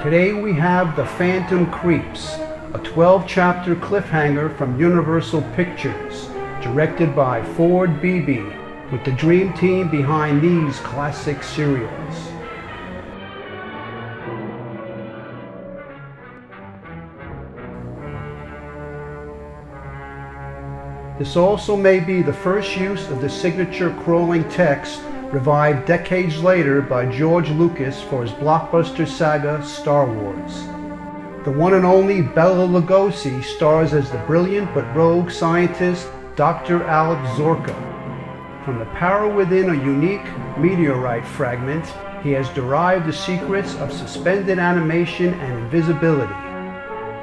Today we have The Phantom Creeps, a 12-chapter cliffhanger from Universal Pictures, directed by Ford Beebe, with the dream team behind these classic serials. This also may be the first use of the signature crawling text, revived decades later by George Lucas for his blockbuster saga Star Wars. The one and only Bela Lugosi stars as the brilliant but rogue scientist Dr. Alex Zorka. From the power within a unique meteorite fragment, he has derived the secrets of suspended animation and invisibility.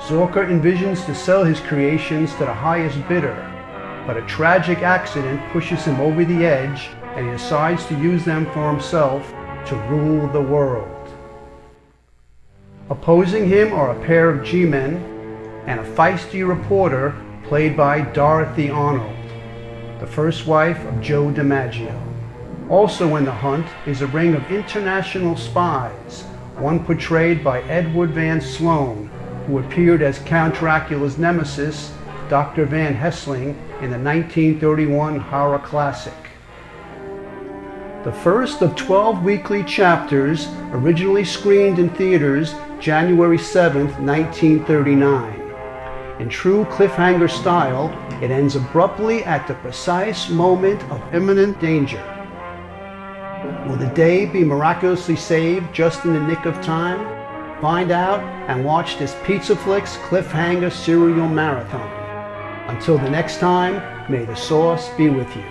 Zorka envisions to sell his creations to the highest bidder, but a tragic accident pushes him over the edge and he decides to use them for himself to rule the world. Opposing him are a pair of G-men and a feisty reporter played by Dorothy Arnold, the first wife of Joe DiMaggio. Also in the hunt is a ring of international spies, one portrayed by Edward Van Sloan, who appeared as Count Dracula's nemesis, Dr. Van Helsing, in the 1931 horror classic. The first of 12 weekly chapters, originally screened in theaters January 7, 1939. In true cliffhanger style, it ends abruptly at the precise moment of imminent danger. Will the day be miraculously saved just in the nick of time? Find out and watch this Pizza Flix cliffhanger serial marathon. Until the next time, may the sauce be with you.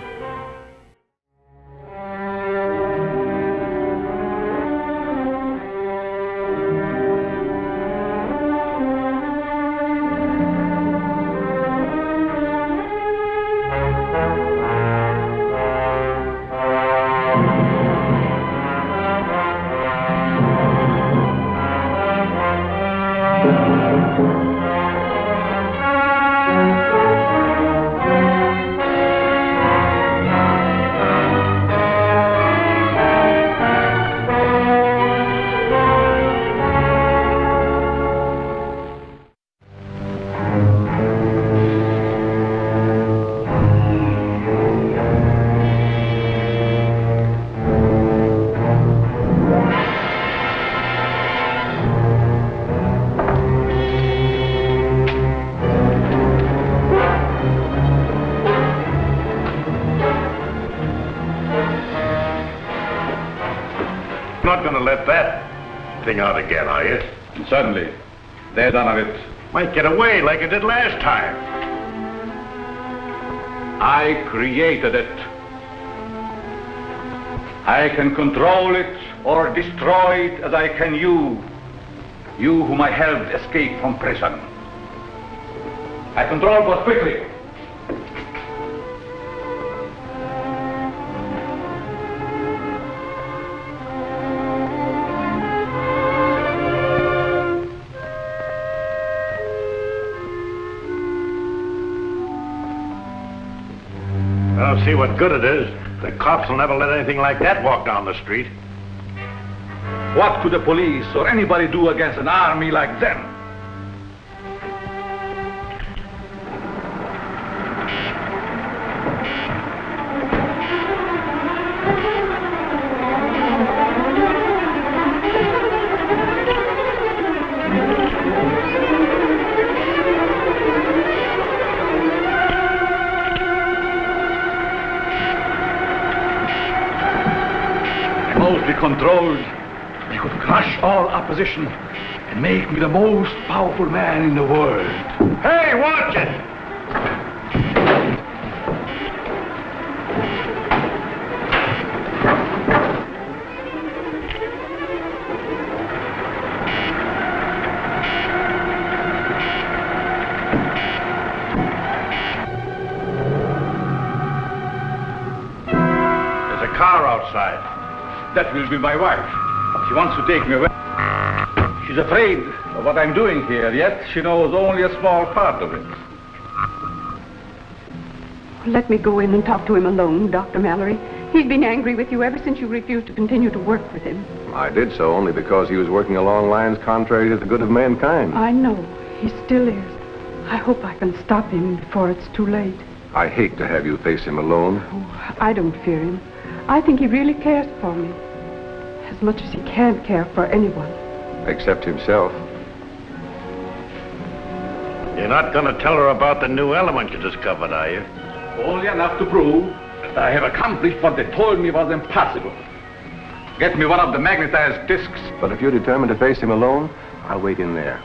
Not going to let that thing out again, are you? Certainly. They're done of it. Might get away like it did last time. I created it. I can control it or destroy it as I can you. You whom I helped escape from prison. I control both quickly. I don't see what good it is. The cops will never let anything like that walk down the street. What could the police or anybody do against an army like them? Be controlled, I could crush all opposition and make me the most powerful man in the world. Hey, watch it! There's a car outside. That will be my wife. She wants to take me away. She's afraid of what I'm doing here, yet she knows only a small part of it. Let me go in and talk to him alone, Dr. Mallory. He's been angry with you ever since you refused to continue to work with him. I did so only because he was working along lines contrary to the good of mankind. I know. He still is. I hope I can stop him before it's too late. I hate to have you face him alone. Oh, I don't fear him. I think he really cares for me. As much as he can care for anyone. Except himself. You're not going to tell her about the new element you discovered, are you? Only enough to prove that I have accomplished what they told me was impossible. Get me one of the magnetized discs. But if you're determined to face him alone, I'll wait in there.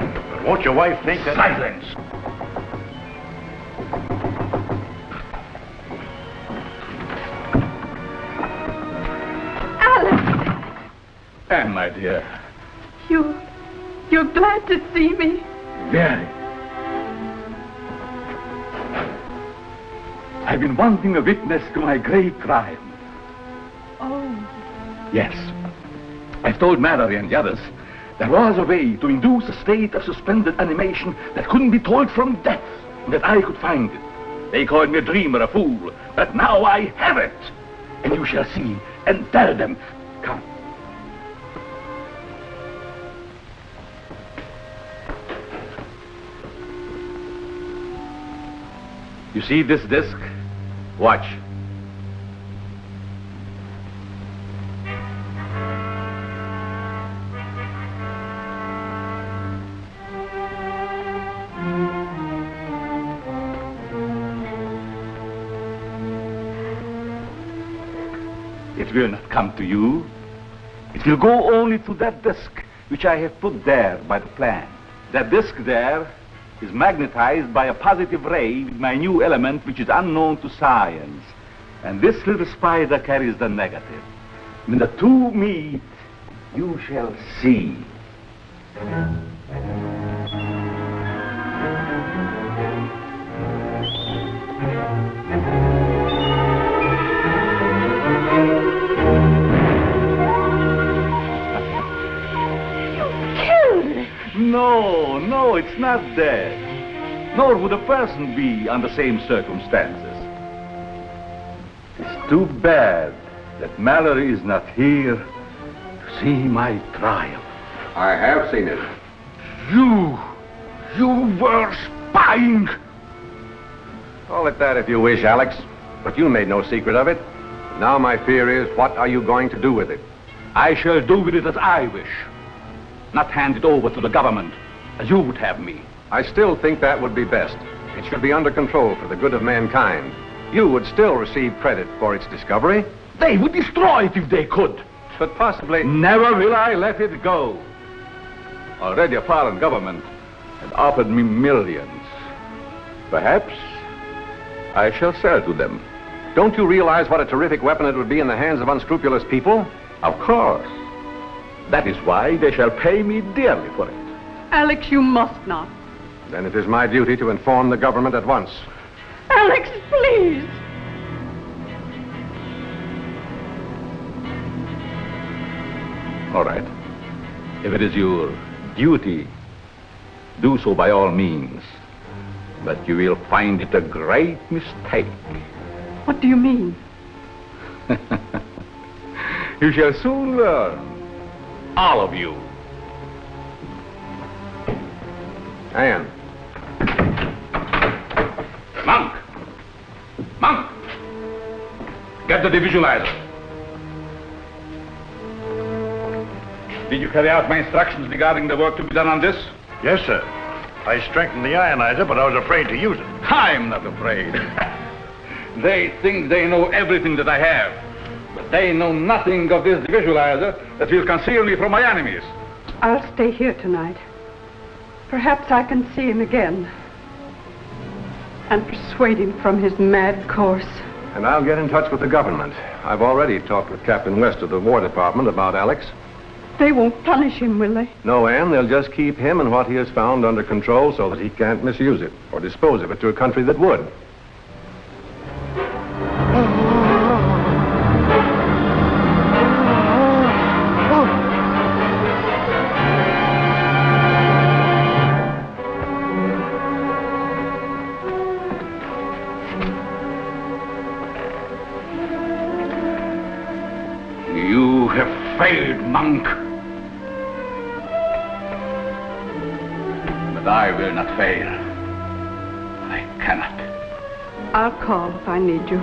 But won't your wife think that... Silence! Alex! Anne, my dear. You're glad to see me? Very. I've been wanting a witness to my great crime. Oh. Yes. I've told Mallory and the others there was a way to induce a state of suspended animation that couldn't be told from death, and that I could find it. They called me a dreamer, a fool, but now I have it. And you shall see and tell them. Come. You see this disc? Watch. It will not come to you. It will go only to that disc which I have put there by the plan. That disc there is magnetized by a positive ray with my new element which is unknown to science. And this little spider carries the negative. When the two meet, you shall see. No, it's not dead. Nor would a person be under the same circumstances. It's too bad that Mallory is not here to see my trial. I have seen it. You were spying! Call it that if you wish, Alex. But you made no secret of it. Now my fear is, what are you going to do with it? I shall do with it as I wish. Not hand it over to the government, as you would have me. I still think that would be best. It should be under control for the good of mankind. You would still receive credit for its discovery. They would destroy it if they could. But possibly... Never will I let it go. Already a foreign government had offered me millions. Perhaps I shall sell to them. Don't you realize what a terrific weapon it would be in the hands of unscrupulous people? Of course. That is why they shall pay me dearly for it. Alex, you must not. Then it is my duty to inform the government at once. Alex, please. All right. If it is your duty, do so by all means. But you will find it a great mistake. What do you mean? You shall soon learn. All of you. Anne. Monk! Get the devisualizer. Did you carry out my instructions regarding the work to be done on this? Yes, sir. I strengthened the ionizer, but I was afraid to use it. I'm not afraid. They think they know everything that I have. But they know nothing of this visualizer that will conceal me from my enemies. I'll stay here tonight. Perhaps I can see him again. And persuade him from his mad course. And I'll get in touch with the government. I've already talked with Captain West of the War Department about Alex. They won't punish him, will they? No, Anne, they'll just keep him and what he has found under control so that he can't misuse it or dispose of it to a country that would. have failed, monk. But I will not fail. I cannot. I'll call if I need you.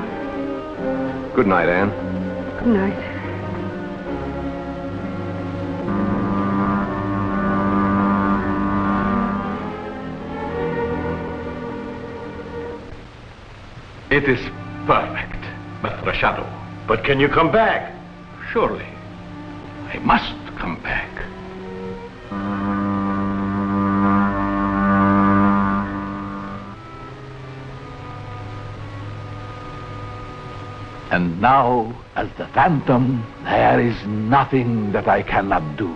Good night, Anne. Good night. It is perfect, but for a shadow. But can you come back? Surely, I must come back. And now, as the phantom, there is nothing that I cannot do.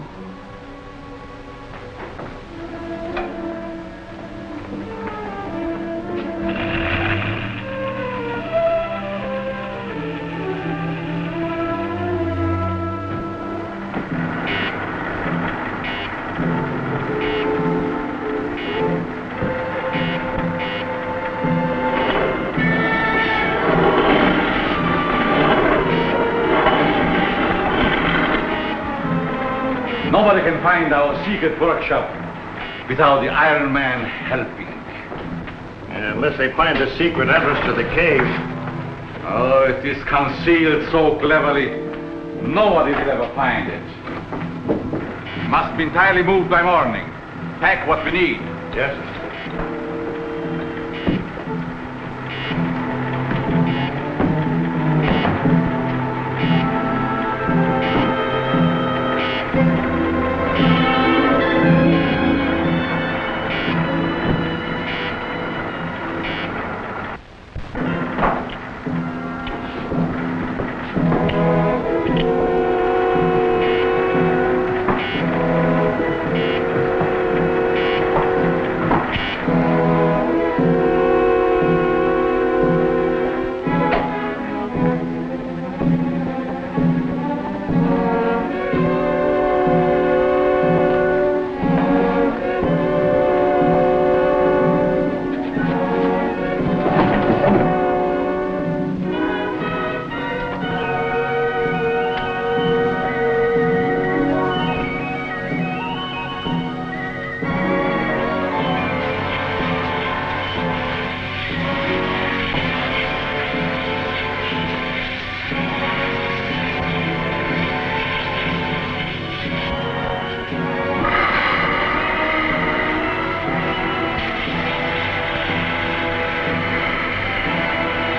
Nobody can find our secret workshop without the Iron Man helping. Unless they find the secret entrance to the cave. Oh, it is concealed so cleverly, nobody will ever find it. Must be entirely moved by morning. Pack what we need. Yes.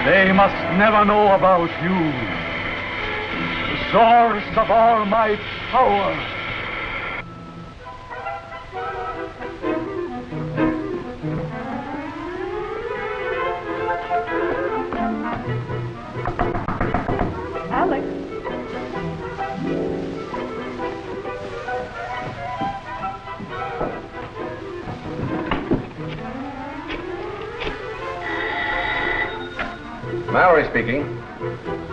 They must never know about you, the source of all my power. Alex. Mallory speaking.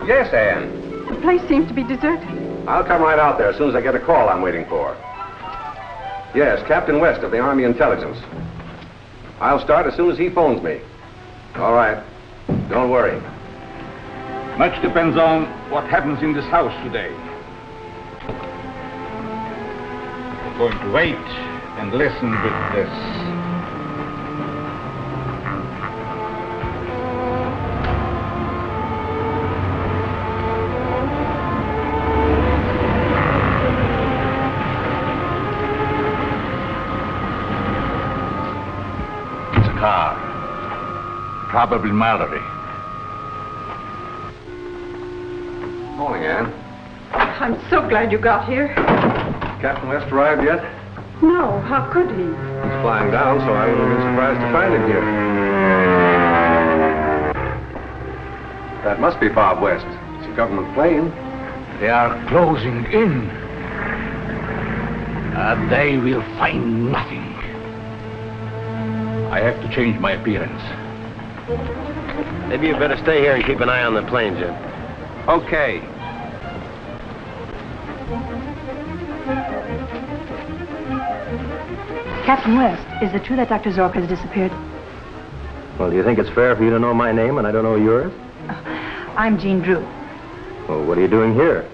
Yes, Anne. The place seems to be deserted. I'll come right out there as soon as I get a call I'm waiting for. Yes, Captain West of the Army Intelligence. I'll start as soon as he phones me. All right. Don't worry. Much depends on what happens in this house today. I'm going to wait and listen with this. Car. Probably Mallory. Morning, Anne. I'm so glad you got here. Captain West arrived yet? No, how could he? He's flying down, so I wouldn't have been surprised to find him here. That must be Bob West. It's a government plane. They are closing in. They will find nothing. I have to change my appearance. Maybe you better stay here and keep an eye on the plane, Jim. Okay. Captain West, is it true that Dr. Zork has disappeared? Well, do you think it's fair for you to know my name and I don't know yours? I'm Jean Drew. Well, what are you doing here?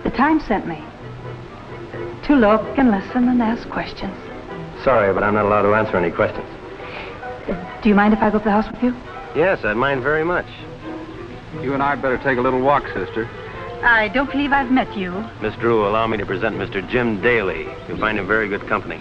The Times sent me. To look and listen and ask questions. Sorry, but I'm not allowed to answer any questions. Do you mind if I go up the house with you? Yes, I'd mind very much. You and I better take a little walk, sister. I don't believe I've met you. Miss Drew, allow me to present Mr. Jim Daly. You'll find him very good company.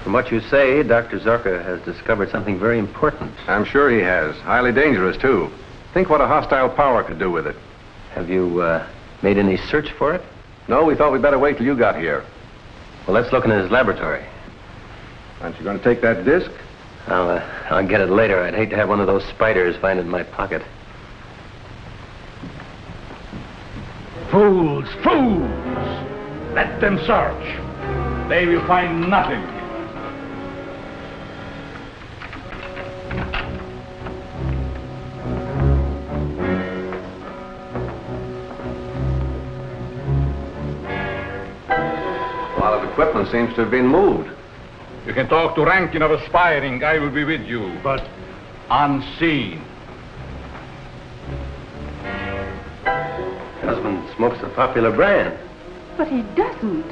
From what you say, Dr. Zorka has discovered something very important. I'm sure he has. Highly dangerous, too. Think what a hostile power could do with it. Have you made any search for it? No, we thought we'd better wait till you got here. Well, let's look in his laboratory. Aren't you going to take that disc? I'll get it later. I'd hate to have one of those spiders find it in my pocket. Fools! Fools! Let them search. They will find nothing. A lot of equipment seems to have been moved. You can talk to Rankin of Aspiring. I will be with you, but unseen. Husband smokes a popular brand. But he doesn't.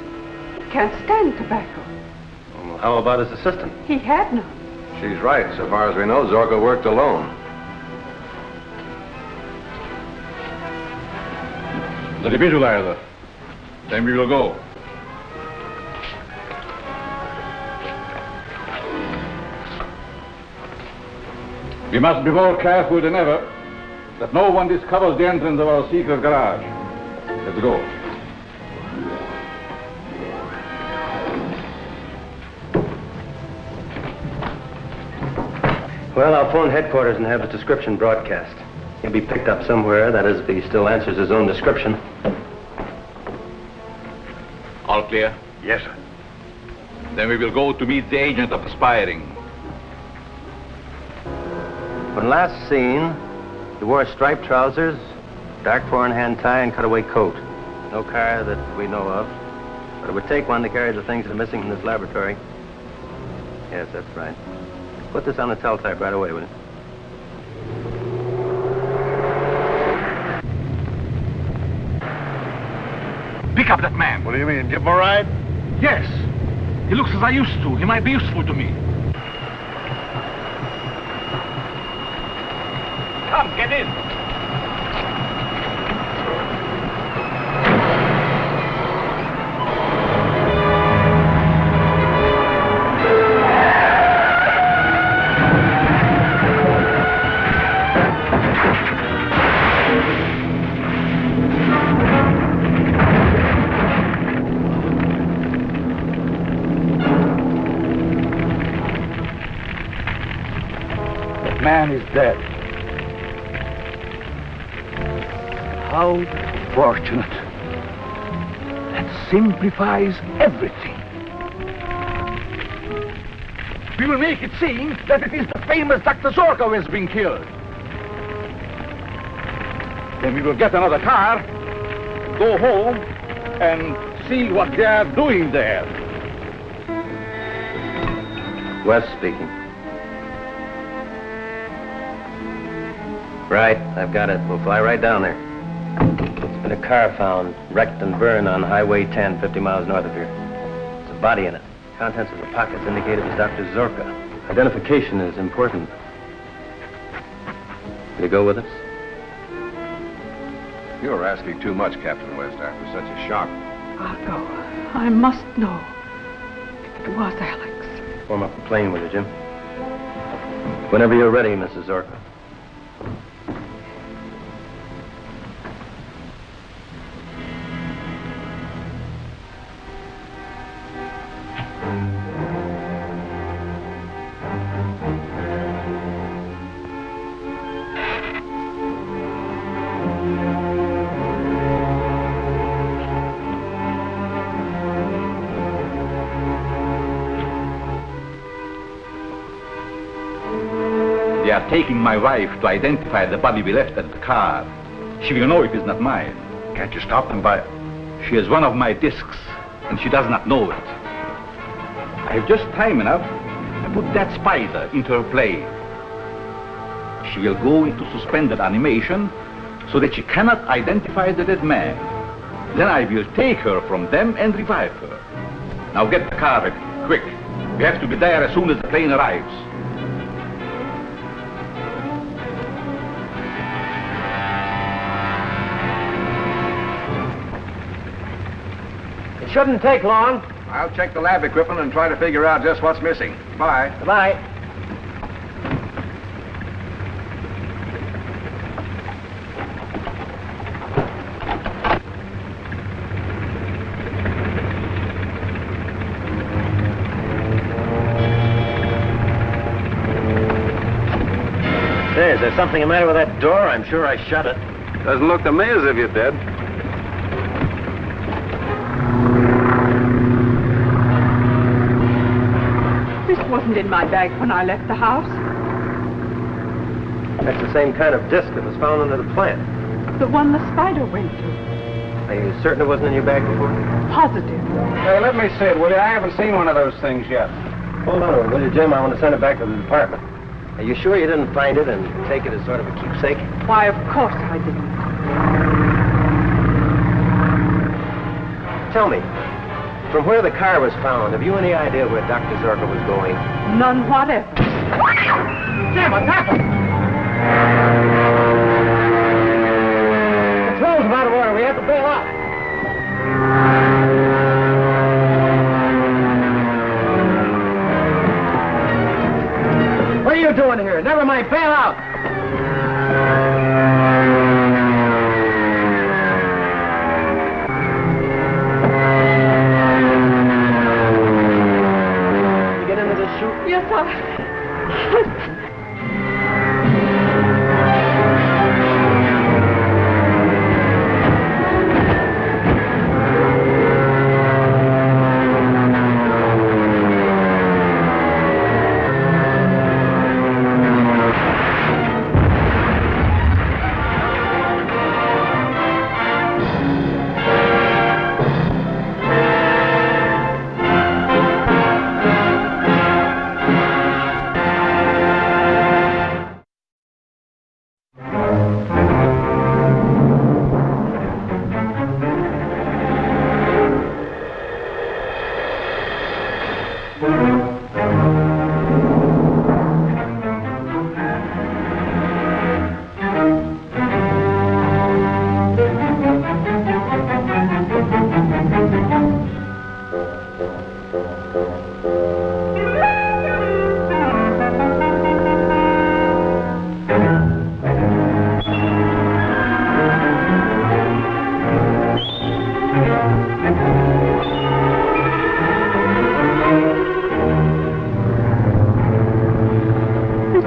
He can't stand tobacco. Well, how about his assistant? He had none. She's right. So far as we know, Zorka worked alone. The defibrillator. Then we will go. We must be more careful than ever that no one discovers the entrance of our secret garage. Let's go. Well, I'll phone headquarters and have his description broadcast. He'll be picked up somewhere, that is, if he still answers his own description. All clear? Yes, sir. Then we will go to meet the agent of Aspiring. When last seen, he wore striped trousers, dark four-in-hand tie, and cutaway coat. No car that we know of. But it would take one to carry the things that are missing from this laboratory. Yes, that's right. Put this on the teletype right away, will you? Pick up that man. What do you mean? Give him a ride? Yes. He looks as I used to. He might be useful to me. Come, get in. That man is dead. How fortunate. That simplifies everything. We will make it seem that it is the famous Dr. Zorka who has been killed. Then we will get another car, go home, and see what they are doing there. Wes speaking. Right, I've got it. We'll fly right down there. There's been a car found, wrecked and burned on Highway 10, 50 miles north of here. There's a body in it. Contents of the pockets indicate it was Dr. Zorka. Identification is important. Will you go with us? You're asking too much, Captain West, after such a shock. I'll go. I must know if it was Alex. Warm up the plane, will you, Jim? Whenever you're ready, Mrs. Zorka. They are taking my wife to identify the body we left at the car. She will know it is not mine. Can't you stop them by... She has one of my discs, and she does not know it. I have just time enough to put that spider into her plane. she will go into suspended animation so that she cannot identify the dead man. Then I will take her from them and revive her. Now get the car ready, quick. We have to be there as soon as the plane arrives. It shouldn't take long. I'll check the lab equipment and try to figure out just what's missing. Bye. Goodbye. Say, is there something the matter with that door? I'm sure I shut it. Doesn't look to me as if you did. This wasn't in my bag when I left the house. That's the same kind of disc that was found under the plant. The one the spider went to. Are you certain it wasn't in your bag before? Positive. Hey, let me see it, will you? I haven't seen one of those things yet. Hold on a minute, will you, Jim? I want to send it back to the department. Are you sure you didn't find it and take it as sort of a keepsake? Why, of course I didn't. Tell me, from where the car was found, have you any idea where Dr. Zorka was going? None whatever. Jim, what's happened? The control's out of order. We have to bail out. What are you doing here? Never mind, bail out. You get into this chute? Yes, sir.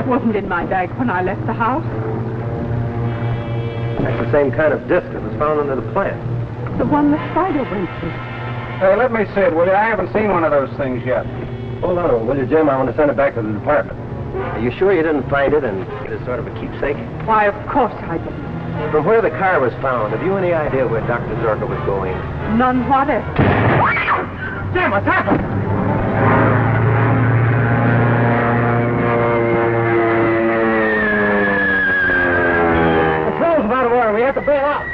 Wasn't in my bag when I left the house. That's the same kind of disc that was found under the plant. The one the spider went to. Hey, let me see it, will you? I haven't seen one of those things yet. Hold on a minute, will you, Jim? I want to send it back to the department. Are you sure you didn't find it and get it as sort of a keepsake? Why, of course I didn't. From where the car was found, have you any idea where Dr. Zorka was going? None whatever. Jim, what's happened? Out of order. We have to bail out.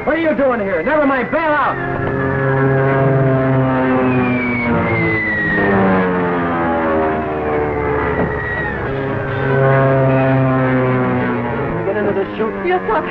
What are you doing here? Never mind, bail out. Get into this chute? Yes, sir.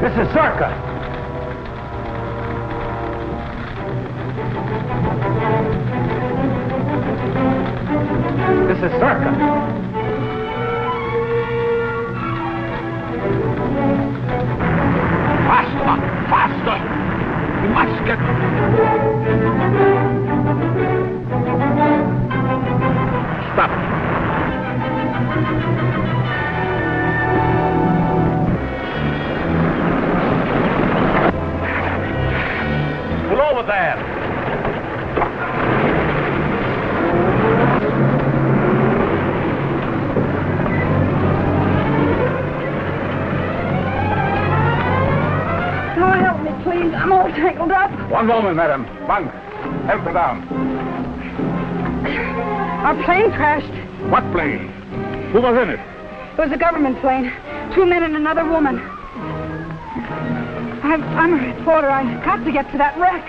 This is Zorka. This is Zorka. Faster! Faster! We must get... there! Oh, help me, please. I'm all tangled up. One moment, madam. Bunk, help her down. Our plane crashed. What plane? Who was in it? It was a government plane. 2 men and another woman. I'm a reporter. I've got to get to that wreck.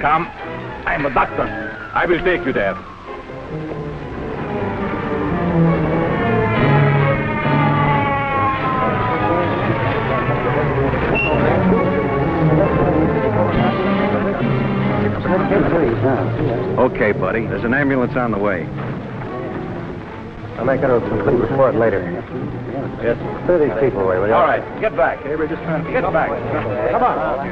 Come. I'm a doctor. I will take you there. Okay, buddy. There's an ambulance on the way. I'll make out a complete report later. Yes, clear these people away, will you? All right, get back. We're just trying to get back. Come on.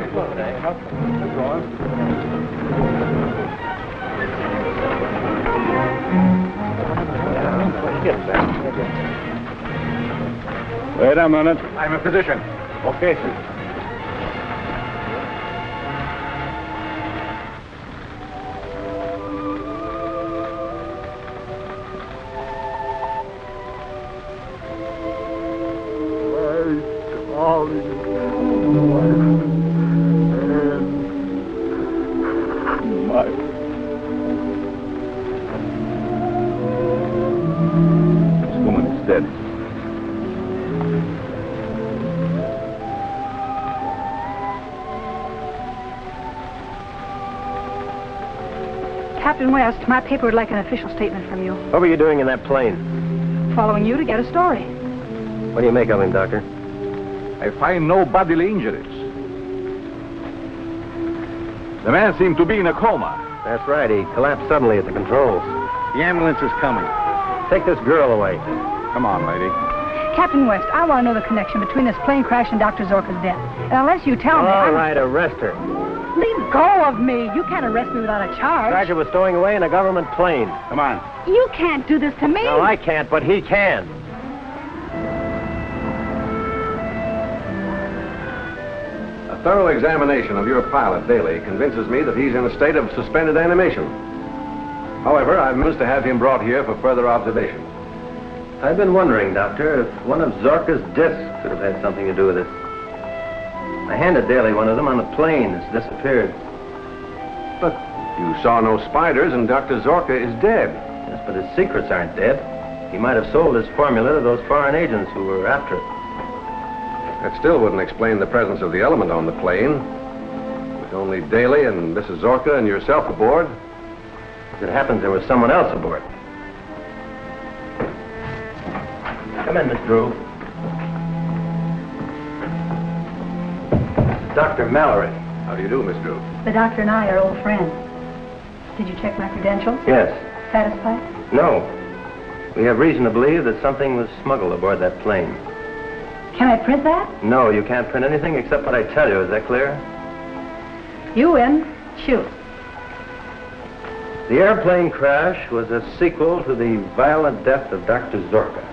Wait a minute. I'm a physician. Okay, sir. This woman is dead. Captain West, my paper would like an official statement from you. What were you doing in that plane? Following you to get a story. What do you make of him, Doctor? I find no bodily injuries. The man seemed to be in a coma. That's right. He collapsed suddenly at the controls. The ambulance is coming. Take this girl away. Come on, lady. Captain West, I want to know the connection between this plane crash and Dr. Zorka's death. And unless you tell me... All right, arrest her. Leave go of me. You can't arrest me without a charge. Sergeant was stowing away in a government plane. Come on. You can't do this to me. No, I can't, but he can. A thorough examination of your pilot, Daly, convinces me that he's in a state of suspended animation. However, I've managed to have him brought here for further observation. I've been wondering, Doctor, if one of Zorka's discs could have had something to do with it. I handed Daly one of them on the plane. It's disappeared. But you saw no spiders, and Dr. Zorka is dead. Yes, but his secrets aren't dead. He might have sold his formula to those foreign agents who were after it. That still wouldn't explain the presence of the element on the plane. With only Daly and Mrs. Zorka and yourself aboard. As it happens, there was someone else aboard. Come in, Miss Drew. Dr. Mallory. How do you do, Miss Drew? The doctor and I are old friends. Did you check my credentials? Yes. Satisfied? No. We have reason to believe that something was smuggled aboard that plane. Can I print that? No, you can't print anything except what I tell you. Is that clear? You win. Shoot. The airplane crash was a sequel to the violent death of Dr. Zorka.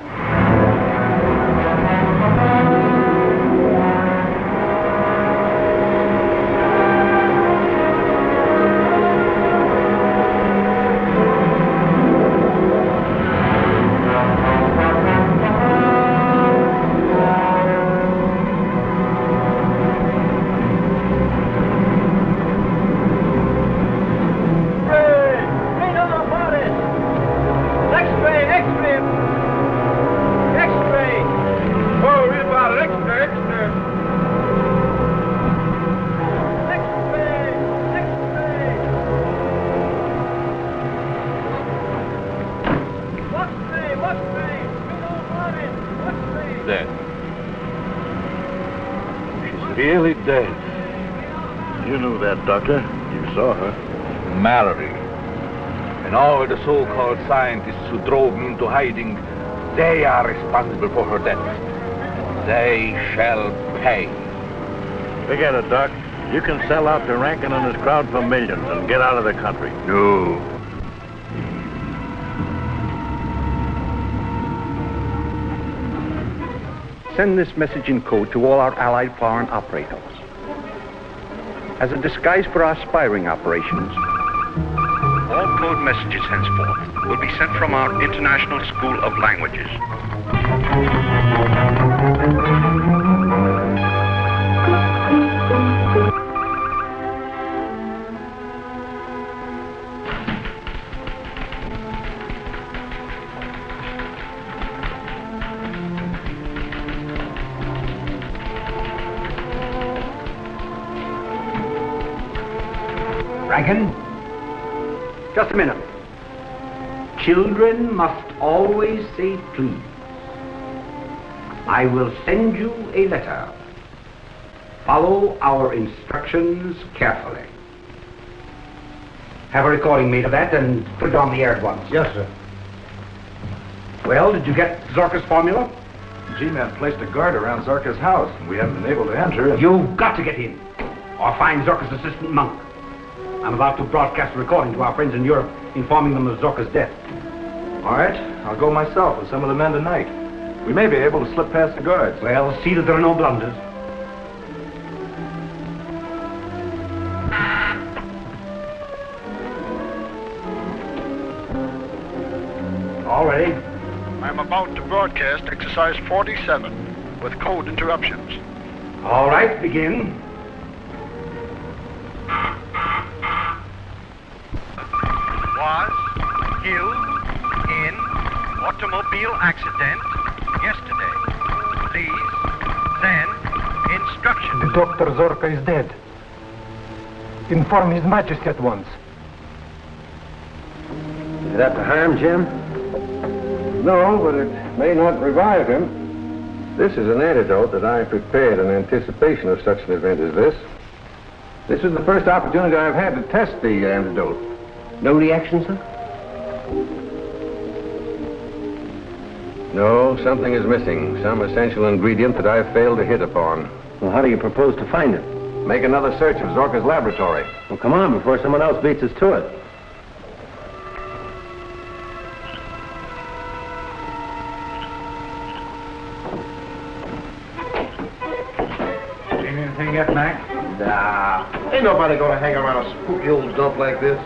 Dead. She's really dead. You knew that, Doctor. You saw her. Mallory. And all the so-called scientists who drove me into hiding, they are responsible for her death. They shall pay. Forget it, Doc. You can sell out to Rankin and his crowd for millions and get out of the country. No. Send this message in code to all our allied foreign operators. as a disguise for our spying operations. All code messages henceforth will be sent from our International School of Languages. Rankin? Just a minute. Children must always say please. I will send you a letter. Follow our instructions carefully. Have a recording made of that and put it on the air at once. Yes, sir. Well, did you get Zorka's formula? G-Man placed a guard around Zorka's house, and we haven't been able to enter. You've got to get in, or find Zorka's assistant monk. I'm about to broadcast a recording to our friends in Europe, informing them of Zorka's death. All right, I'll go myself with some of the men tonight. We may be able to slip past the guards. Well, see that there are no blunders. All ready? I'm about to broadcast exercise 47 with code interruptions. All right, begin. Was killed in automobile accident yesterday. Please send instructions. Dr. Zorka is dead. Inform His Majesty at once. Is that to harm, Jim? No, but it may not revive him. This is an antidote that I prepared in anticipation of such an event as this. This is the first opportunity I've had to test the antidote. No reaction, sir? No, something is missing. Some essential ingredient that I've failed to hit upon. Well, how do you propose to find it? Make another search of Zorka's laboratory. Well, come on, before someone else beats us to it. Seen anything yet, Mac? Nah, ain't nobody gonna hang around a spooky old dump like this.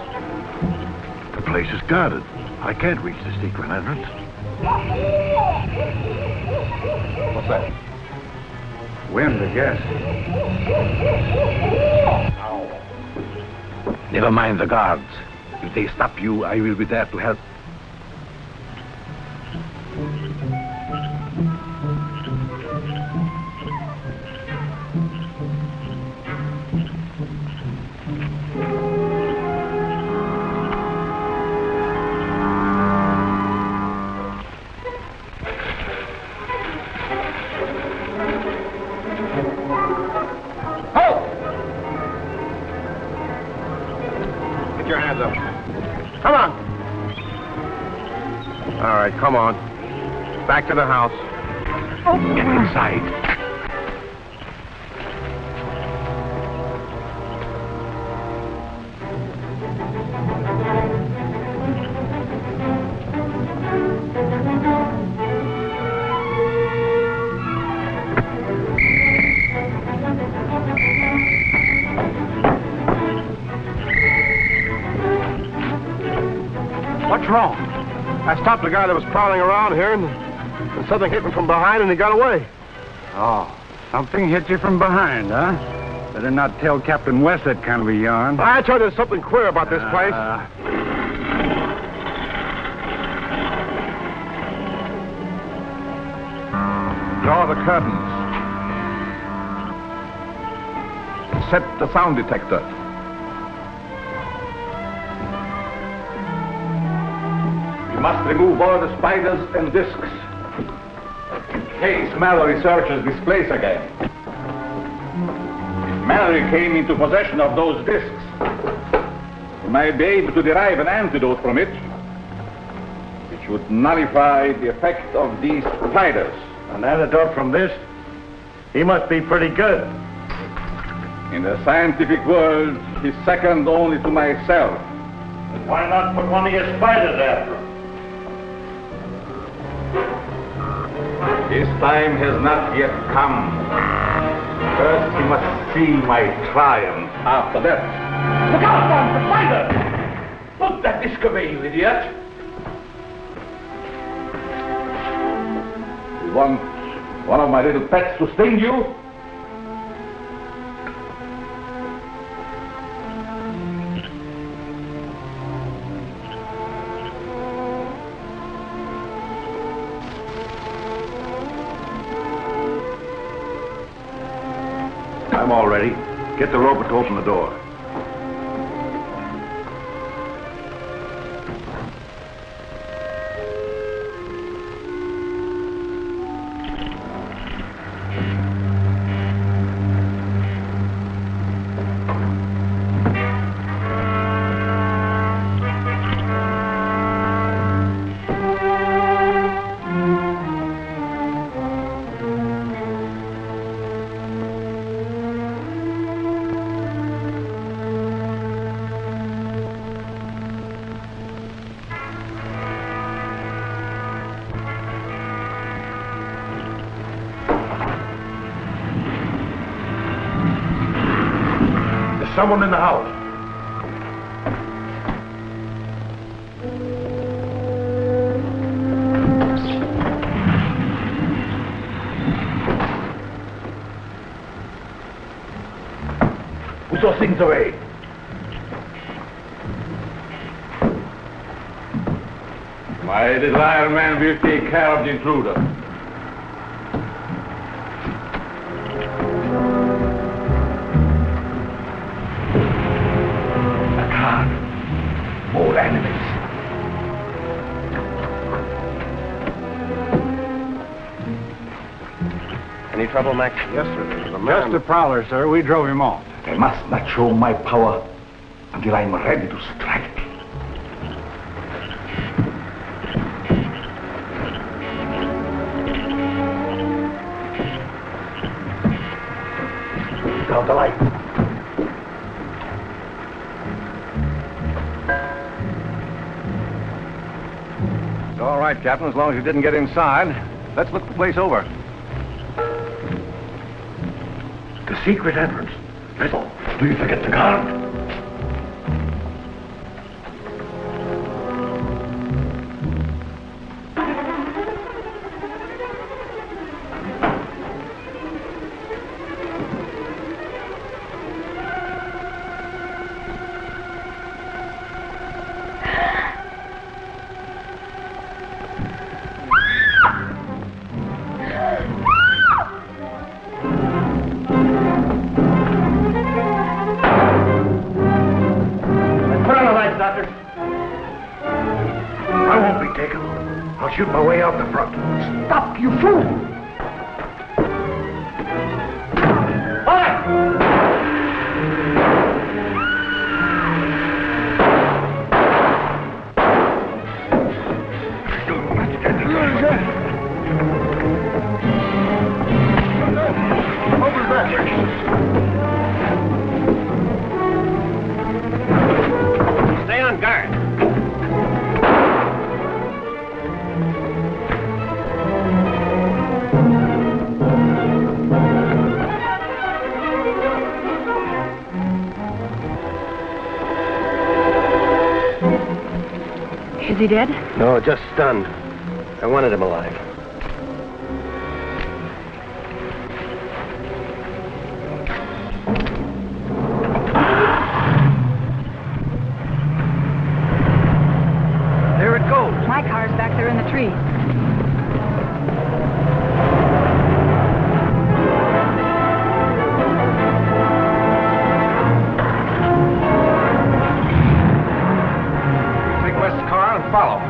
The place is guarded. I can't reach the secret entrance. What's that? Wind, I guess. Never mind the guards. If they stop you, I will be there to help. Come on. All right, come on. Back to the house. Get inside. What's wrong? I stopped the guy that was prowling around here, and something hit him from behind, and he got away. Oh, something hit you from behind, huh? Better not tell Captain West that kind of a yarn. I told you there's something queer about this place. Draw the curtains. Set the sound detector. You must remove all the spiders and discs. In case Mallory searches this place again. If Mallory came into possession of those discs, we might be able to derive an antidote from it, which would nullify the effect of these spiders. An antidote from this? He must be pretty good. In the scientific world, he's second only to myself. Why not put one of your spiders after him? His time has not yet come. First, he must see my triumph after that. Look out, son, the spider! Put that disc away, you idiot! You want one of my little pets to sting you? I'm all ready. Get the roper to open the door. Someone in the house. Put those things away. My little Iron Man will take care of the intruder. More enemies. Any trouble, Max? Yes, sir. Just a prowler, sir. We drove him off. I must not show my power until I'm ready to strike. Put out the light. All right, Captain, as long as you didn't get inside. Let's look the place over. The secret entrance. Do you forget the guard? Shoot my way out the front. Stop, you fool! Stay on guard. Is he dead? No, just stunned. I wanted him alive. There it goes. My car's back there in the tree. Take West's car and follow.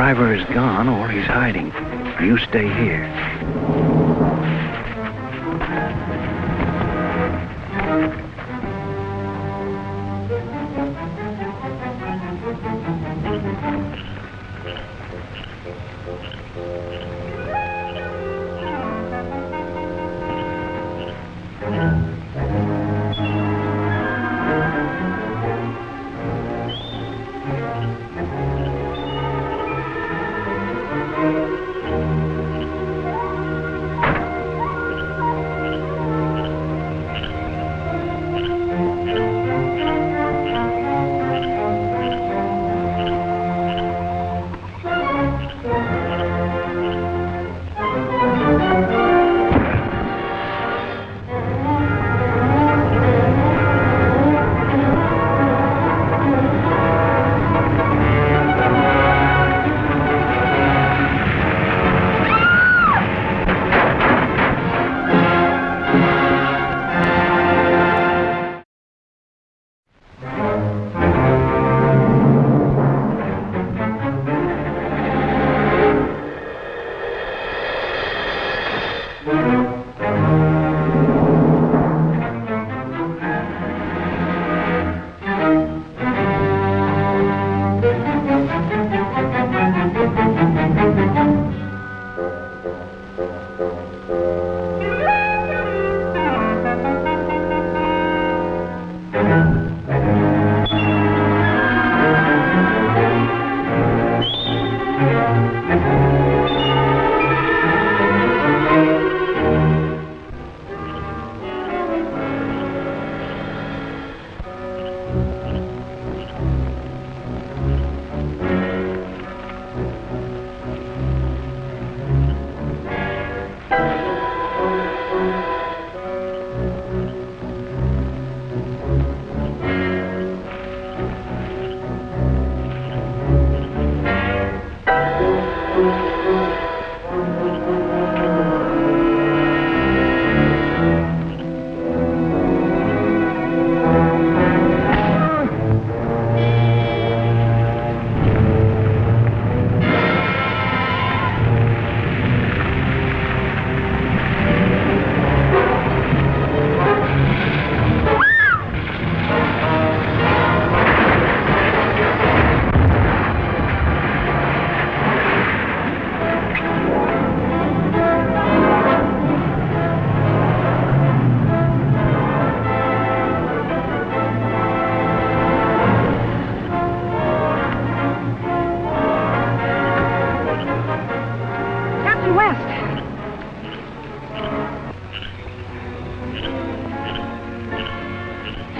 driver is gone or he's hiding. You stay here.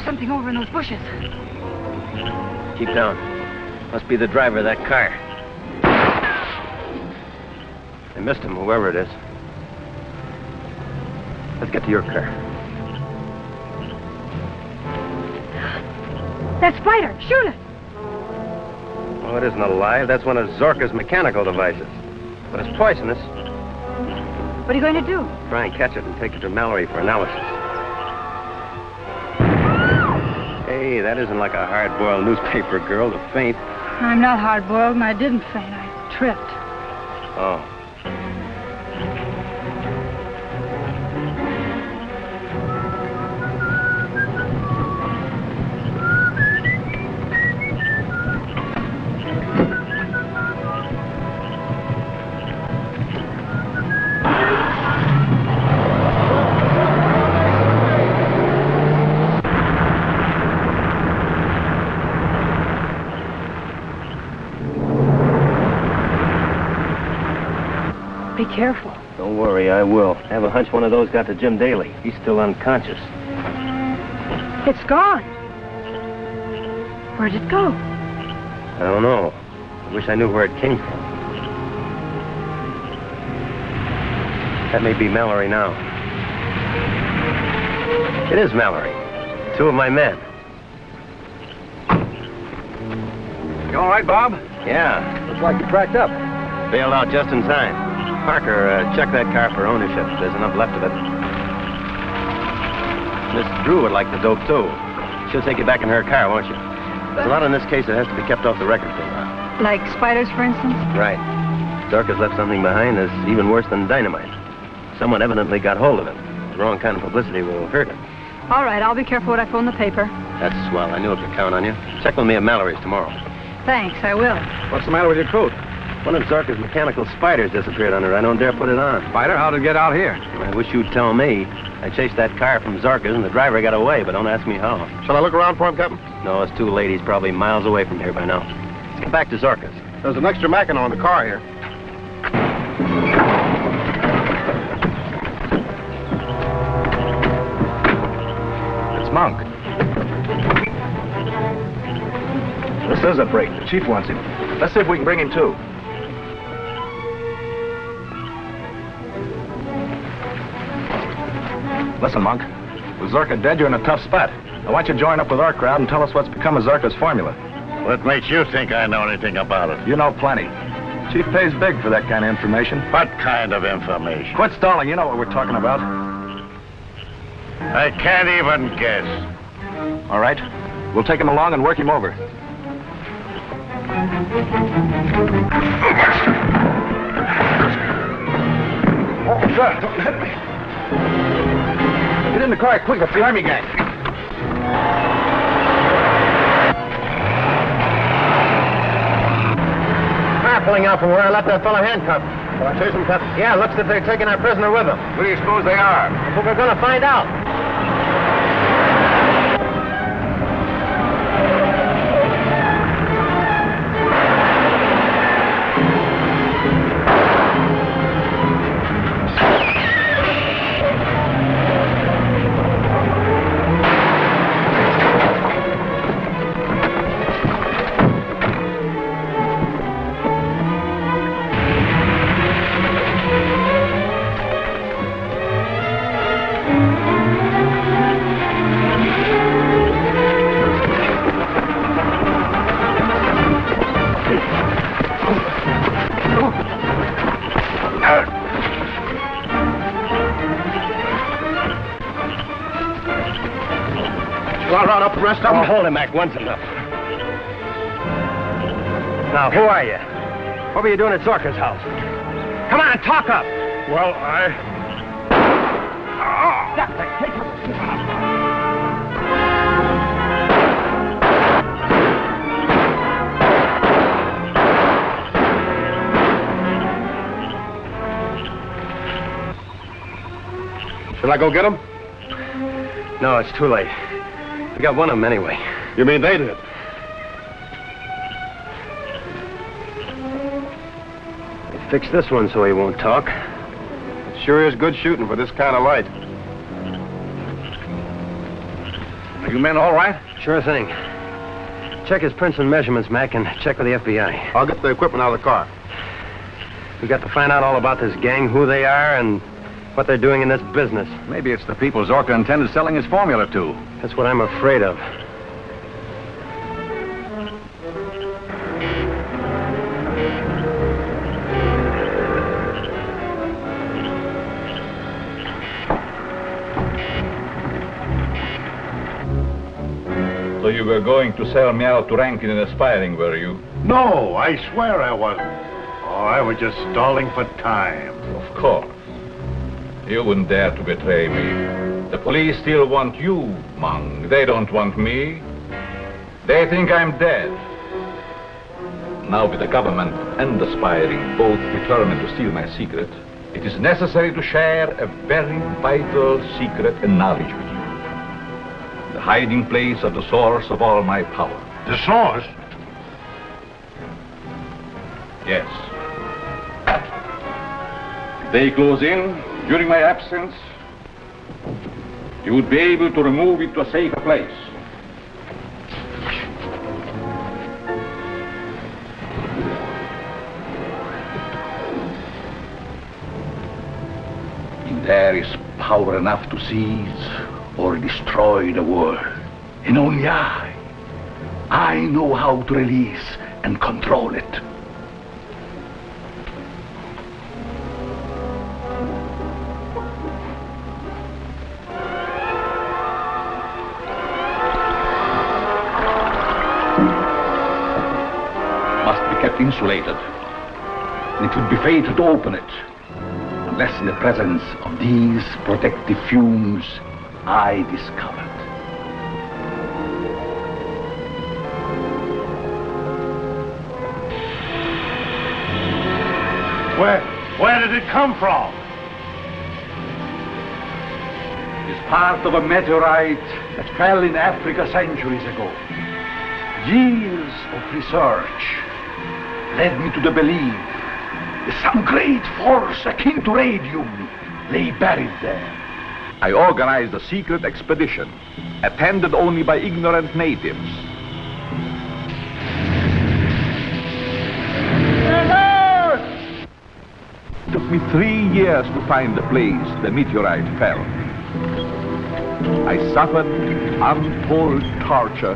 Something over in those bushes. Keep down. Must be the driver of that car. I missed him, whoever it is. Let's get to your car. That spider! Shoot it! Oh, it isn't alive. That's one of Zorka's mechanical devices. But it's poisonous. What are you going to do? Try and catch it and take it to Mallory for analysis. Hey, that isn't like a hard-boiled newspaper girl to faint. I'm not hard-boiled, and I didn't faint. I tripped. Oh. Be careful. Don't worry, I will. I have a hunch one of those got to Jim Daly. He's still unconscious. It's gone. Where'd it go? I don't know. I wish I knew where it came from. That may be Mallory now. It is Mallory. Two of my men. You all right, Bob? Yeah. Looks like you cracked up. Bailed out just in time. Parker, check that car for ownership. There's enough left of it. Miss Drew would like the dope, too. She'll take you back in her car, won't you? There's a lot in this case that has to be kept off the record for a while. Like spiders, for instance? Right. Zorka's left something behind that's even worse than dynamite. Someone evidently got hold of it. The wrong kind of publicity will hurt him. All right, I'll be careful what I put in the paper. That's swell. I knew I could count on you. Check with me at Mallory's tomorrow. Thanks, I will. What's the matter with your coat? One of Zorka's mechanical spiders disappeared under it. I don't dare put it on. Spider, how did it get out here? I wish you'd tell me. I chased that car from Zorka's and the driver got away, but don't ask me how. Shall I look around for him, Captain? No, it's too late. He's probably miles away from here by now. Let's get back to Zorka's. There's an extra Mackinac in the car here. It's Monk. This is a break. The chief wants him. Let's see if we can bring him too. Listen, Monk. With Zorka dead, you're in a tough spot. I want you to join up with our crowd and tell us what's become of Zorka's formula. What makes you think I know anything about it? You know plenty. Chief pays big for that kind of information. What kind of information? Quit stalling. You know what we're talking about. I can't even guess. All right. We'll take him along and work him over. Oh, God, don't hit me. Get in the car quick. It's the army gang. Car pulling out from where I left that fellow handcuffed. Shall I chase him, Captain? Yeah, looks as if they're taking our prisoner with them. Who do you suppose they are? But we're going to find out. Run up the rest of them? Oh, hold him, Mac. One's enough. Now, who are you? What were you doing at Zorka's house? Come on, talk up. Well, Shall I go get him? No, it's too late. We got one of them anyway. You mean they did? They fixed this one so he won't talk. It sure is good shooting for this kind of light. Are you men all right? Sure thing. Check his prints and measurements, Mac, and check with the FBI. I'll get the equipment out of the car. We've got to find out all about this gang, who they are, and what they're doing in this business. Maybe it's the people Zorka intended selling his formula to. That's what I'm afraid of. So you were going to sell me out to Rankin and Aspiring, were you? no, I swear I wasn't. Oh, I was just stalling for time. Of course. You wouldn't dare to betray me. The police still want you, Monk. They don't want me. They think I'm dead. Now with the government and Aspiring both determined to steal my secret, it is necessary to share a very vital secret and knowledge with you. The hiding place of the source of all my power. The source? Yes. If they close in during my absence, you would be able to remove it to a safer place. In there is power enough to seize or destroy the world. And only I know how to release and control it. Must be kept insulated. And it would be fatal to open it unless in the presence of these protective fumes I discovered. Where did it come from? It is part of a meteorite that fell in Africa centuries ago. Years of research led me to the belief that some great force akin to radium lay buried there. I organized a secret expedition, attended only by ignorant natives. It took me 3 years to find the place the meteorite fell. I suffered untold torture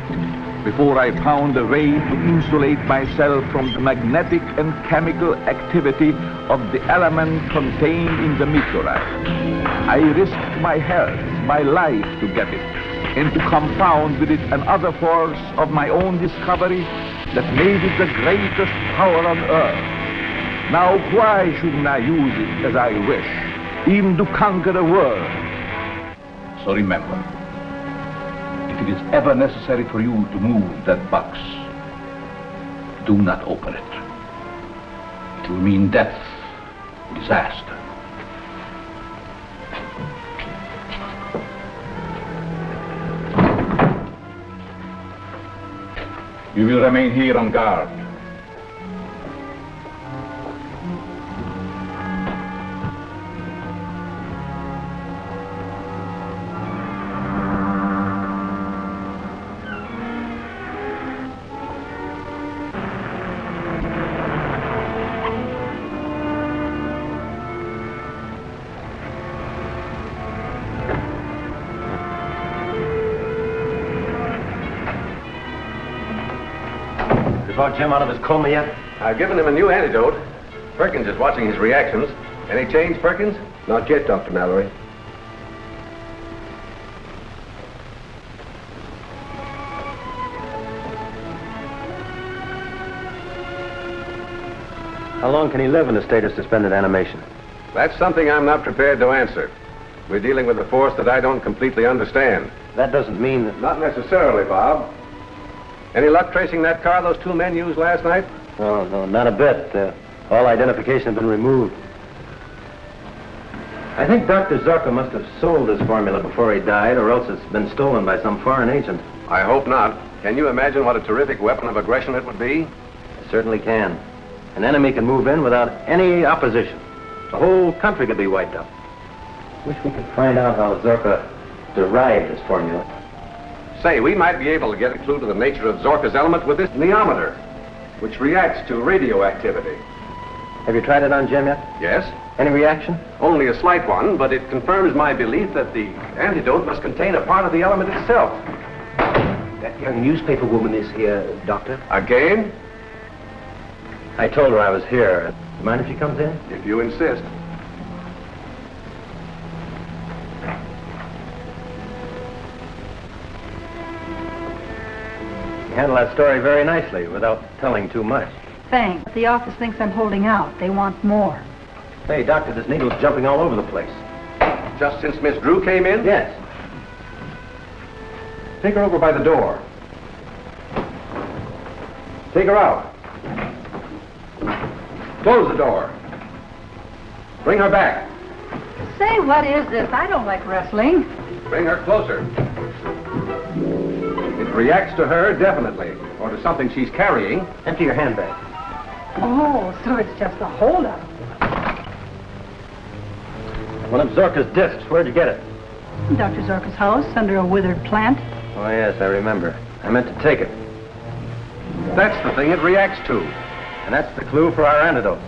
before I found a way to insulate myself from the magnetic and chemical activity of the element contained in the meteorite. I risked my health, my life to get it, and to compound with it another force of my own discovery that made it the greatest power on earth. Now, why shouldn't I use it as I wish, even to conquer the world? So remember, if it is ever necessary for you to move that box, do not open it. It will mean death, disaster. You will remain here on guard. Brought Jim out of his coma yet? I've given him a new antidote. Perkins is watching his reactions. Any change, Perkins? Not yet, Dr. Mallory. How long can he live in a state of suspended animation? That's something I'm not prepared to answer. We're dealing with a force that I don't completely understand. That doesn't mean that... Not necessarily, Bob. Any luck tracing that car those two men used last night? Oh, no, not a bit. All identification has been removed. I think Dr. Zorka must have sold this formula before he died, or else it's been stolen by some foreign agent. I hope not. Can you imagine what a terrific weapon of aggression it would be? I certainly can. An enemy can move in without any opposition. The whole country could be wiped out. Wish we could find out how Zorka derived this formula. Say, we might be able to get a clue to the nature of Zorka's element with this neometer, which reacts to radioactivity. Have you tried it on Jim yet? Yes. Any reaction? Only a slight one, but it confirms my belief that the antidote must contain a part of the element itself. That young newspaper woman is here, Doctor. Again? I told her I was here. Mind if she comes in? If you insist. You handle that story very nicely without telling too much. Thanks. The office thinks I'm holding out. They want more. Hey, Doctor, this needle's jumping all over the place. Just since Miss Drew came in? Yes. Take her over by the door. Take her out. Close the door. Bring her back. Say, what is this? I don't like wrestling. Bring her closer. It reacts to her, definitely. Or to something she's carrying. Empty your handbag. Oh, so it's just a holdup. One of Zorka's discs. Where'd you get it? Dr. Zorka's house, under a withered plant. Oh, yes, I remember. I meant to take it. That's the thing it reacts to. And that's the clue for our antidote.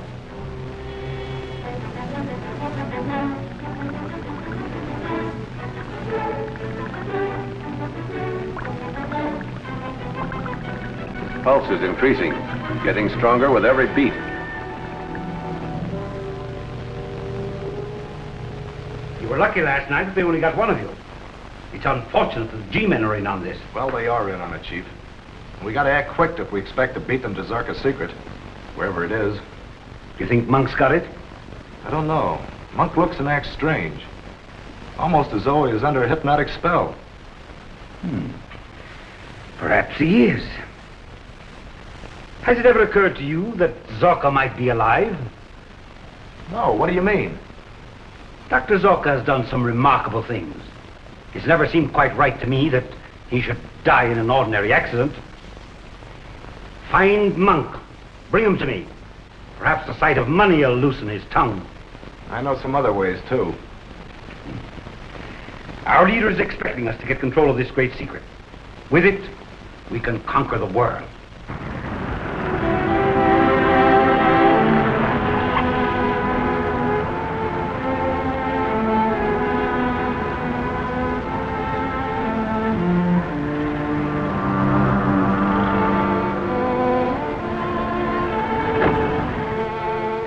His pulse is increasing, getting stronger with every beat. You were lucky last night that they only got one of you. It's unfortunate that the G-men are in on this. Well, they are in on it, Chief. We gotta act quick if we expect to beat them to Zorka's secret. wherever it is. Do you think Monk's got it? I don't know. Monk looks and acts strange. Almost as though he is under a hypnotic spell. Perhaps he is. Has it ever occurred to you that Zorka might be alive? No, what do you mean? Dr. Zorka has done some remarkable things. It's never seemed quite right to me that he should die in an ordinary accident. Find Monk. Bring him to me. Perhaps the sight of money will loosen his tongue. I know some other ways, too. Our leader is expecting us to get control of this great secret. With it, we can conquer the world.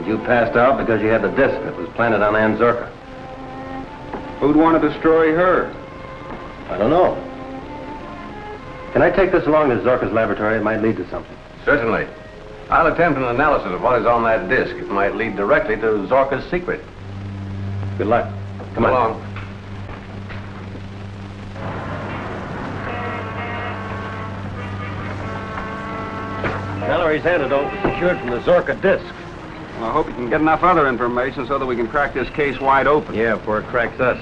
You passed out because you had the disc that was planted on Ann Zorka. Who'd want to destroy her? I don't know. Can I take this along to Zorka's laboratory? It might lead to something. Certainly. I'll attempt an analysis of what is on that disc. It might lead directly to Zorka's secret. Good luck. Come on. Along. Mallory's antidote was secured from the Zorka disc. Well, I hope you can get enough other information so that we can crack this case wide open. Yeah, before it cracks us.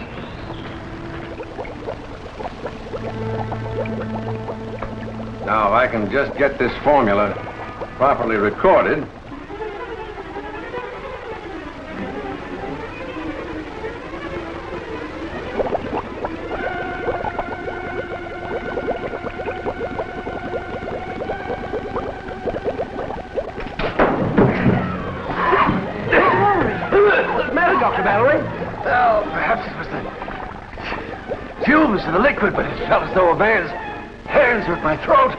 Now, if I can just get this formula properly recorded. Well, perhaps it was the fumes of the liquid, but it felt as though a man's hands were at my throat.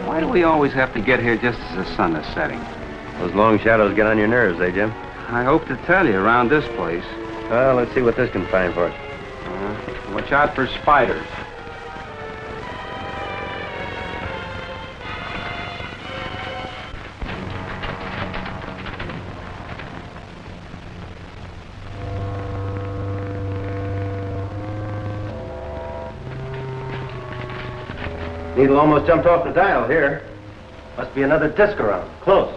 Why do we always have to get here just as the sun is setting? Those long shadows get on your nerves, eh, Jim? I hope to tell you around this place. Well, let's see what this can find for us. Watch out for spiders. Needle almost jumped off the dial here. Must be another disc around. Close.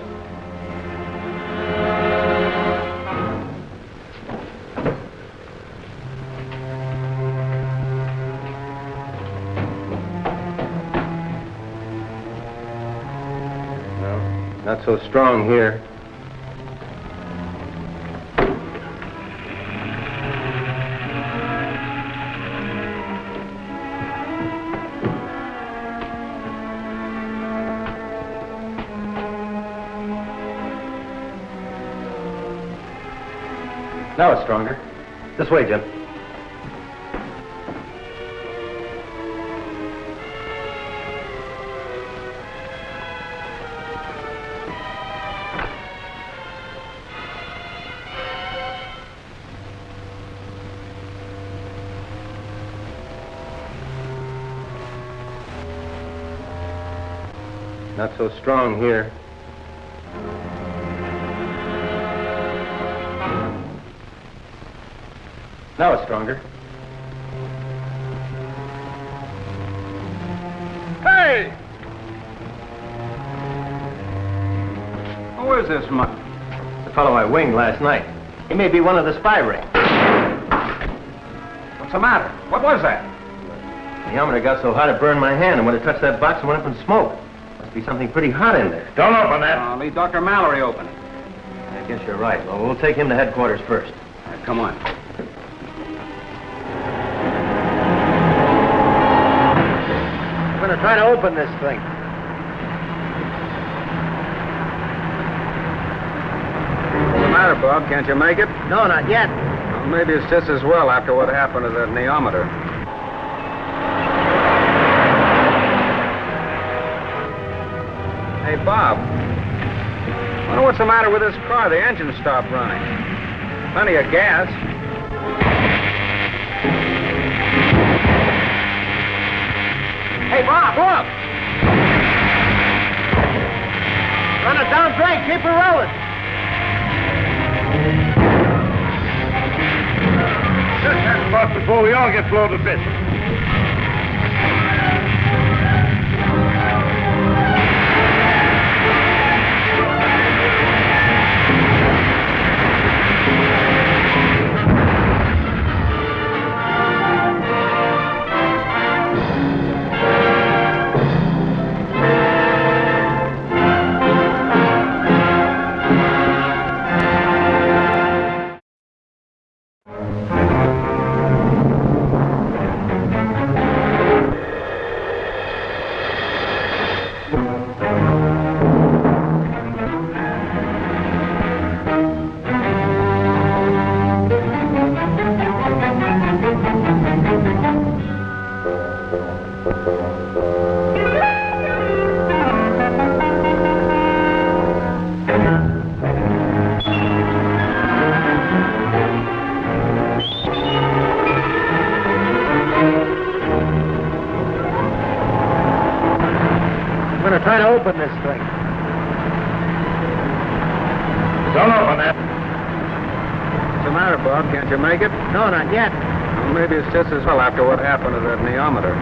No, not so strong here. Now it's stronger. This way, Jim. Not so strong here. Now it's stronger. Hey! Who is this monk? The fellow I winged last night. He may be one of the spy ring. What's the matter? What was that? thermometer got so hot it burned my hand, and when it touched that box, it went up in smoke. Must be something pretty hot in there. Don't open that. I'll leave Dr. Mallory open it. I guess you're right. Well, we'll take him to headquarters first. Come on. I'm going to try to open this thing. What's the matter, Bob? Can't you make it? No, not yet. Well, maybe it's just as well after what happened to that neometer. Hey, Bob. I wonder what's the matter with this car. The engine stopped running. Plenty of gas. Hey, Bob, look! Run it down, Drake. Keep her rolling. Just that spot before we all get blown to bits. I'm going to try to open this thing. Don't open that. What's the matter, Bob? Can't you make it? No, not yet. Well, maybe it's just as well after what happened to that neometer.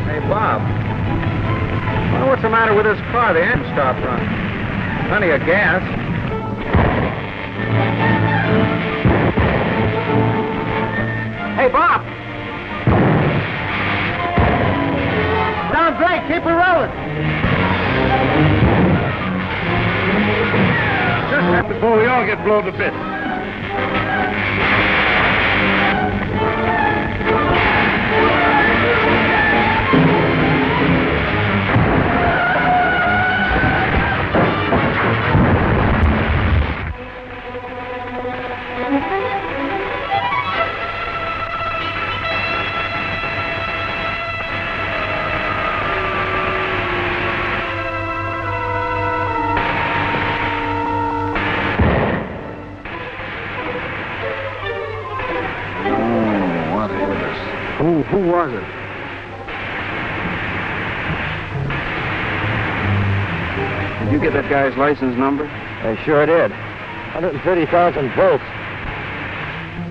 Hey, Bob. I wonder what's the matter with this car. The engine stopped running. Plenty of gas. Hey, Bob! Down, Drake. Keep her rolling. Just that before we all get blown to bits. Who was it? Did you get that guy's license number? I sure did. 130,000 volts.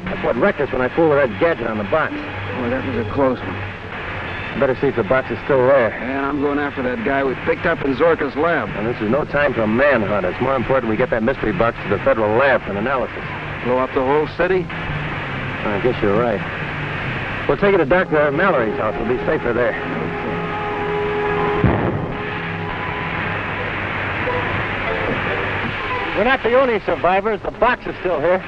That's what wrecked us when I fooled with that gadget on the box. Boy, that was a close one. Better see if the box is still there. And I'm going after that guy we picked up in Zorka's lab. And this is no time for a manhunt. It's more important we get that mystery box to the federal lab for an analysis. Blow up the whole city? I guess you're right. We'll take it to Dr. Mallory's house. We'll be safer there. We're not the only survivors. The box is still here.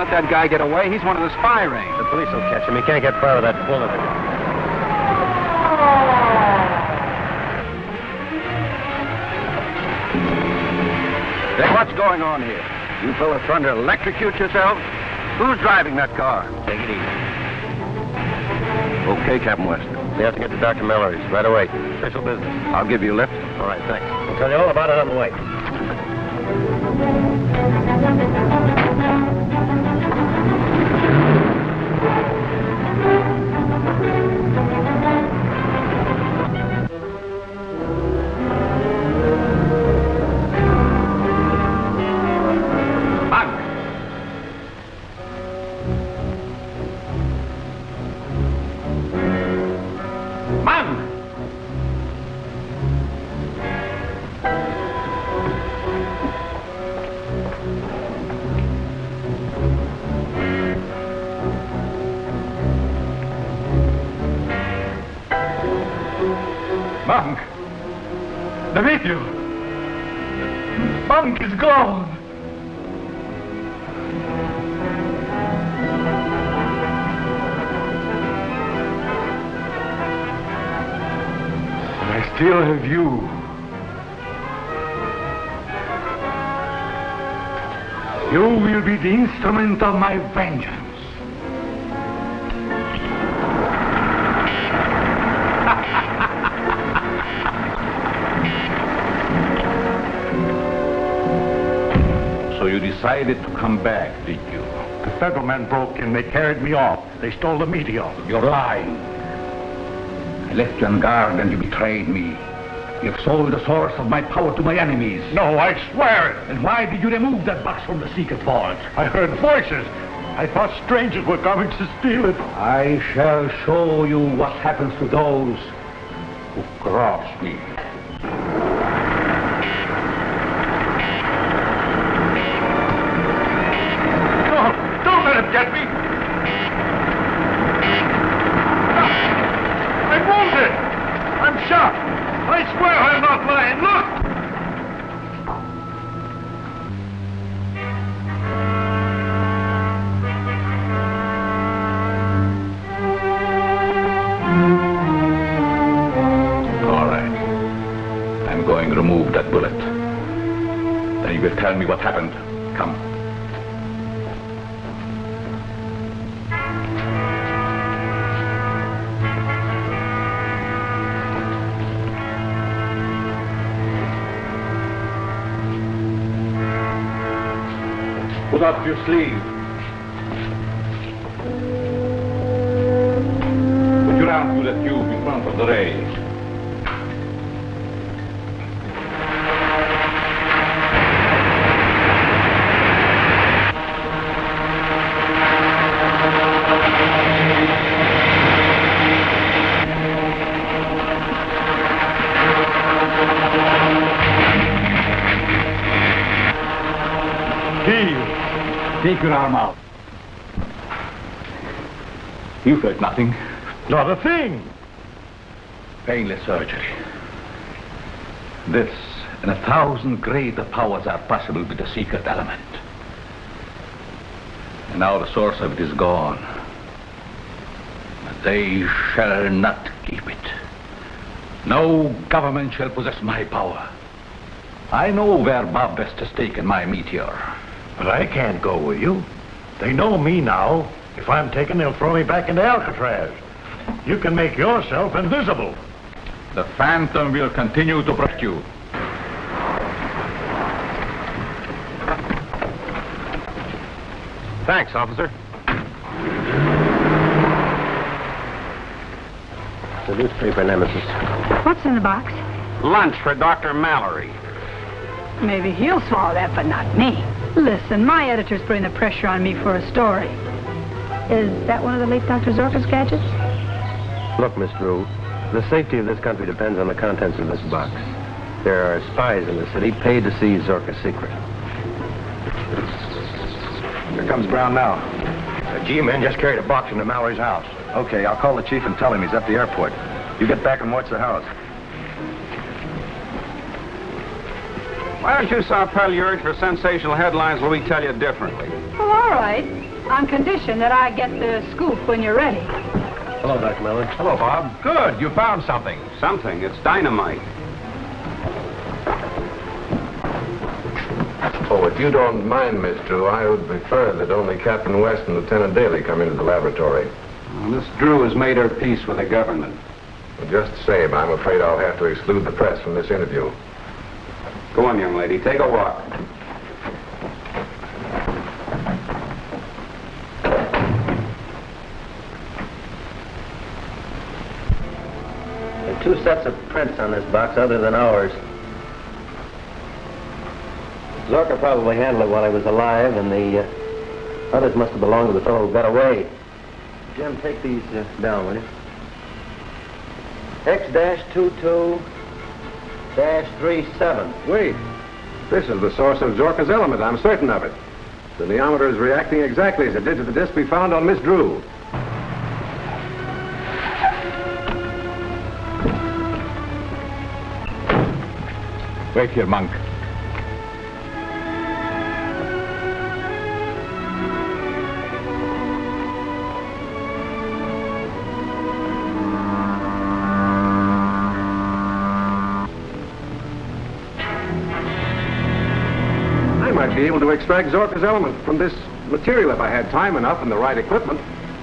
That guy get away. He's one of the spy ring. The police will catch him. He can't get far with that bullet. going on here? You fellas trying to electrocute yourselves? Who's driving that car? Take it easy. Okay, Captain West. We have to get to Dr. Mallory's right away. Official business. I'll give you a lift. All right, thanks. I'll tell you all about it on the way. Monk! The video! Monk is gone! I still have you. You will be the instrument of my vengeance. So you decided to come back, did you? The federal men broke in. They carried me off. They stole the meteor. You're lying. I left you on guard and you betrayed me. You've sold the source of my power to my enemies. No, I swear it. And why did you remove that box from the secret vault? I heard voices. I thought strangers were coming to steal it. I shall show you what happens to those who cross me. No, don't let him get me. I'm wounded. I'm shot. I swear I'm not lying. Look! All right. I'm going to remove that bullet. Then you will tell me what happened. Come. Put up your sleeve. Put your arm through that tube in front of the ray. Take your arm out. You felt nothing. Not a thing. Painless surgery. This and 1,000 greater powers are possible with the secret element. And now the source of it is gone. But they shall not keep it. No government shall possess my power. I know where Bob West has taken my meteor. But I can't go with you. They know me now. If I'm taken, they'll throw me back into Alcatraz. You can make yourself invisible. The Phantom will continue to protect you. Thanks, officer. The newspaper, Nemesis. What's in the box? Lunch for Dr. Mallory. Maybe he'll swallow that, but not me. Listen, my editor's putting the pressure on me for a story. Is that one of the late Dr. Zorka's gadgets? Look, Miss Drew, the safety of this country depends on the contents of this box. There are spies in the city paid to see Zorka's secret. Here comes Brown now. The G-men just carried a box into Mallory's house. Okay, I'll call the chief and tell him he's at the airport. You get back and watch the house. Why don't you stop peddling your urge for sensational headlines while we tell you differently? Well, all right. On condition that I get the scoop when you're ready. Hello, Dr. Mallory. Hello, Bob. Good, you found something. Something. It's dynamite. Oh, if you don't mind, Miss Drew, I would prefer that only Captain West and Lieutenant Daly come into the laboratory. Miss Drew has made her peace with the government. Well, just the same, I'm afraid I'll have to exclude the press from this interview. Go on, young lady. Take a walk. There are 2 sets of prints on this box other than ours. Zorka probably handled it while he was alive, and the others must have belonged to the fellow who got away. Jim, take these down, will you? X-22-37. Wait. This is the source of Zorka's element. I'm certain of it. The neometer is reacting exactly as it did to the disc we found on Miss Drew. Wait here, monk. I might be able to extract Zorka's element from this material if I had time enough and the right equipment.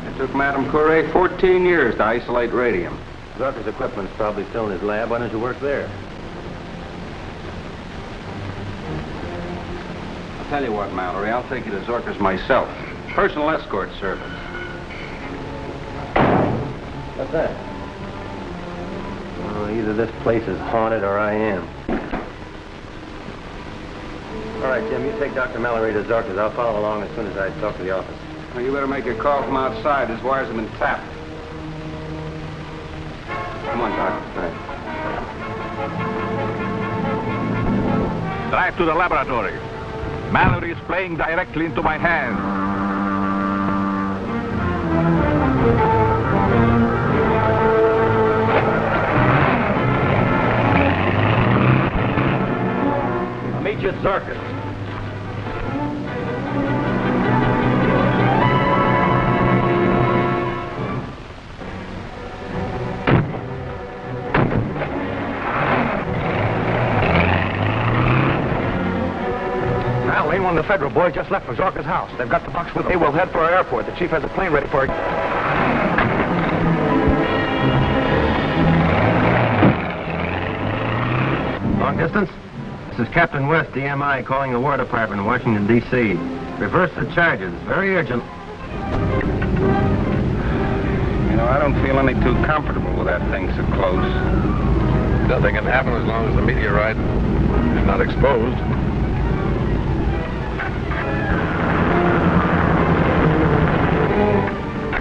It took Madame Curie 14 years to isolate radium. Zorka's equipment's probably still in his lab. Why don't you work there? I'll tell you what, Mallory, I'll take you to Zorka's myself. Personal escort service. What's that? Oh, either this place is haunted or I am. All right, Jim, you take Dr. Mallory to Zorka's. I'll follow along as soon as I talk to the office. Well, you better make a call from outside. His wires have been tapped. Come on, Doc. Right. Drive to the laboratory. Mallory is playing directly into my hands. I'll meet you at Zorka's. One of the federal boys just left for Zorka's house. They've got the box with them. Hey, we'll head for our airport. The chief has a plane ready for it. Long distance? This is Captain West, DMI, calling the War Department in Washington, D.C. Reverse the charges. Very urgent. You know, I don't feel any too comfortable with that thing so close. Nothing can happen as long as the meteorite is not exposed.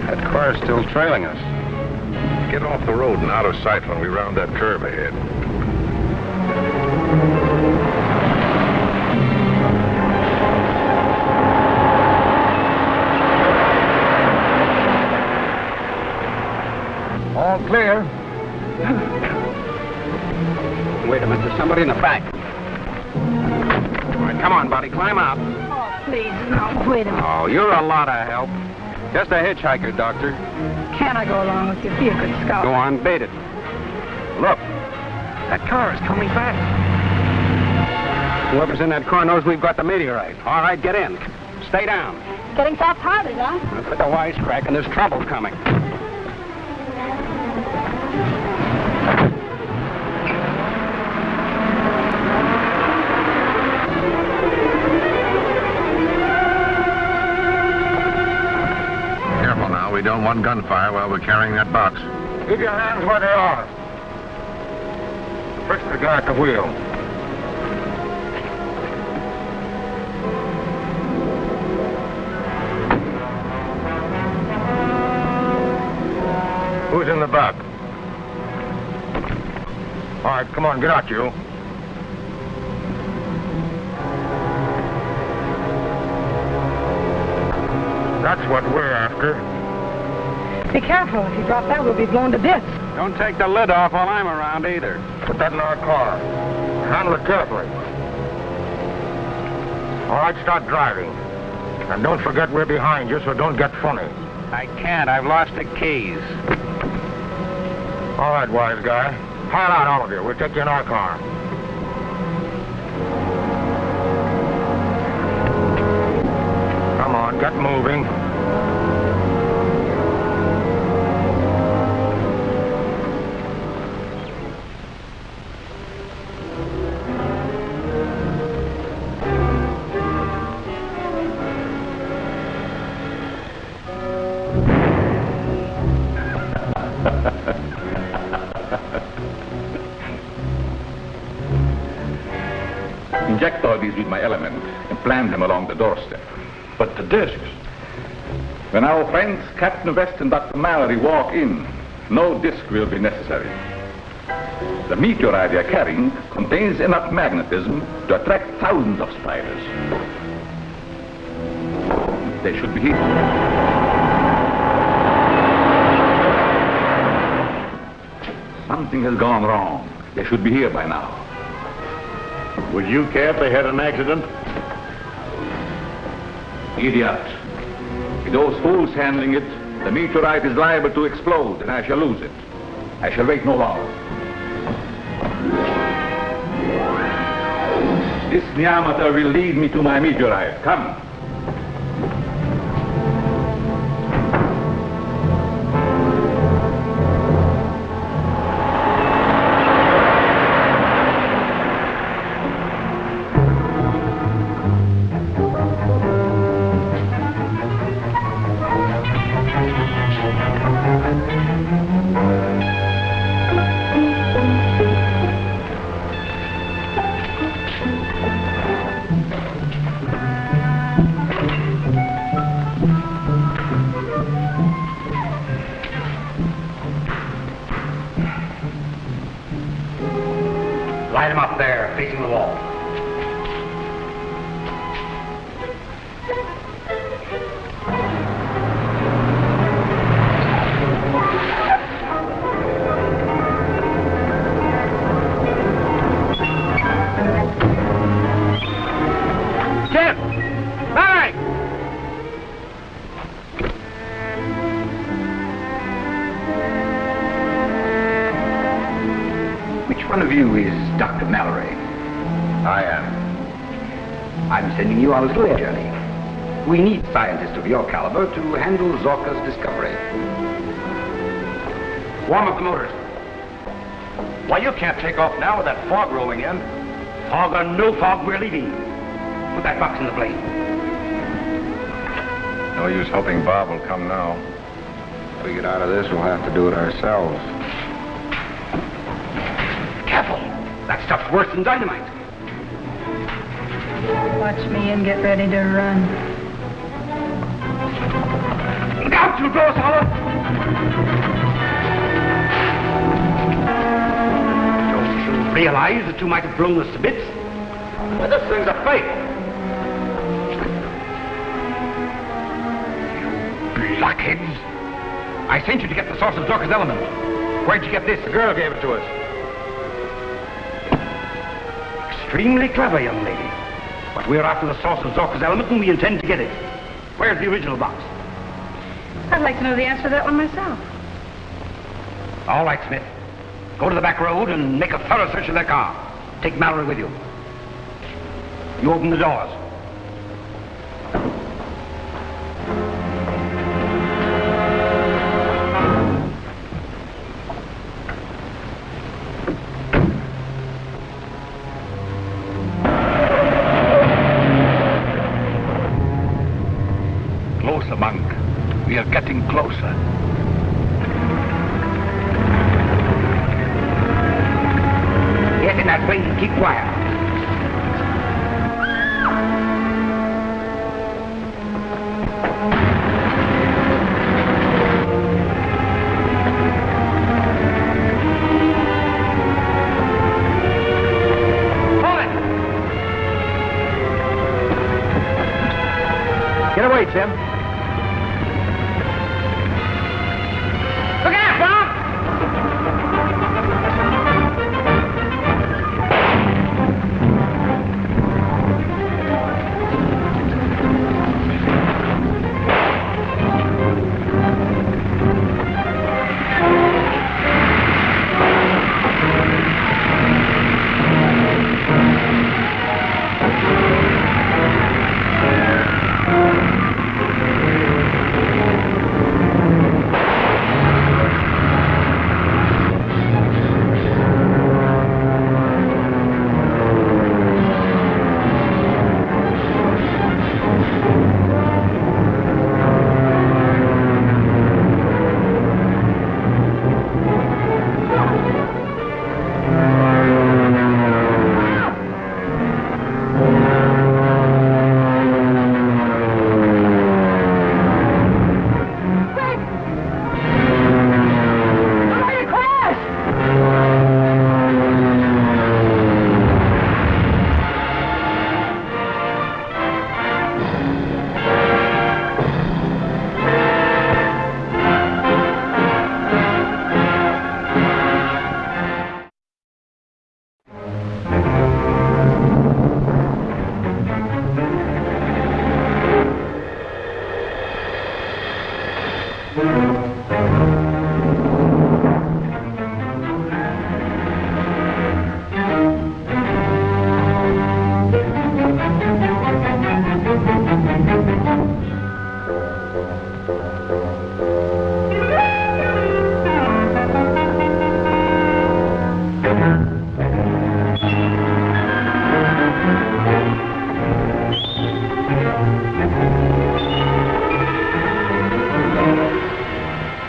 That car's still trailing us. Get off the road and out of sight when we round that curve ahead. All clear. Wait a minute, there's somebody in the back. All right, come on, buddy, climb out. Oh, please, no, wait a minute. Oh, you're a lot of help. Just a hitchhiker, Doctor. Can I go along with you? Be a good scout. Go on, bait it. Look, that car is coming back. Whoever's in that car knows we've got the meteorite. All right, get in. Stay down. Getting soft-hearted, huh? Put the wisecrack, and there's trouble coming. Careful now, we don't want gunfire while we're carrying that box. Keep your hands where they are. Push the guy at the wheel. Who's in the back? All right, come on, get out, you. That's what we're after. Be careful. If you drop that, we'll be blown to bits. Don't take the lid off while I'm around either. Put that in our car. Handle it carefully. All right, start driving. And don't forget we're behind you, so don't get funny. I can't. I've lost the keys. All right, wise guy. Pile out, all of you. We'll take you in our car. Get moving. Inject all these with my element and plant them along the doorstep. But the discs. When our friends Captain West and Dr. Mallory walk in, no disc will be necessary. The meteorite they are carrying contains enough magnetism to attract thousands of spiders. They should be here. Something has gone wrong. They should be here by now. Would you care if they had an accident? Idiot. With those fools handling it, the meteorite is liable to explode and I shall lose it. I shall wait no longer. This Nyamata will lead me to my meteorite. Come. Light them up there, facing the wall. Jim! Larry! Which one of you is Dr. Mallory? I am. I'm sending you on a little air journey. We need scientists of your caliber to handle Zorka's discovery. Warm up the motors. Why, you can't take off now with that fog rolling in. Fog or no fog, we're leaving. Put that box in the plane. No use hoping Bob will come now. If we get out of this, we'll have to do it ourselves. Careful. That stuff's worse than dynamite. Watch me and get ready to run. Look out, you doors, Holler! Don't you realize that you might have blown us to bits? Well, this thing's a fake. Blockheads! I sent you to get the source of Zorka's element. Where'd you get this? The girl gave it to us. Extremely clever, young lady. But we're after the source of Zorka's element and we intend to get it. Where's the original box? I'd like to know the answer to that one myself. All right, Smith. Go to the back road and make a thorough search of their car. Take Mallory with you. You open the doors. Closer, Monk. We are getting closer. Get in that plane and keep quiet. Hold it! Get away, Tim. Look out, Bob!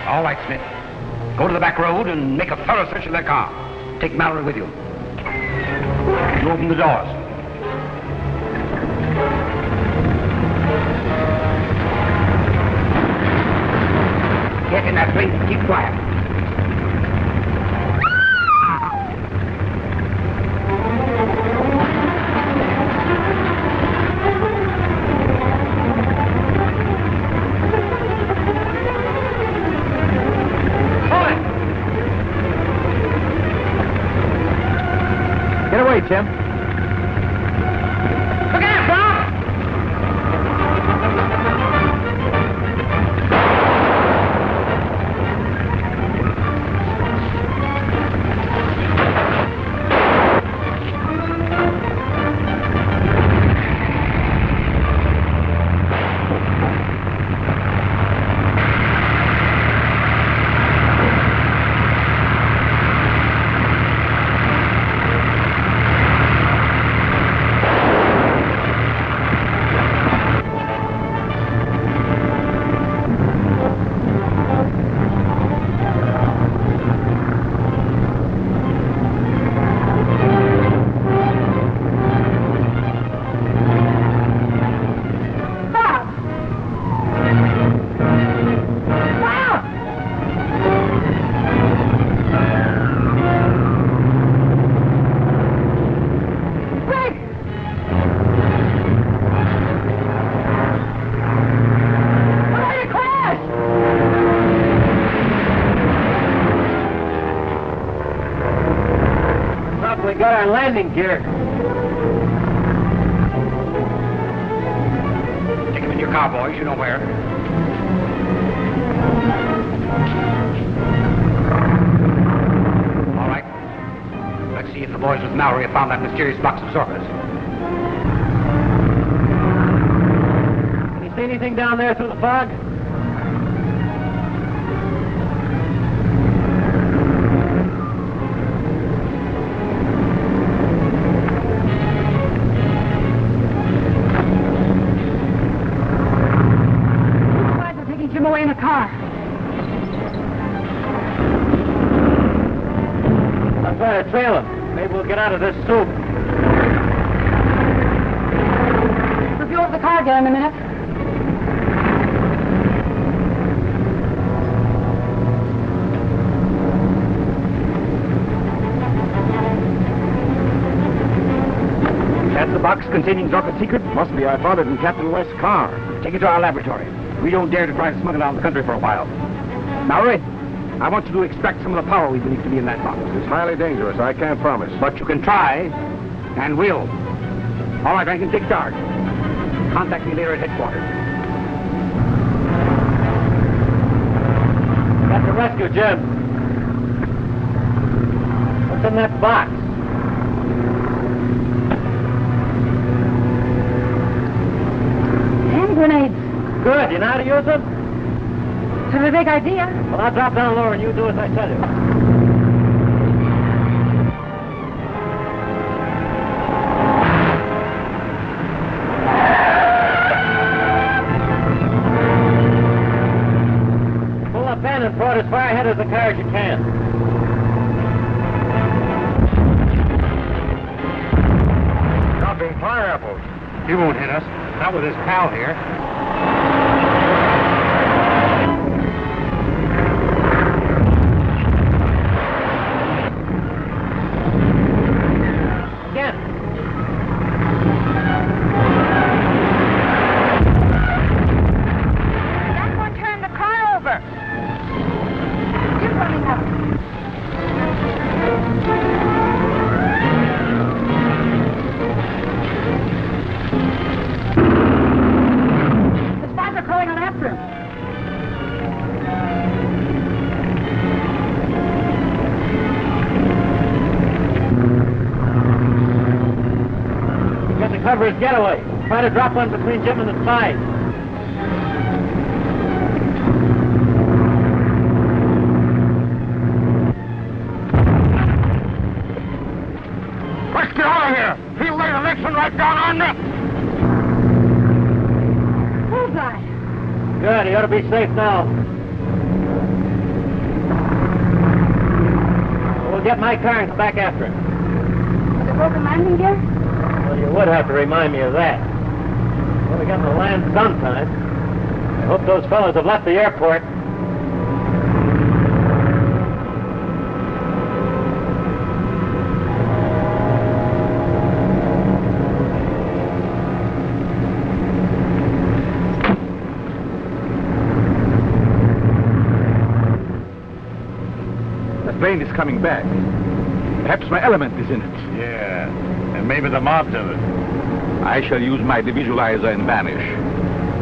All right, Smith. Go to the back road and make a thorough search of that car. Take Mallory with you. You open the doors. Get in that thing. Keep quiet. Get away, Jim. Look out, Bob! We got our landing gear. Take him in your car, boys. You know where. All right. Let's see if the boys with Mallory have found that mysterious box of Zorba's. Can you see anything down there through the fog? Him away in the car. I'm trying to trail him. Maybe we'll get out of this soup. Review of the car again in a minute. That's the box containing Zorba's secret? Must be. I found it in Captain West's car. Take it to our laboratory. We don't dare to try to smuggle it out of the country for a while. Mallory, I want you to extract some of the power we believe to be in that box. It's highly dangerous. I can't promise. But you can try, and will. All right, Rankin, take charge. Contact me later at headquarters. Got the rescue, Jim. What's in that box? Hand grenades. Good. You know how to use them? Have a big idea. Well, I'll drop down lower and you do as I tell you. Pull up in and throw it as far ahead of the car as you can. Dropping fire apples. He won't hit us. Not with his pal here. Cover his getaway. Try to drop one between Jim and the spine. Let's get out of here! He'll lay the next one right down on us! you ought to be safe now. We'll get my car and come back after him. Was there broken landing gear? Well, you would have to remind me of that. Well, we got to land sometime. I hope those fellows have left the airport. The plane is coming back. Perhaps my element is in it. Yeah, and maybe the mob's in it. I shall use my devisualizer and vanish.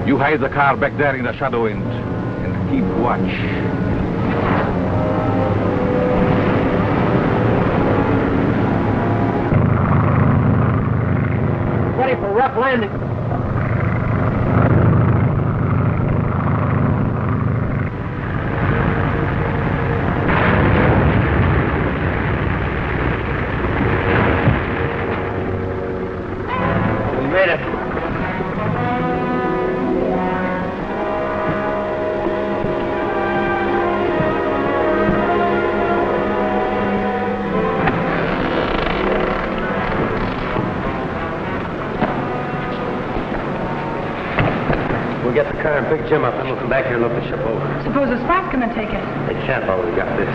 You hide the car back there in the shadow and keep watch. Ready for rough landing. We made it. We'll get the car and pick Jim up, then we'll come back here and look the ship over. Suppose the SPAC's gonna take it. They can't while we've got this.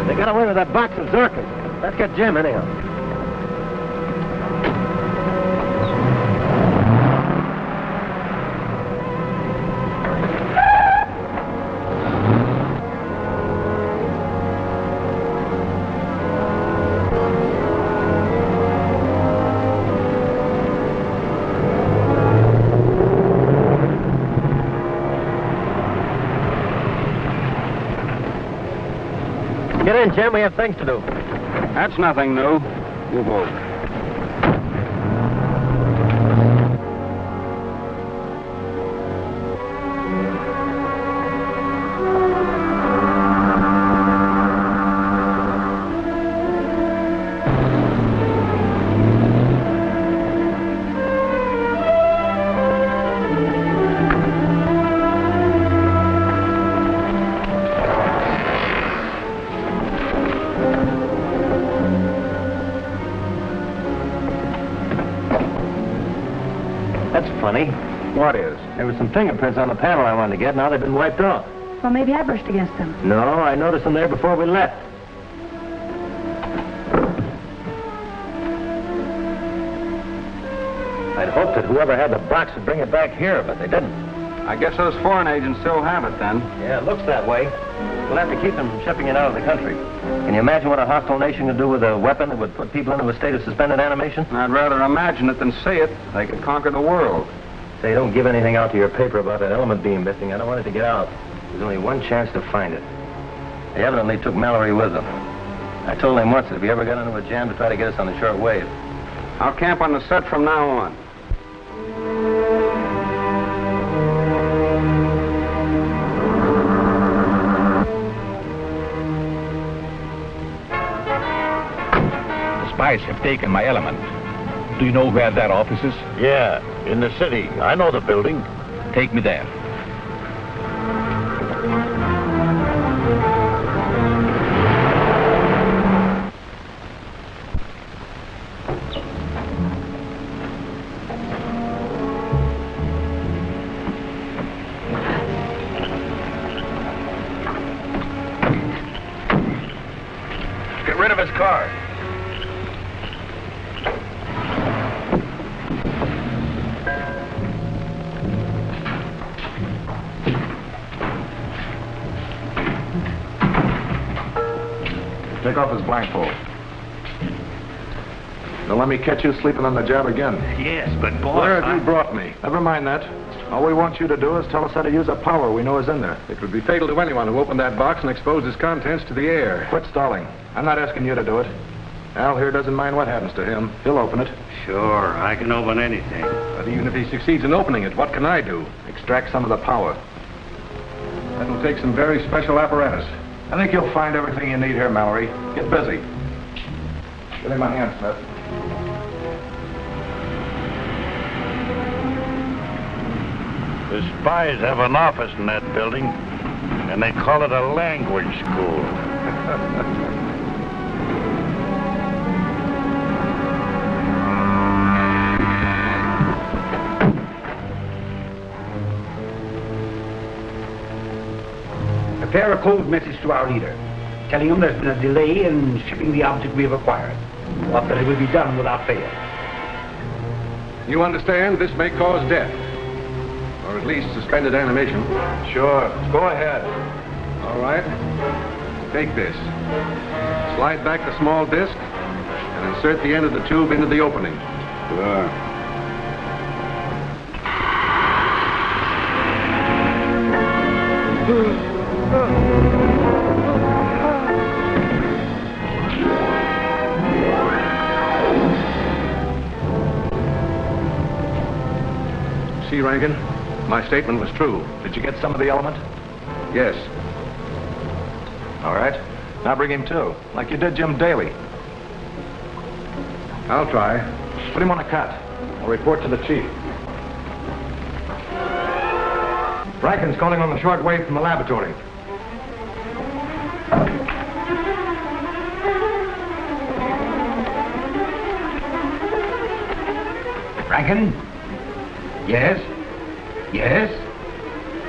They got away with that box of Zorkins. Let's get Jim anyhow. Get in, Jim. We have things to do. That's nothing new. Move over. That's funny. What is? There were some fingerprints on the panel I wanted to get. Now they've been wiped off. Well, maybe I brushed against them. No, I noticed them there before we left. I'd hoped that whoever had the box would bring it back here, but they didn't. I guess those foreign agents still have it then. Yeah, it looks that way. We'll have to keep them from shipping it out of the country. Can you imagine what a hostile nation could do with a weapon that would put people into a state of suspended animation? I'd rather imagine it than see it. They could conquer the world. Say, don't give anything out to your paper about that element being missing. I don't want it to get out. There's only one chance to find it. They evidently took Mallory with them. I told him once that if he ever got into a jam to try to get us on the short wave. I'll camp on the set from now on. Spies have taken my element. Do you know where that office is? Yeah, in the city. I know the building. Take me there. Get rid of his car. Take off his blindfold. Don't let me catch you sleeping on the job again. Yes, but boss, Where have you brought me? Never mind that. All we want you to do is tell us how to use a power we know is in there. It would be fatal to anyone who opened that box and exposed its contents to the air. Quit stalling. I'm not asking you to do it. Al here doesn't mind what happens to him. He'll open it. Sure, I can open anything. But even if he succeeds in opening it, what can I do? Extract some of the power. That'll take some very special apparatus. I think you'll find everything you need here, Mallory. Get busy. Give me my hand, Smith. The spies have an office in that building, and they call it a language school. Prepare a code message to our leader, telling him there's been a delay in shipping the object we have acquired, but that it will be done without fail. You understand this may cause death, or at least suspended animation. Sure. Go ahead. All right. Take this. Slide back the small disc and insert the end of the tube into the opening. Sure. See, Rankin, my statement was true. Did you get some of the element? Yes. All right. Now bring him to, like you did Jim Daly. I'll try. Put him on a cut. I'll report to the chief. Rankin's calling on the short wave from the laboratory. Rankin? Yes? Yes?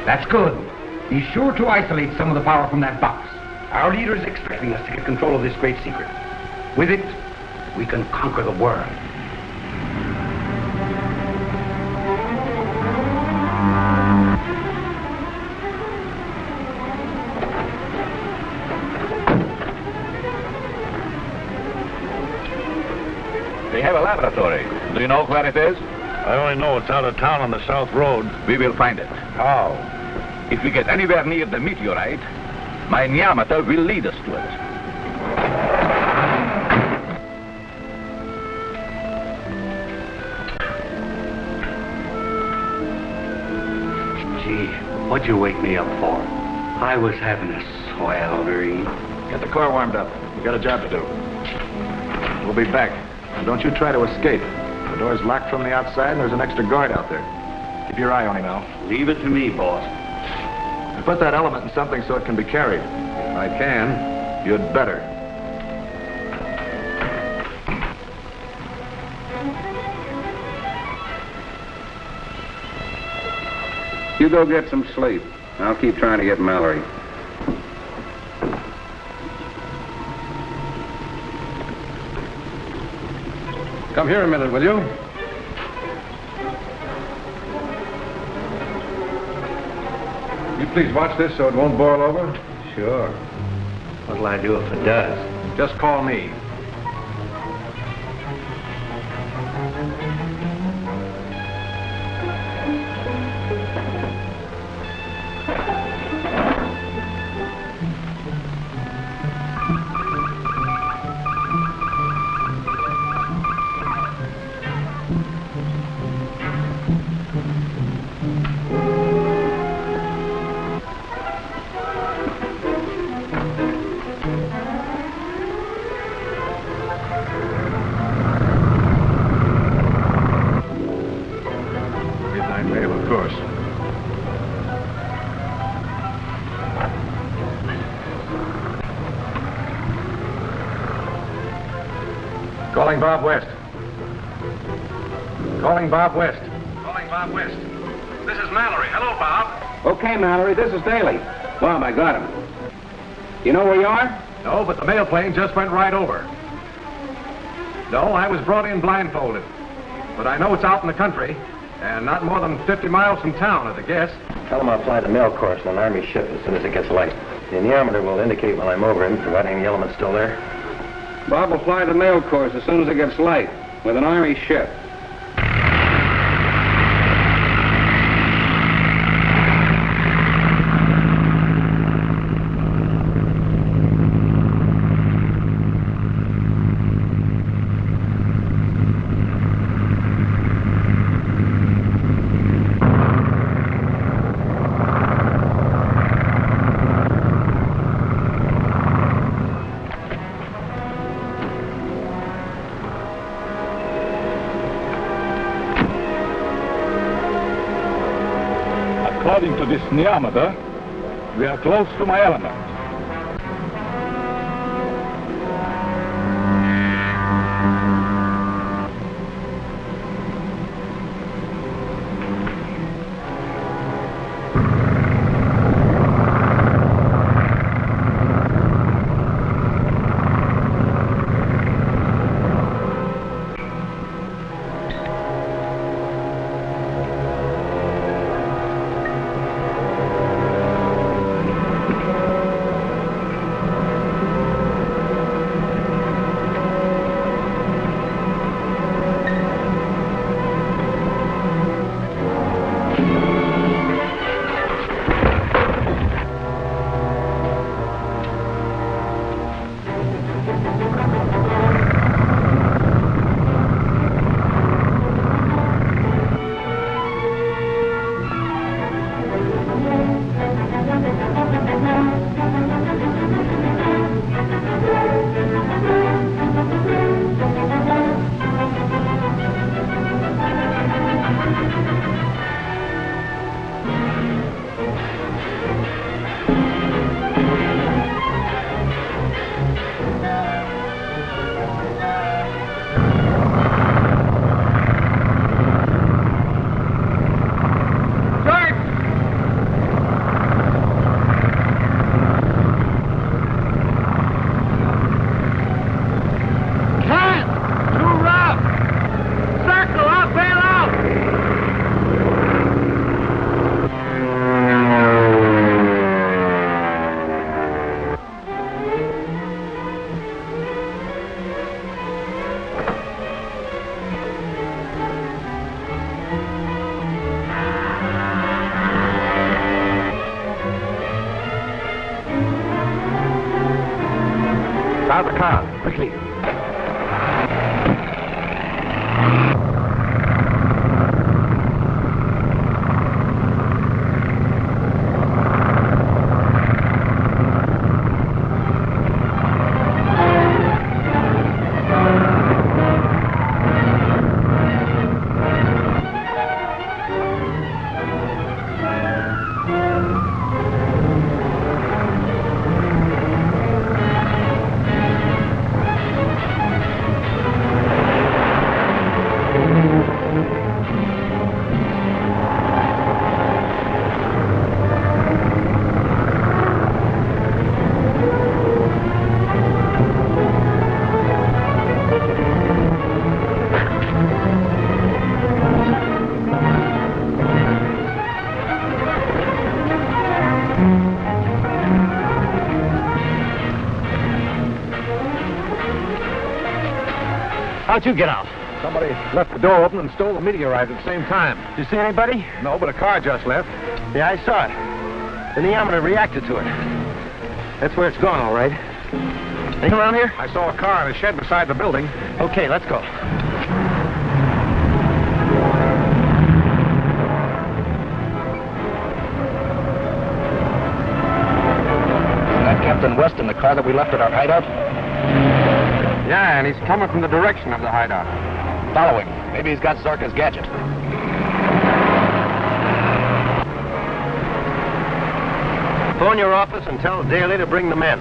That's good. Be sure to isolate some of the power from that box. Our leader is expecting us to get control of this great secret. With it, we can conquer the world. They have a laboratory. Do you know where it is? I only know it's out of town on the South Road. We will find it. How? If we get anywhere near the meteorite, my Nyamata will lead us to it. Gee, what'd you wake me up for? I was having a swell dream. Get the car warmed up. We got a job to do. We'll be back. And don't you try to escape. The door's locked from the outside, and there's an extra guard out there. Keep your eye on him, Al. Leave it to me, boss. And put that element in something so it can be carried. If I can, you'd better. You go get some sleep. I'll keep trying to get Mallory. Come here a minute, will you? You please watch this so it won't boil over? Sure. What'll I do if it does? Just call me. Calling Bob West. Calling Bob West. Calling Bob West. This is Mallory. Hello, Bob. Okay, Mallory, this is Daly. Bob, I got him. You know where you are? No, but the mail plane just went right over. No, I was brought in blindfolded. But I know it's out in the country, and not more than 50 miles from town, at the guess. Tell him I'll fly the mail course on an Army ship as soon as it gets light. The anemometer will indicate when I'm over him, providing the element's still there. Bob will fly the mail course as soon as it gets light, with an Army ship. According to this neometer, we are close to my element. Start the car, quickly. How'd you get out? Somebody left the door open and stole the meteorite at the same time. Did you see anybody? No, but a car just left. Yeah, I saw it. The neometer reacted to it. That's where it's gone, all right. Anything around here? I saw a car in a shed beside the building. Okay, let's go. Isn't that Captain West in the car that we left at our hideout? Yeah, and he's coming from the direction of the hideout. Follow him. Maybe he's got Zorka's gadget. Phone your office and tell Daly to bring the men.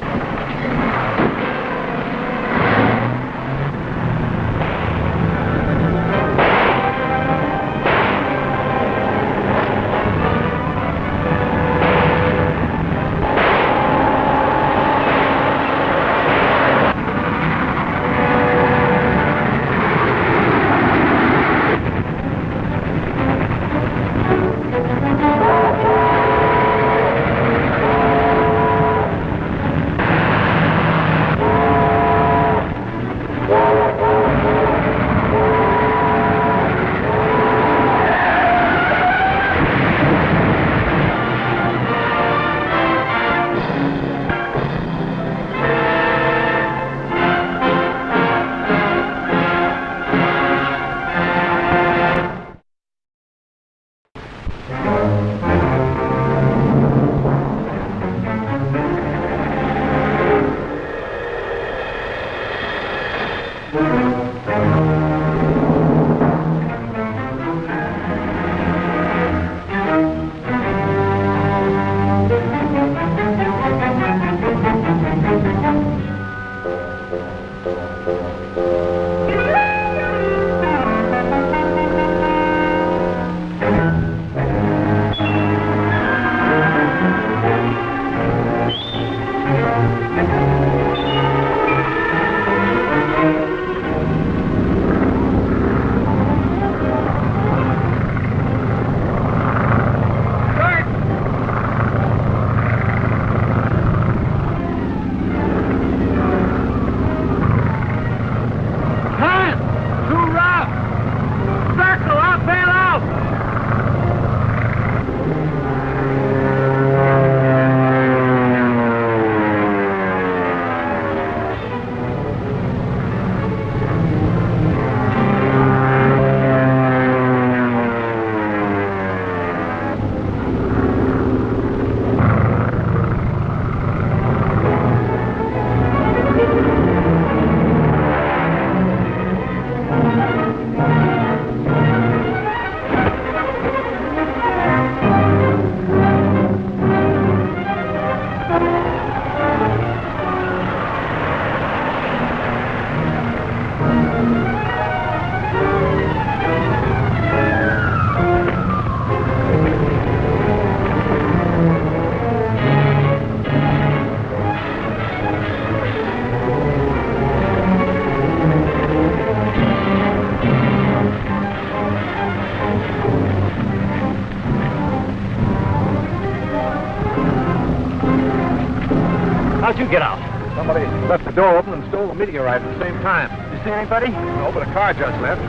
How'd you get out? Somebody left the door open and stole the meteorite at the same time. You see anybody? No, but a car just left.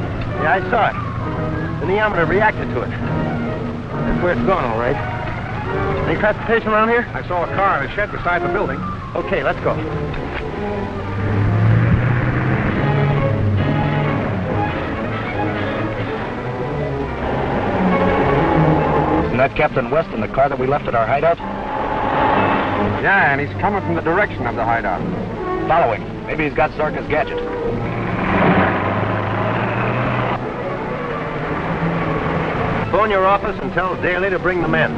Yeah, I saw it. The neometer reacted to it. That's where it's going, all right. Any transportation around here? I saw a car in a shed beside the building. Okay, let's go. Isn't that Captain West in the car that we left at our hideout? Yeah, and he's coming from the direction of the hideout. Follow him. Maybe he's got Zorka's gadget. Phone your office and tell Daly to bring the men.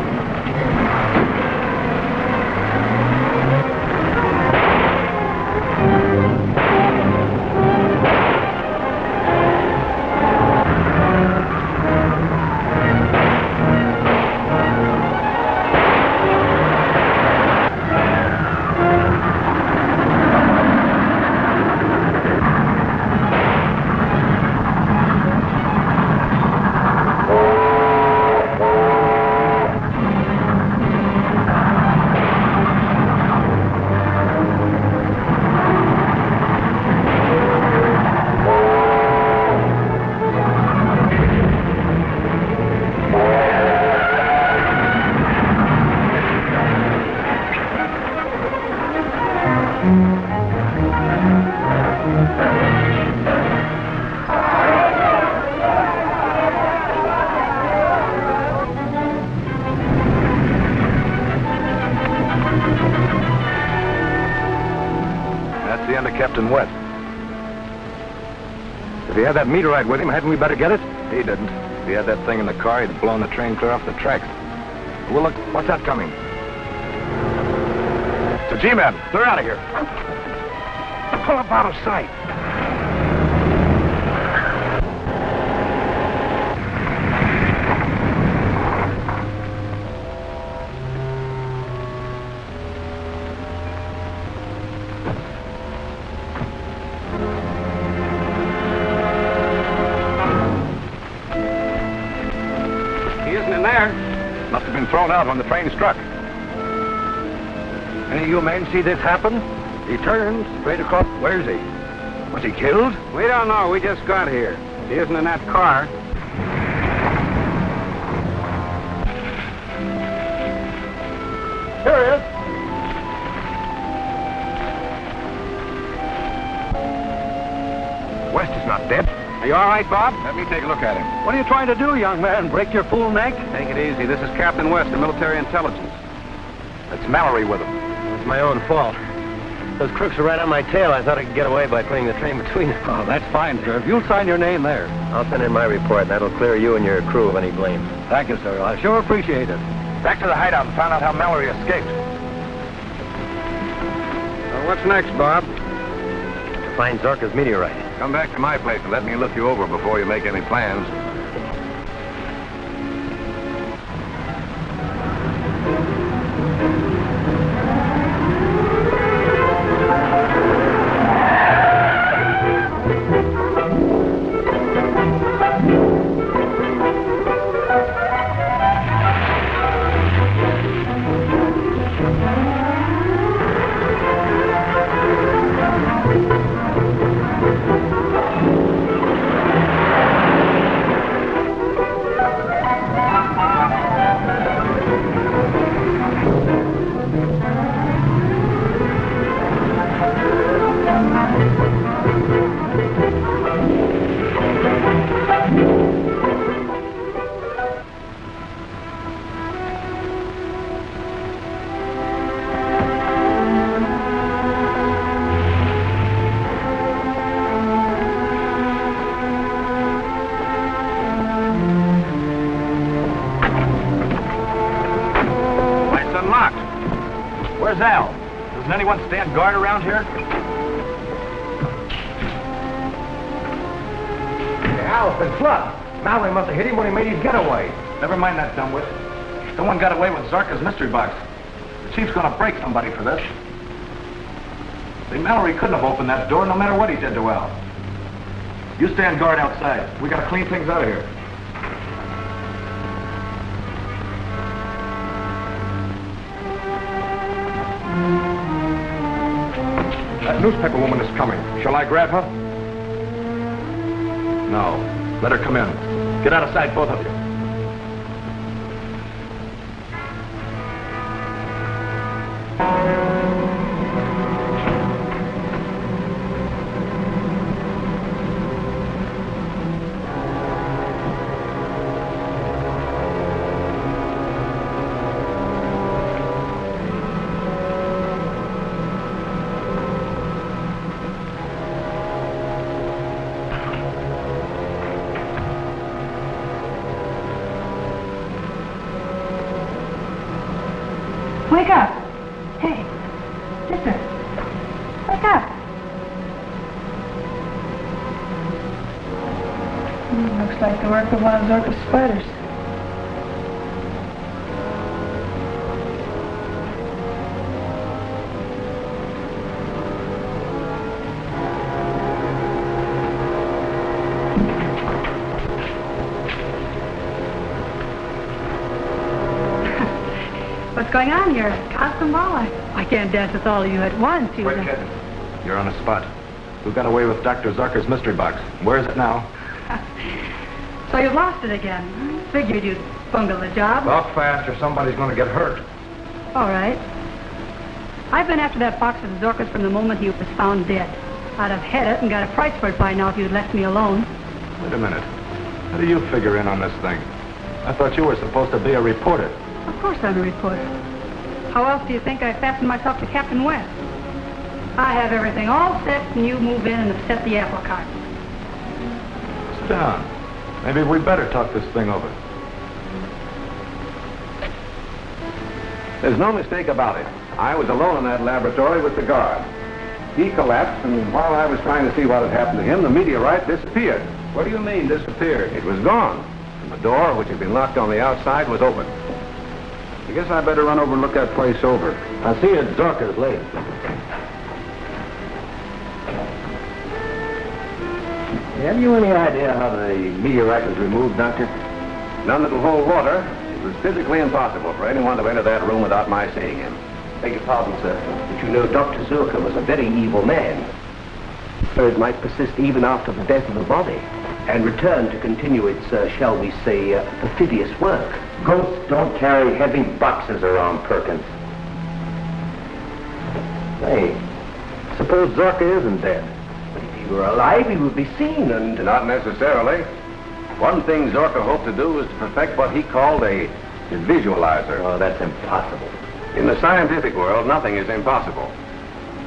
That's the end of Captain West. If he had that meteorite with him, hadn't we better get it? He didn't. If he had that thing in the car, he'd have blown the train clear off the tracks. Well, look, what's that coming? It's a G-man. Clear out of here. Pull up out of sight. He isn't in there. Must have been thrown out when the train struck. Any of you men see this happen? He turned straight across. Where's he? Was he killed? We don't know. We just got here. He isn't in that car. Here he is. West is not dead. Are you all right, Bob? Let me take a look at him. What are you trying to do, young man? Break your fool neck? Take it easy. This is Captain West of Military Intelligence. That's Mallory with him. It's my own fault. Those crooks are right on my tail. I thought I could get away by putting the train between them. Oh, that's fine, sir. If you'll sign your name there. I'll send in my report. That'll clear you and your crew of any blame. Thank you, sir. I sure appreciate it. Back to the hideout and find out how Mallory escaped. What's next, Bob? To find Zorka's meteorite. Come back to my place and let me look you over before you make any plans. Where's Al? Doesn't anyone stand guard around here? Al's been flubbed. Mallory must have hit him when he made his getaway. Never mind that dumbwit. Someone got away with Zorka's mystery box. The chief's gonna break somebody for this. See, Mallory couldn't have opened that door no matter what he did to Al. You stand guard outside. We gotta clean things out of here. That newspaper woman is coming. Shall I grab her? No. Let her come in. Get out of sight, both of you. Wake up. Hey, sister. Wake up. Looks like the work of one of Zorka's spiders. What's going on here? Constant ball. I can't dance with all of you at once. Wait, kid. You're on a spot. Who got away with Dr. Zucker's mystery box? Where is it now? So you've lost it again. Figured you'd bungle the job. Talk fast or somebody's going to get hurt. All right. I've been after that box of Zorka's from the moment he was found dead. I'd have had it and got a price for it by now if you'd left me alone. Wait a minute. How do you figure in on this thing? I thought you were supposed to be a reporter. Of course I'm a reporter. How else do you think I fastened myself to Captain West? I have everything all set and you move in and upset the apple cart. Sit down. Maybe we better talk this thing over. There's no mistake about it. I was alone in that laboratory with the guard. He collapsed, and while I was trying to see what had happened to him, the meteorite disappeared. What do you mean, disappeared? It was gone. And the door, which had been locked on the outside, was open. I guess I better run over and look that place over. I'll see you at Zorka's later. Have you any idea how the meteorite was removed, Doctor? None that'll hold water. It was physically impossible for anyone to enter that room without my seeing him. Beg your pardon, sir, but you know Dr. Zorka was a very evil man. It might persist even after the death of the body and return to continue its, shall we say, perfidious work. Ghosts don't carry heavy boxes around, Perkins. Hey, suppose Zorka isn't dead. But if he were alive, he would be seen and... Not necessarily. One thing Zorka hoped to do was to perfect what he called a visualizer. Oh, that's impossible. In the scientific world, nothing is impossible.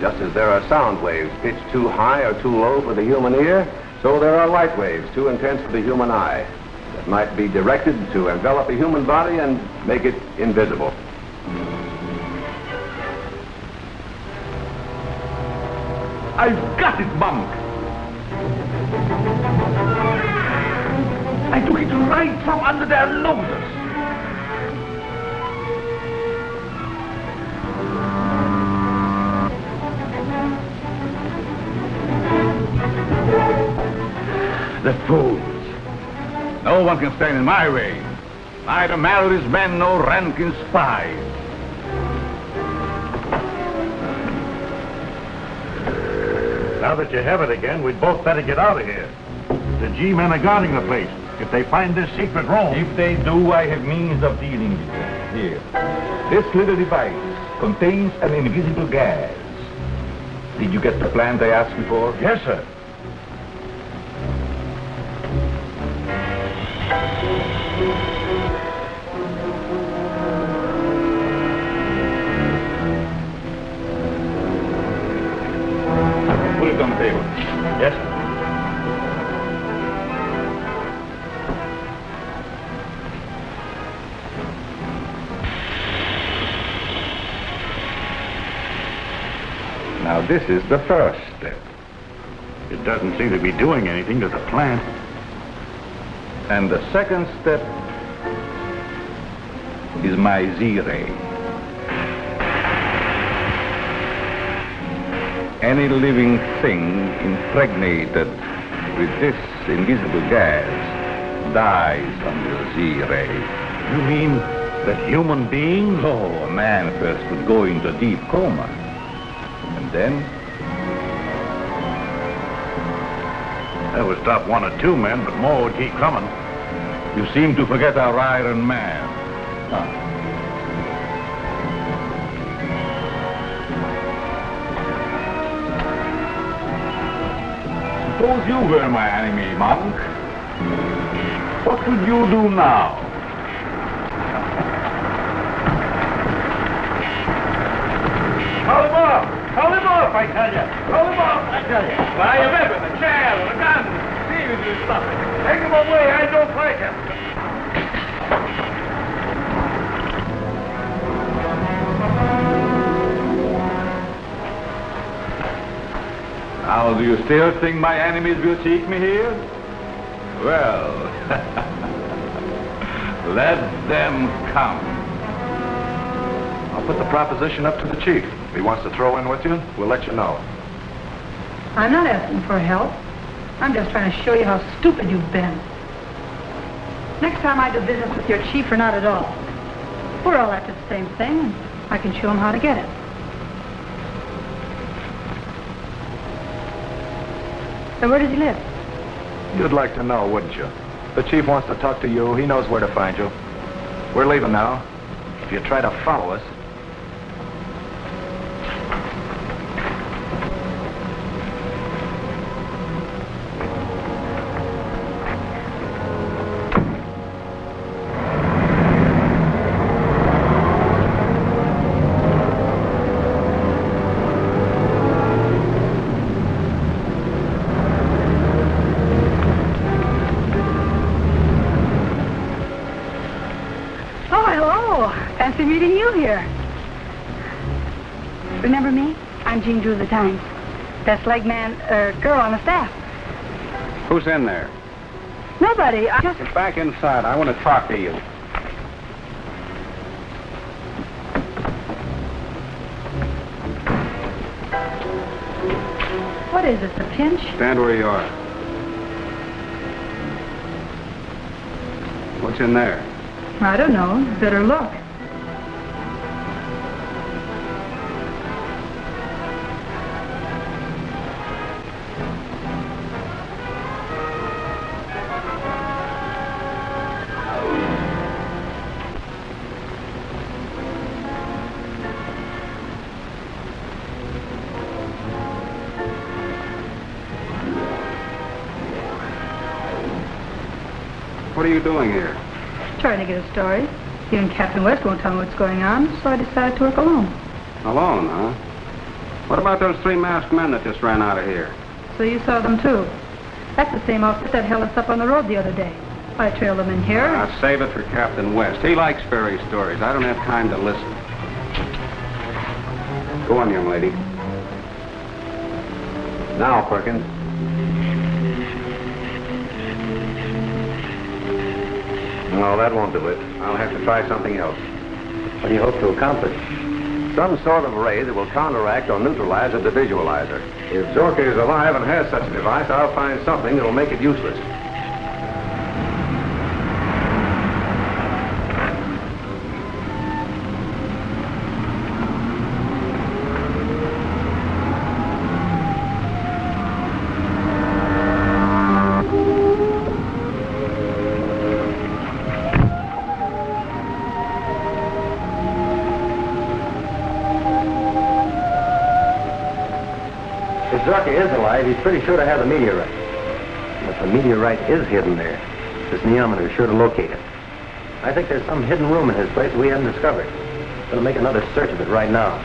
Just as there are sound waves pitched too high or too low for the human ear, so there are light waves too intense for the human eye that might be directed to envelop a human body and make it invisible. I've got it, Bunk. I took it right from under their noses. The fools. No one can stand in my way. Neither Mallory's men nor Rankin's spies. Now that you have it again, we'd both better get out of here. The G-men are guarding the place. If they find this secret room... If they do, I have means of dealing with them. Here. This little device contains an invisible gas. Did you get the plant I asked you for? Yes, sir. Put it on the table. Yes, sir. Now, this is the first step. It doesn't seem to be doing anything to the plant. And the second step is my Z-ray. Any living thing impregnated with this invisible gas dies under Z-ray. You mean that human beings? No, a man first would go into a deep coma. And then That would stop one or two men, but more would keep coming. You seem to forget our Iron Man. Suppose you were my enemy, monk. What would you do now? Call him off! Call him off, I tell you! Call him off, I tell you! Buy a weapon, a chair, or a gun. See if you stop it. Take him away, I don't like him. Now, do you still think my enemies will seek me here? Well, let them come. I'll put the proposition up to the chief. If he wants to throw in with you, we'll let you know. I'm not asking for help. I'm just trying to show you how stupid you've been. Next time I do business with your chief, or not at all. We're all after the same thing, and I can show him how to get it. So where does he live? You'd like to know, wouldn't you? The chief wants to talk to you. He knows where to find you. We're leaving now. If you try to follow us... Fancy meeting you here. Remember me? I'm Jean Drew of the Times. Best leg man, girl on the staff. Who's in there? Nobody. I just... Get back inside. I want to talk to you. What is this, a pinch? Stand where you are. What's in there? I don't know. Better look. What are you doing here? Trying to get a story. You and Captain West won't tell me what's going on, so I decided to work alone. Alone, huh? What about those three masked men that just ran out of here? So you saw them too. That's the same outfit that held us up on the road the other day. I trailed them in here. I'll save it for Captain West. He likes fairy stories. I don't have time to listen. Go on, young lady. Now, Perkins. No, that won't do it. I'll have to try something else. What do you hope to accomplish? Some sort of ray that will counteract or neutralize the visualizer. If Zorka is alive and has such a device, I'll find something that'll make it useless. If Zorka is alive, he's pretty sure to have the meteorite. And if the meteorite is hidden there, this neometer is sure to locate it. I think there's some hidden room in his place that we haven't discovered. Gonna make another search of it right now.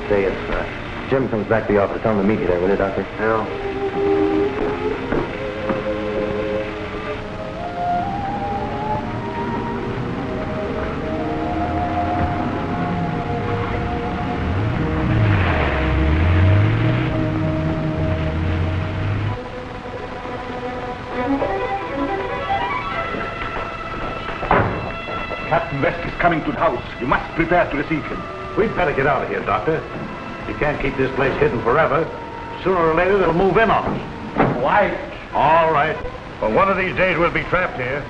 Say, if Jim comes back to the office, tell him to meet you there, will you, Doctor? Yeah. Captain West is coming to the house. You must prepare to receive him. We'd better get out of here, Doctor. You can't keep this place hidden forever. Sooner or later, they'll move in on us. Why? All right. Well, one of these days, we'll be trapped here.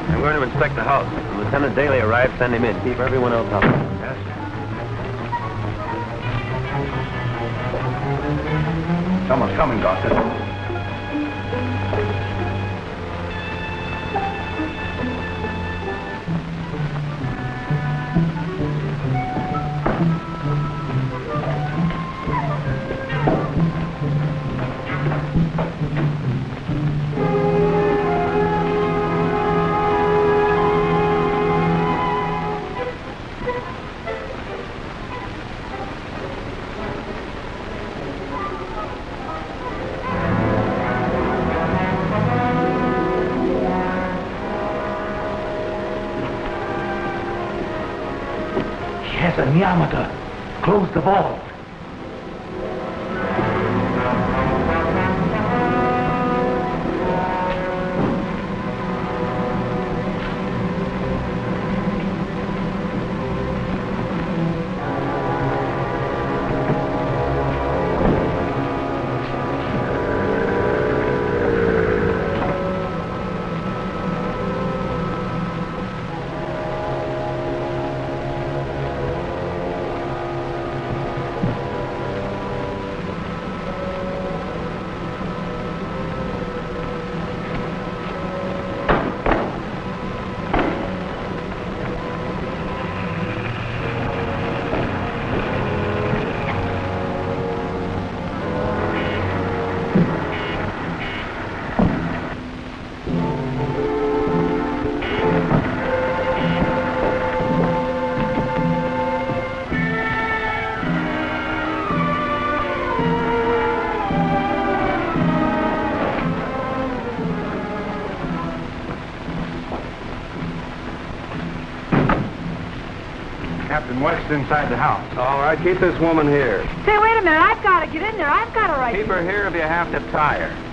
I'm going to inspect the house. When Lieutenant Daly arrives, send him in. Keep everyone else out. Yes, sir. Someone's coming, Doctor. Yes, a Nyamata. Close the valve. Captain West inside the house. All right, keep this woman here. Say, wait a minute. I've got to get in there. I've got to write. Keep her here if you have to tie her.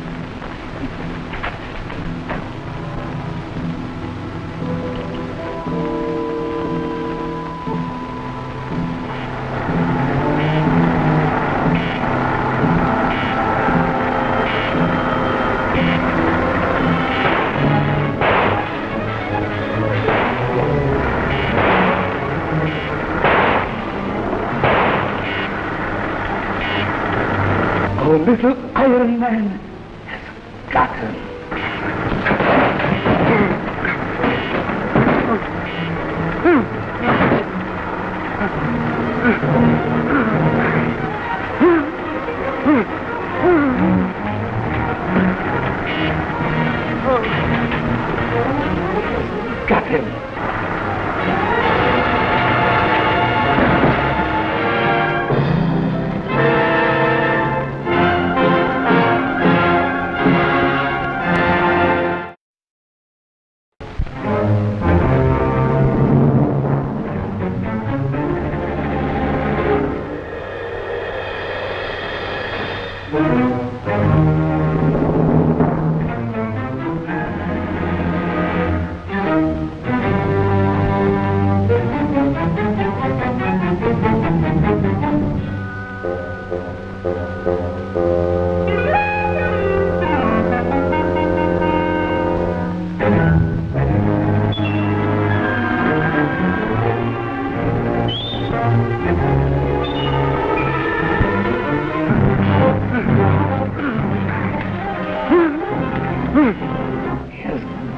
Oh, little Iron Man has got him. Got him.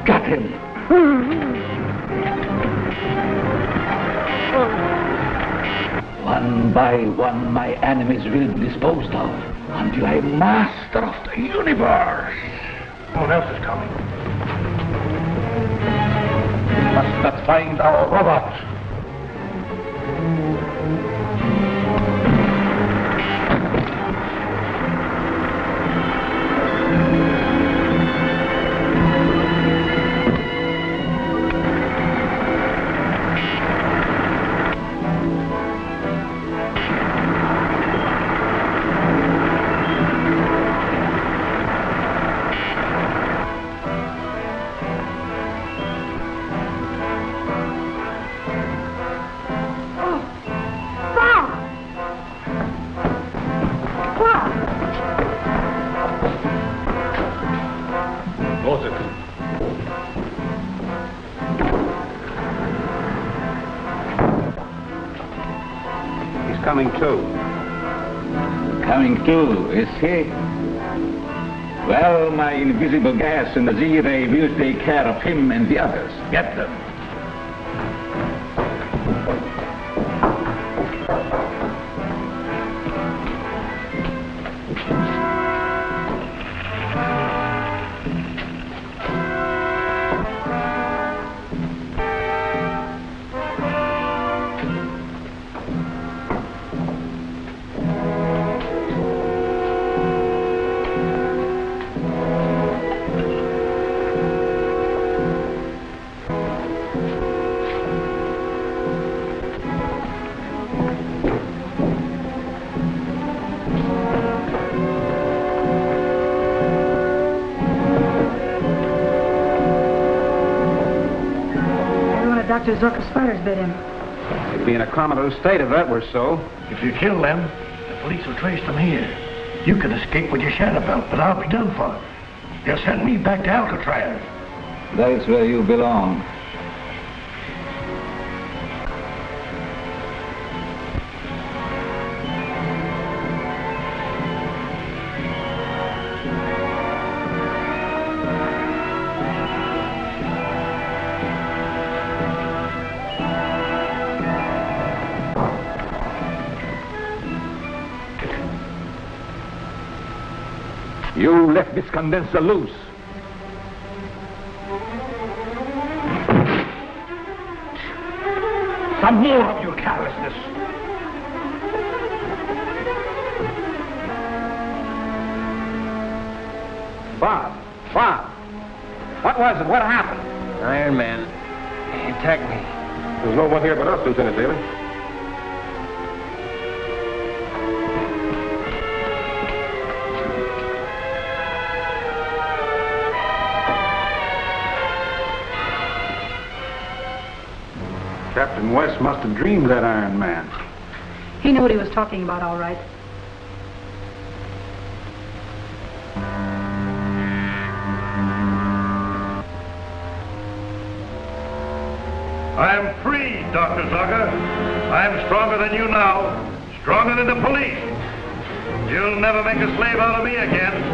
Got him. One by one, my enemies will be disposed of until I am master of the universe. No one else is coming. We must not find our robot. Close it. He's coming too. Come coming too, is he? Well, my invisible gas and the Z-ray will take care of him and the others. Get them. Dr. Zorka's fires bit him. He'd be in a comatose state if that were so. If you kill them, the police will trace them here. You can escape with your shadow belt, but I'll be done for. They'll send me back to Alcatraz. That's where you belong. You left this condenser loose. Some more of your carelessness. Bob! What was it? What happened? Iron Man. He attacked me. There's no one here but us, Lieutenant Daly. Captain West must have dreamed that Iron Man. He knew what he was talking about, all right. I am free, Dr. Zucker. I am stronger than you now, stronger than the police. You'll never make a slave out of me again.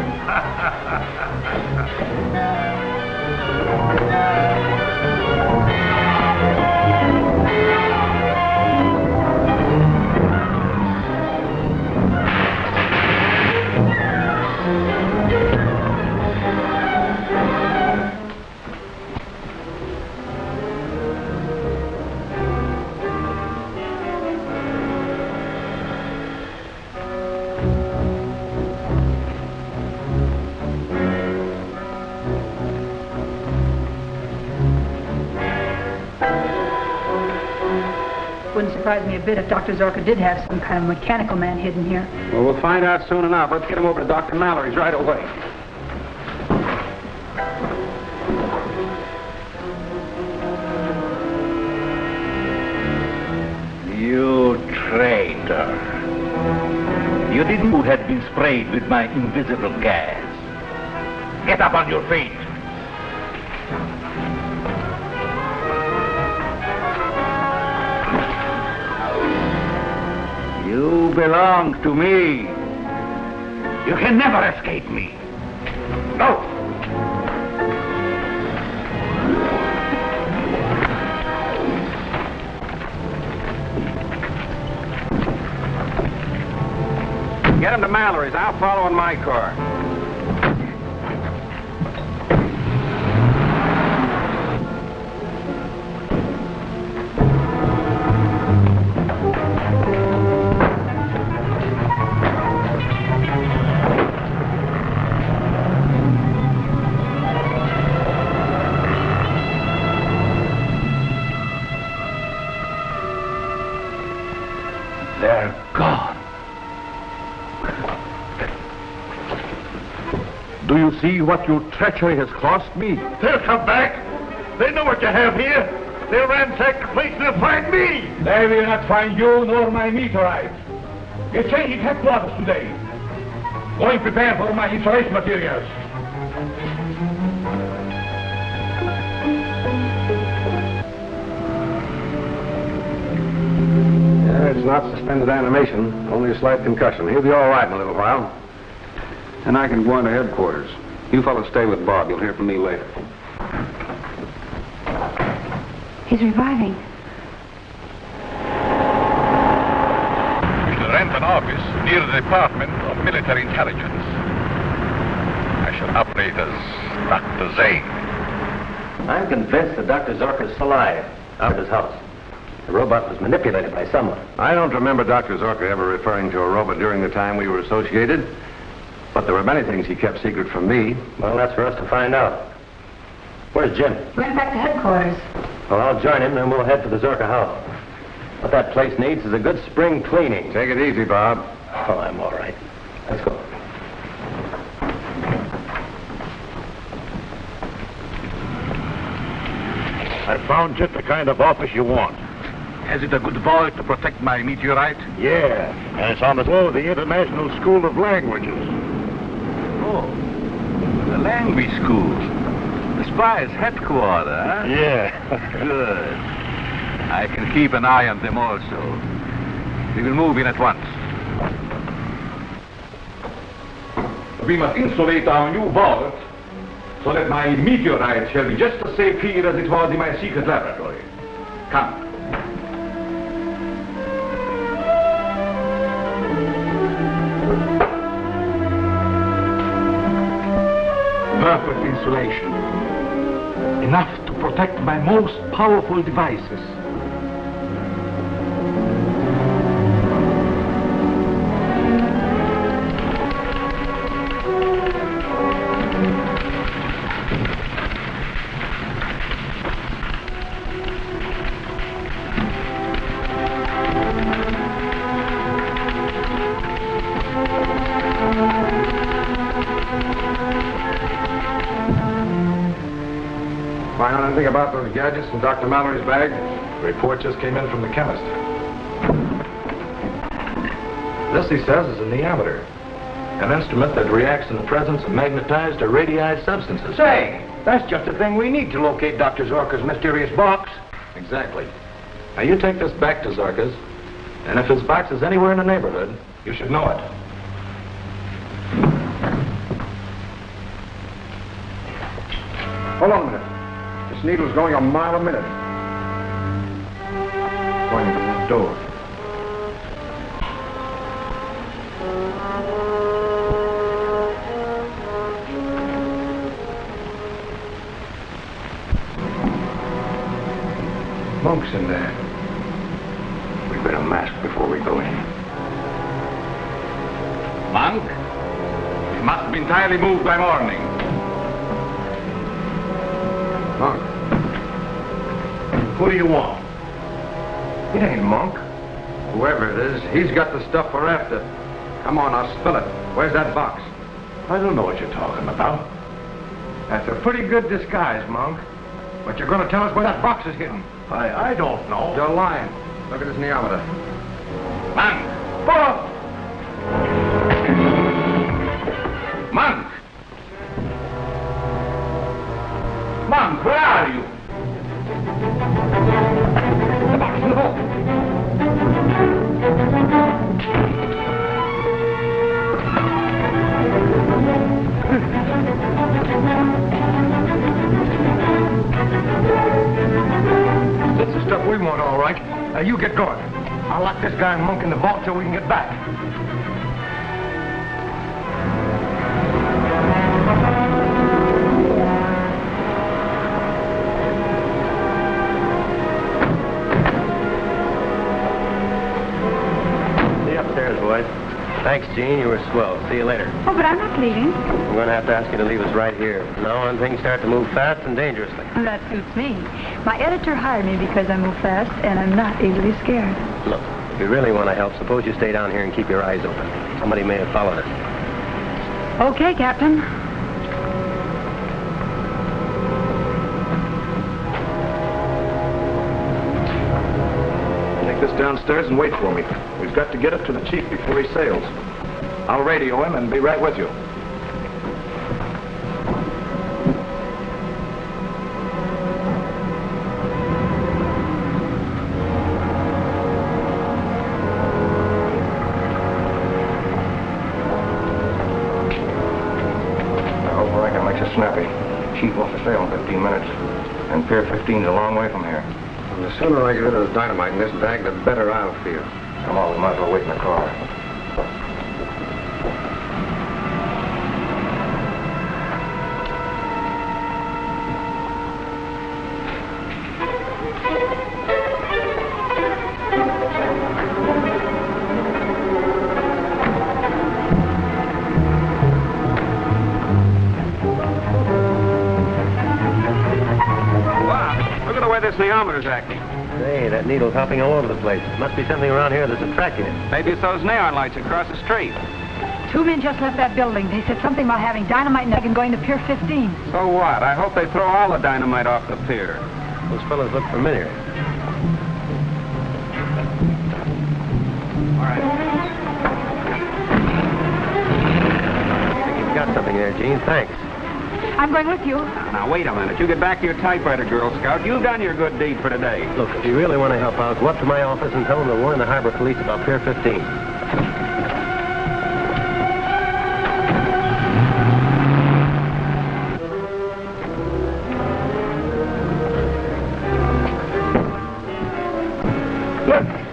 Wouldn't surprise me a bit if Dr. Zorka did have some kind of mechanical man hidden here. Well, we'll find out soon enough. Let's get him over to Dr. Mallory's right away. You traitor. You didn't know who had been sprayed with my invisible gas. Get up on your feet. You belong to me. You can never escape me. No! Get him to Mallory's. I'll follow in my car. They're gone. Do you see what your treachery has cost me? They'll come back. They know what you have here. They'll ransack the place and they'll find me. They will not find you nor my meteorite. We're changing headquarters today. Going prepare for my installation materials. It's not suspended animation, only a slight concussion. He'll be all right in a little while. And I can go on to headquarters. You fellas stay with Bob. You'll hear from me later. He's reviving. We shall rent an office near the Department of Military Intelligence. I shall operate as Dr. Zane. I'm convinced that Dr. Zorka's still alive out of his house. The robot was manipulated by someone. I don't remember Dr. Zorka ever referring to a robot during the time we were associated. But there were many things he kept secret from me. Well, that's for us to find out. Where's Jim? Went back to headquarters. Well, I'll join him, then we'll head for the Zorka house. What that place needs is a good spring cleaning. Take it easy, Bob. Oh, I'm all right. Let's go. I found just the kind of office you want. Has it a good vault to protect my meteorite? Yeah, and it's on the floor of the International School of Languages. Oh, the language school. The spy's headquarters, huh? Yeah. Good. I can keep an eye on them also. We will move in at once. We must insulate our new vault so that my meteorite shall be just as safe here as it was in my secret laboratory. Come. Perfect insulation. Enough to protect my most powerful devices. Find out anything about those gadgets in Dr. Mallory's bag? The report just came in from the chemist. This, he says, is a neometer. An instrument that reacts in the presence of magnetized or radioized substances. Say, that's just the thing we need to locate Dr. Zorka's mysterious box. Exactly. Now, you take this back to Zorka's, and if his box is anywhere in the neighborhood, you should know it. Hold on a minute. This needle's going a mile a minute. Going to the door. Monk's in there. We better mask before we go in. Monk, it must be entirely moved by morning. Monk. Who do you want? It ain't Monk. Whoever it is, he's got the stuff we're after. Come on, I'll spill it. Where's that box? I don't know what you're talking about. That's a pretty good disguise, Monk. But you're going to tell us where that box is hidden. I don't know. You're lying. Look at this neometer. Monk! Bob! Monk! Monk, where are you? The box in the hole. That's the stuff we want, all right. Now, you get going. I'll lock this guy and Monk in the vault till we can get back. See you upstairs, boys. Thanks, Gene. You were swell. See you later. Oh, but I'm not leaving. I'm going to have to ask you to leave us right here. Now on, things start to move fast and dangerously. That suits me. My editor hired me because I move fast, and I'm not easily scared. Look, if you really want to help, suppose you stay down here and keep your eyes open. Somebody may have followed us. Okay, Captain. Take this downstairs and wait for me. We've got to get it to the chief before he sails. I'll radio him and be right with you. to Snappy. Chief will for sale in 15 minutes. And Pier 15's a long way from here. And the sooner I get rid of the dynamite in this bag, the better I'll feel. Come on, we might as well wait in the car. This neometer's acting. Hey, that needle's hopping all over the place. Must be something around here that's attracting it. Maybe it's those neon lights across the street. 2 men just left that building. They said something about having dynamite and going to Pier 15. So what? I hope they throw all the dynamite off the pier. Those fellows look familiar. All right. I think you've got something there, Gene. Thanks. I'm going with you. Now, wait a minute. You get back to your typewriter, Girl Scout. You've done your good deed for today. Look, if you really want to help out, go up to my office and tell them to warn the harbor police about Pier 15.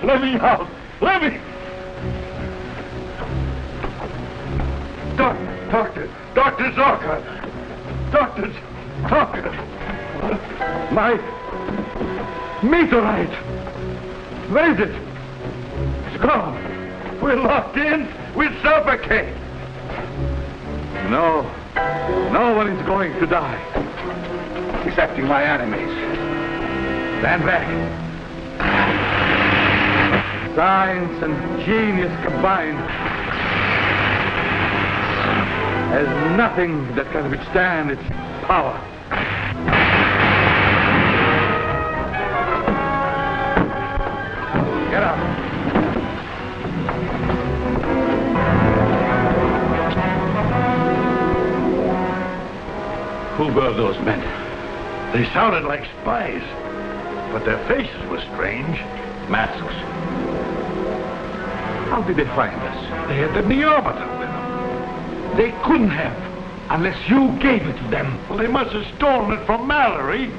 Let me out! Let me! Dr. Zorka! Dr. Zorka! My meteorite! Where's it? It's gone. We're locked in. We suffocate. No one is going to die. Excepting my enemies. Stand back. Science and genius combined. There's nothing that can withstand its power. Get up. Who were those men? They sounded like spies, but their faces were strange. Masks. How did they find us? They had the neometer with them. They couldn't have, unless you gave it to them. Well, they must have stolen it from Mallory.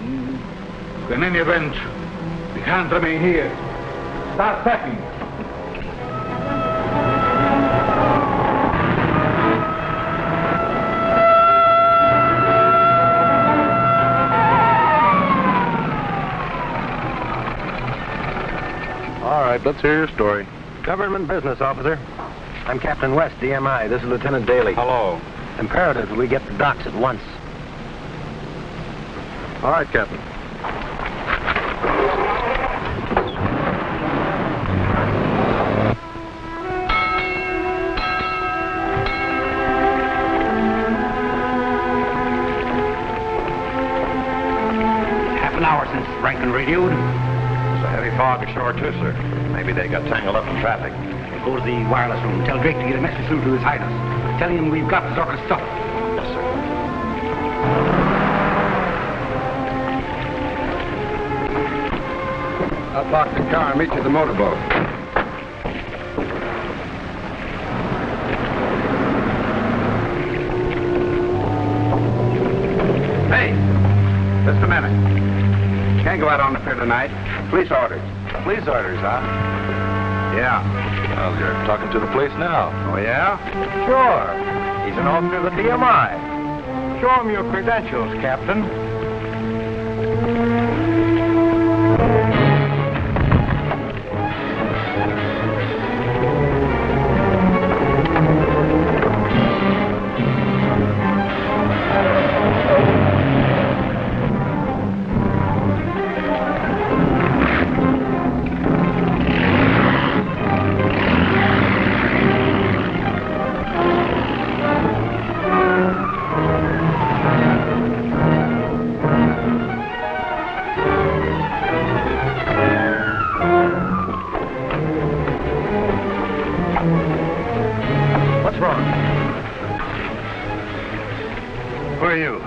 In any event, we can't remain here. Start packing. All right, let's hear your story. Government business, officer. I'm Captain West, DMI. This is Lieutenant Daly. Hello. Imperative that we get the docks at once. All right, Captain. Half an hour since Rankin radioed. It's a heavy fog ashore, too, sir. Maybe they got tangled up in traffic. Go to the wireless room. Tell Drake to get a message through to His Highness. Tell him we've got Zorka's stuff. Yes, sir. I'll park the car and meet you at the motorboat. Hey, just a minute. Can't go out on the pier tonight. Police orders. Police orders, huh? Yeah. Well, you're talking to the police now. Oh, yeah? Sure. He's an officer of the DMI. Show him your credentials, Captain.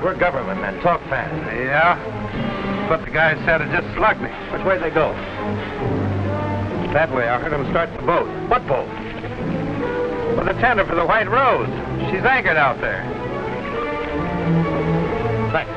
We're government men. Talk fast. Yeah? But the guy said it just slugged me. Which way they go? That way. I heard him start the boat. What boat? Well, the tender for the White Rose. She's anchored out there. Thanks.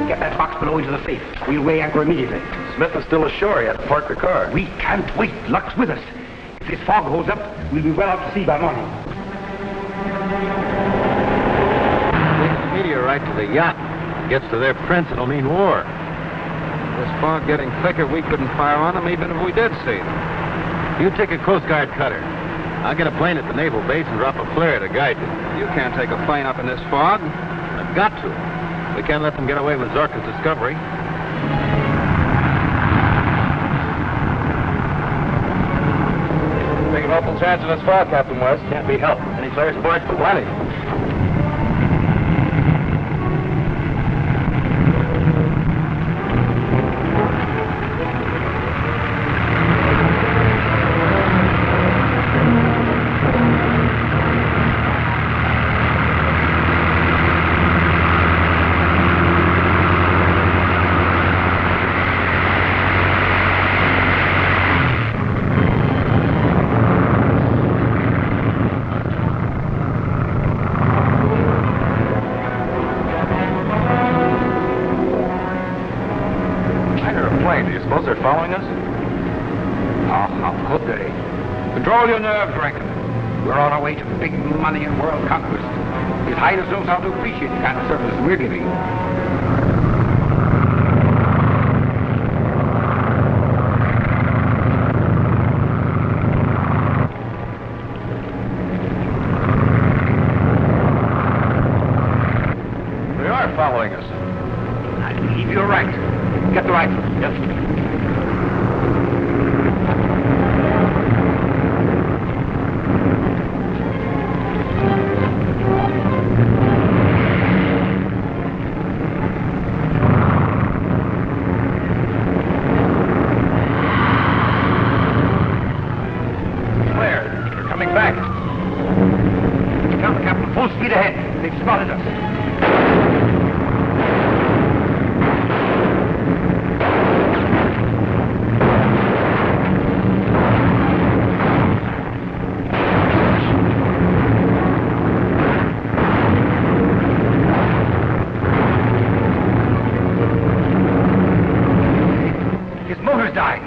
Get that box below into the safe. We'll weigh anchor immediately. Smith is still ashore. He had to park the car. We can't wait. Luck's with us. If this fog holds up, we'll be well out to sea by morning. Takes the meteorite to the yacht. Gets to their prince, it'll mean war. This fog getting thicker, we couldn't fire on them even if we did see them. You take a Coast Guard cutter. I'll get a plane at the naval base and drop a flare to guide you. You can't take a plane up in this fog. I've got to. We can't let them get away with Zorka's discovery. Taking awful chance of this fog, Captain West. Can't be helped. Any flares aboard? Plenty. Do you suppose they're following us? Oh, how could they? Control your nerves, Rankin. We're on our way to big money and world conquest. His Highness knows how to appreciate the kind of service we're giving. They are following us. I believe you're right. Get the rifle. Yes. Claire, they're coming back. Tell the captain full speed ahead. They've spotted us. His motor's dying.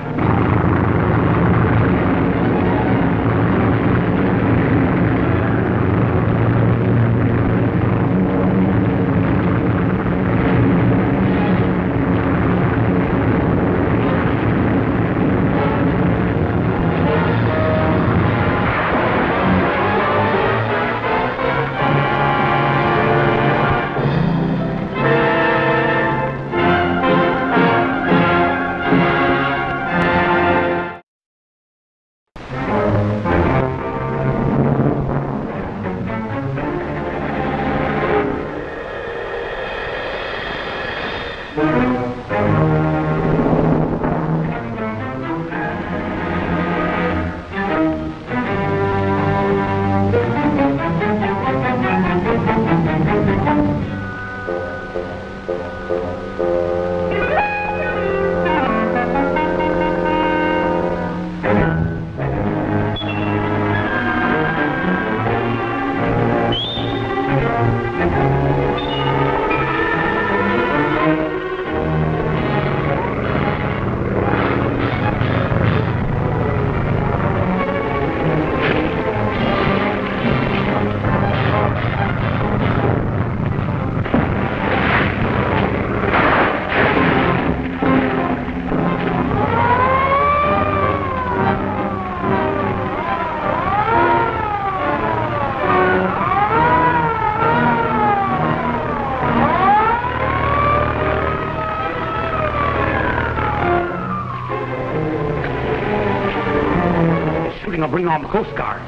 I'll bring on the Coast Guards.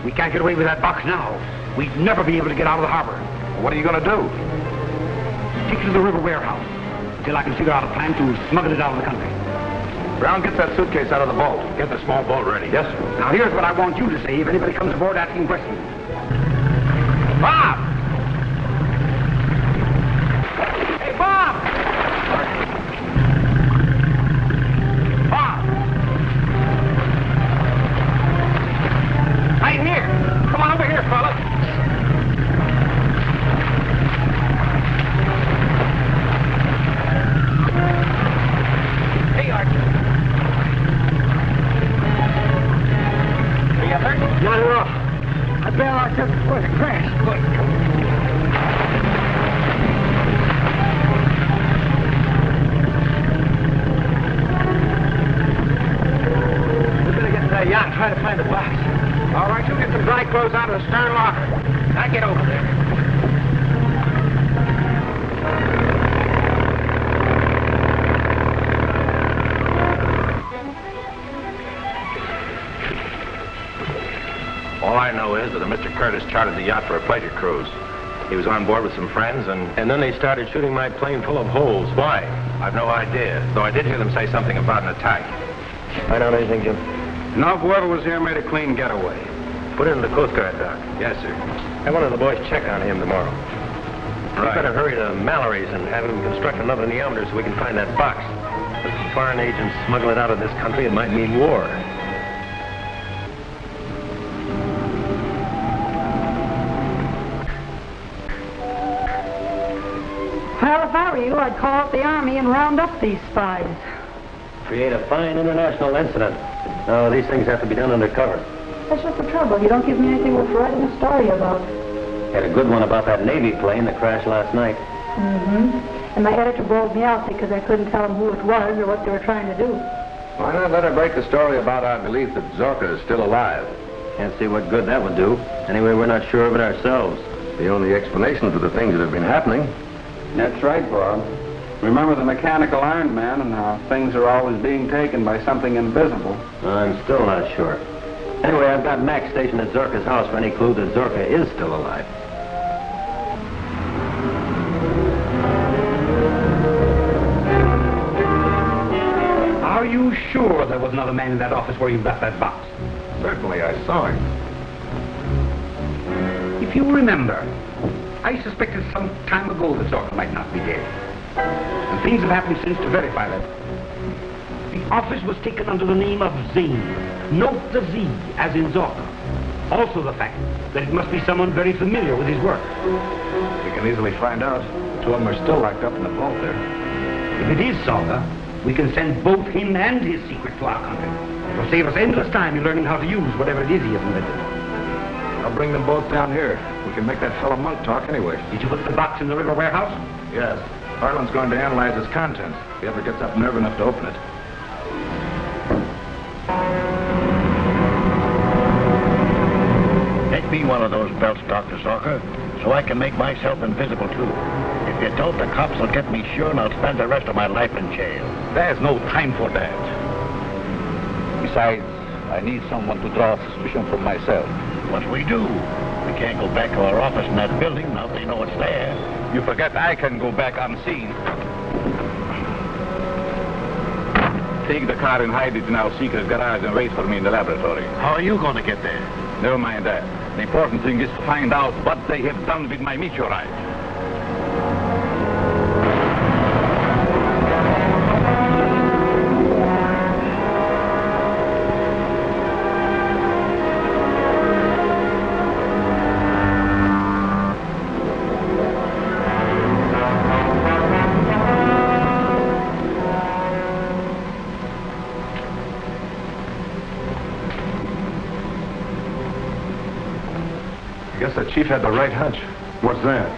We can't get away with that box now. We'd never be able to get out of the harbor. What are you going to do? Take it to the river warehouse until I can figure out a plan to smuggle it out of the country. Brown, get that suitcase out of the vault. Get the small boat ready. Yes, sir. Now, here's what I want you to say if anybody comes aboard asking questions. Bob! Hey, Bob! Bob! Right here. Come on over here, fella. Hey, Archie. Are you hurt? Not at all. I bailed out just before the crash. Good. We better get to that yacht and try to find the box. All right, you get some dry clothes out of the stern locker. I get over there. All I know is that a Mr. Curtis chartered the yacht for a pleasure cruise. He was on board with some friends, and then they started shooting my plane full of holes. Why? I've no idea, though I did hear them say something about an attack. Find out anything, Jim? No, whoever was here made a clean getaway. Put it in the Coast Guard, Doc. Yes, sir. Have one of the boys check on him tomorrow. Right. We better hurry to Mallory's and have him construct another neometer so we can find that box. If foreign agents smuggle it out of this country, it might mean war. Well, if I were you, I'd call up the Army and round up these spies. Create a fine international incident. No, these things have to be done undercover. That's just the trouble. You don't give me anything worth writing a story about. Had a good one about that Navy plane that crashed last night. Mm-hmm. And my editor bawled me out because I couldn't tell him who it was or what they were trying to do. Why not let her break the story about our belief that Zorka is still alive? Can't see what good that would do. Anyway, we're not sure of it ourselves. The only explanation for the things that have been happening. That's right, Bob. Remember the mechanical Iron Man and how things are always being taken by something invisible. I'm still not sure. Anyway, I've got Max stationed at Zorka's house for any clue that Zorka is still alive. Are you sure there was another man in that office where you got that box? Certainly, I saw him. If you remember, I suspected some time ago that Zorka might not be dead. And things have happened since to verify that. The office was taken under the name of Zane. Note the Z, as in Zorka. Also the fact that it must be someone very familiar with his work. We can easily find out. The two of them are still locked up in the vault there. If it is Zorka, we can send both him and his secret to our country. It'll save us endless time in learning how to use whatever it is he has invented. I'll bring them both down here. We can make that fellow Monk talk anyway. Did you put the box in the river warehouse? Yes. Harlan's going to analyze its contents if he ever gets up nerve enough to open it. Make me one of those belts, Dr. Zorka, so I can make myself invisible, too. If you don't, the cops will get me sure, and I'll spend the rest of my life in jail. There's no time for that. Besides, I need someone to draw suspicion from myself. What do? We can't go back to our office in that building now they know it's there. You forget I can go back unseen. Take the car and hide it in our secret garage and wait for me in the laboratory. How are you going to get there? Never mind that. The important thing is to find out what they have done with my meteorite. Guess the chief had the right hunch. What's that?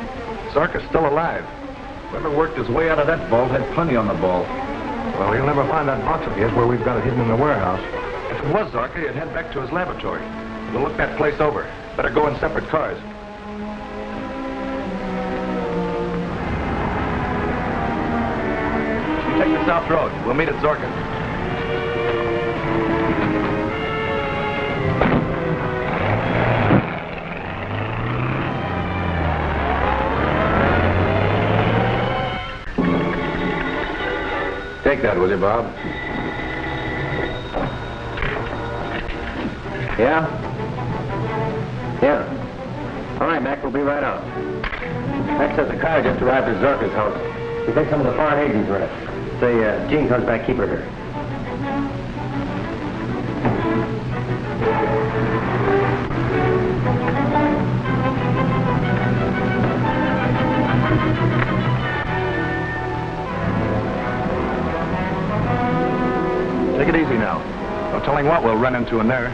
Zorka's still alive. Whoever worked his way out of that vault had plenty on the ball. Well, he'll never find that box of his where we've got it hidden in the warehouse. If it was Zorka, he'd head back to his laboratory. We'll look that place over. Better go in separate cars. You take the south road. We'll meet at Zorka. Take that, will you, Bob? Yeah? Yeah. All right, Mac, we'll be right out. Mac says the car just arrived at Zorka's house. He thinks some of the foreign agents are in it. Say, Jean comes back, keep her here. Take it easy now. No telling what we'll run into in there.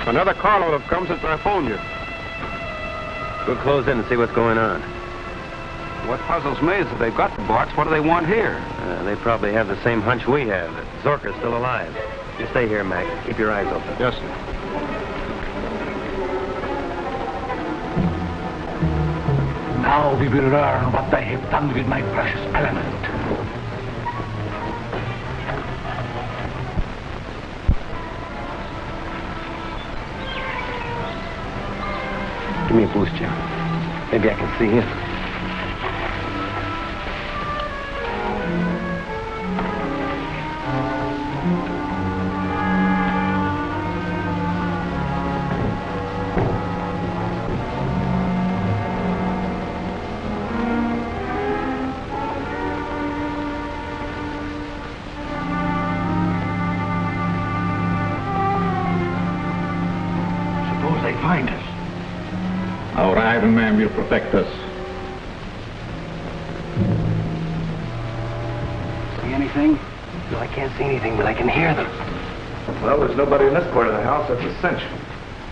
Another carload have come since I phoned you. We'll close in and see what's going on. What puzzles me is that they've got the box. What do they want here? They probably have the same hunch we have, that Zorka's still alive. You stay here, Mac. Keep your eyes open. Yes, sir. Now we will learn what they have done with my precious element. Give me a boost, Jim. Maybe I can see him. Suppose they find us. Our Iron Man will protect us. See anything? No, I can't see anything, but I can hear them. Well, there's nobody in this part of the house. That's a cinch.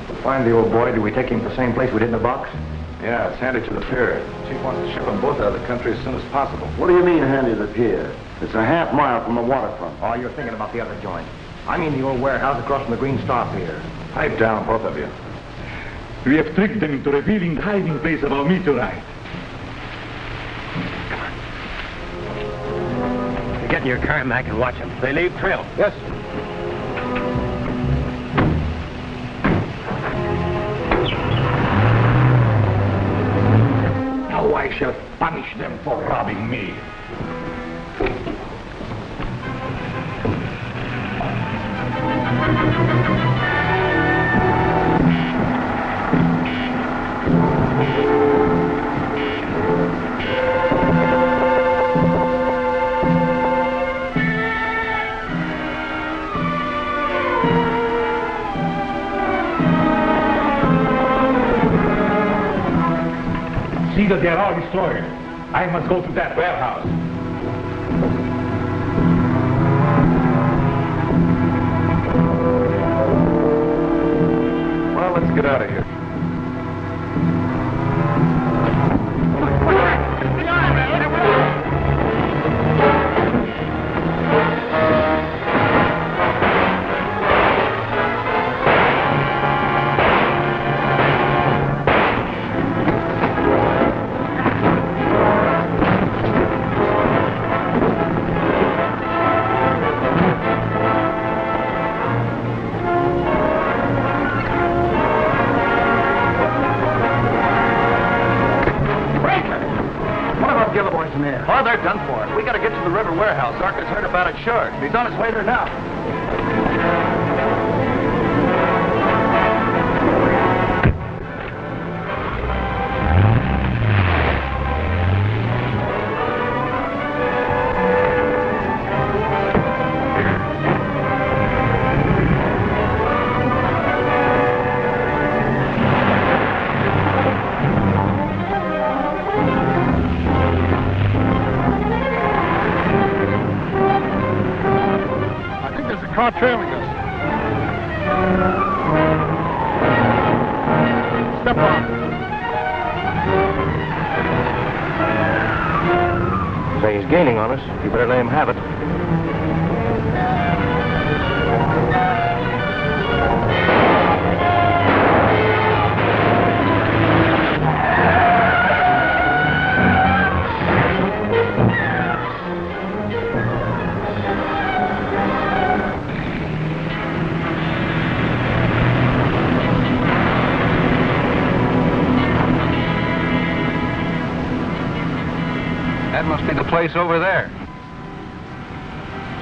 We'll find the old boy. Do we take him to the same place we did in the box? Yeah, it's handy to the pier. Chief wants to ship them both out of the country as soon as possible. What do you mean, handy to the pier? It's a half mile from the waterfront. Oh, you're thinking about the other joint. I mean the old warehouse across from the Green Star Pier. Pipe down, both of you. We have tricked them into revealing the hiding place of our meteorite. You get in your car, Mac, and watch them. They leave trail. Yes. Now I shall punish them for robbing me. See that they're all destroyed. I must go to that warehouse. Well, let's get out of here. Oh, they're done for. We gotta get to the river warehouse. Zarka's heard about it, sure. He's on his way there now. car trailing us. Step on. Say he's gaining on us. You better let him have it. That must be the place over there.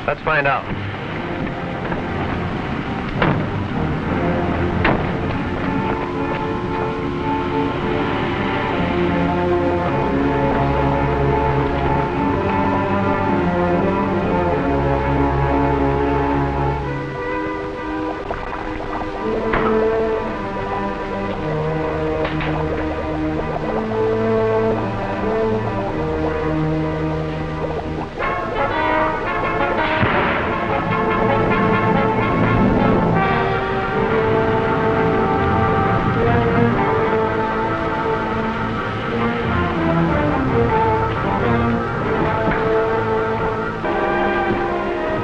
Let's find out.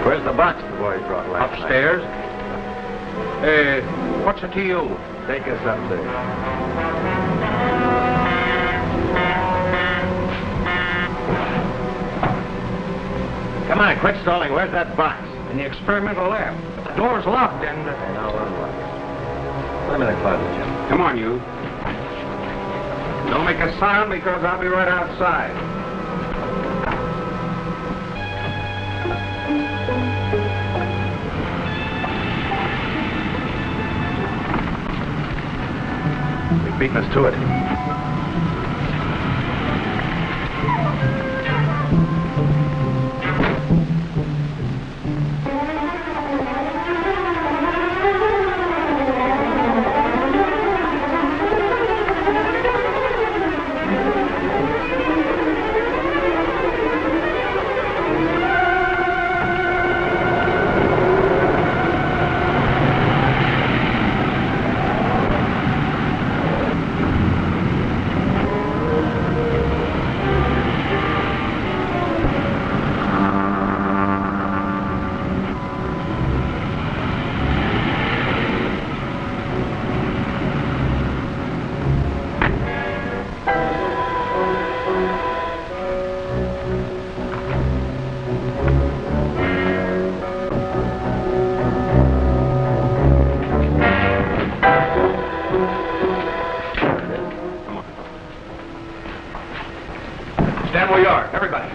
Where's the box the boys brought last Upstairs? What's it to you? Take us up there. Come on, quit stalling. Where's that box? In the experimental lab. The door's locked and... Now unlock. Let me in the closet, Jim. Come on, you. Don't make a sound because I'll be right outside. They've beaten us to it. Stand where you are, everybody.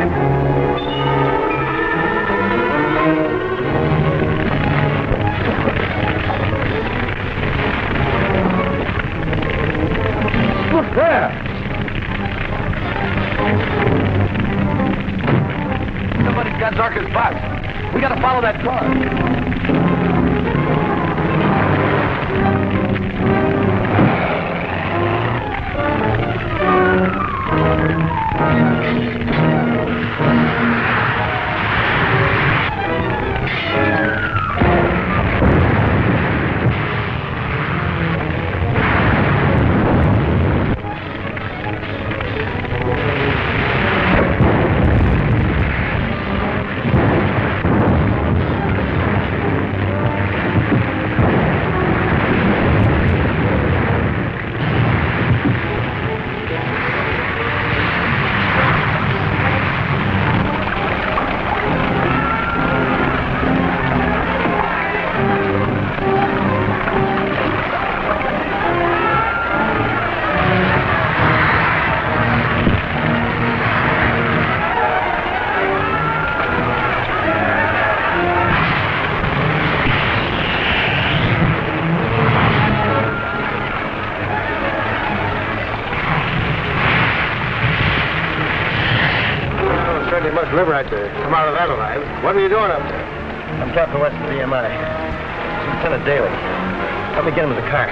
Look there! Somebody's got Zarka's box. We gotta follow that car. Certainly must live right to come out of that alive. What are you doing up there? I'm Captain West of the EMI. It's Lieutenant Daly. Help me get him to the car.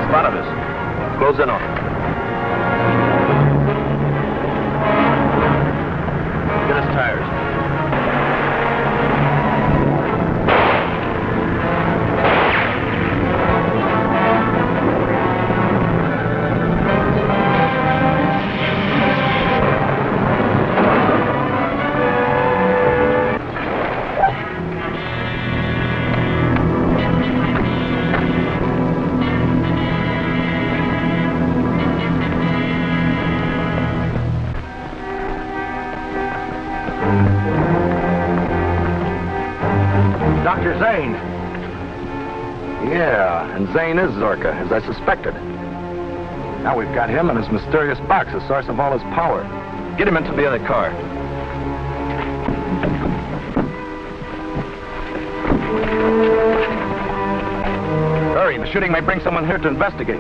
Spotted us. Close in on him. Get his tires. Dr. Zane. Yeah, and Zane is Zorka, as I suspected. Now we've got him and his mysterious box, the source of all his power. Get him into the other car. Hurry, the shooting may bring someone here to investigate.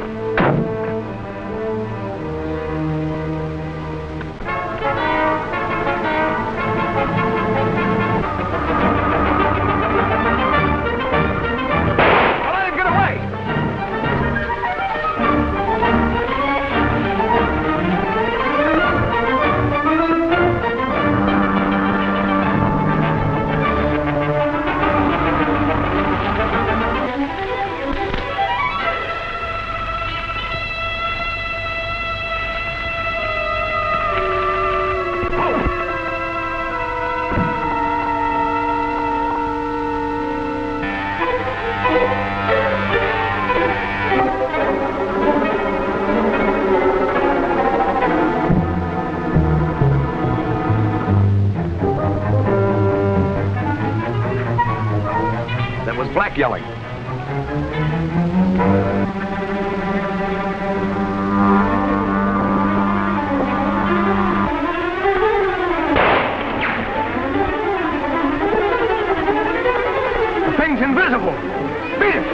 Black yelling. The thing's invisible. Beat it.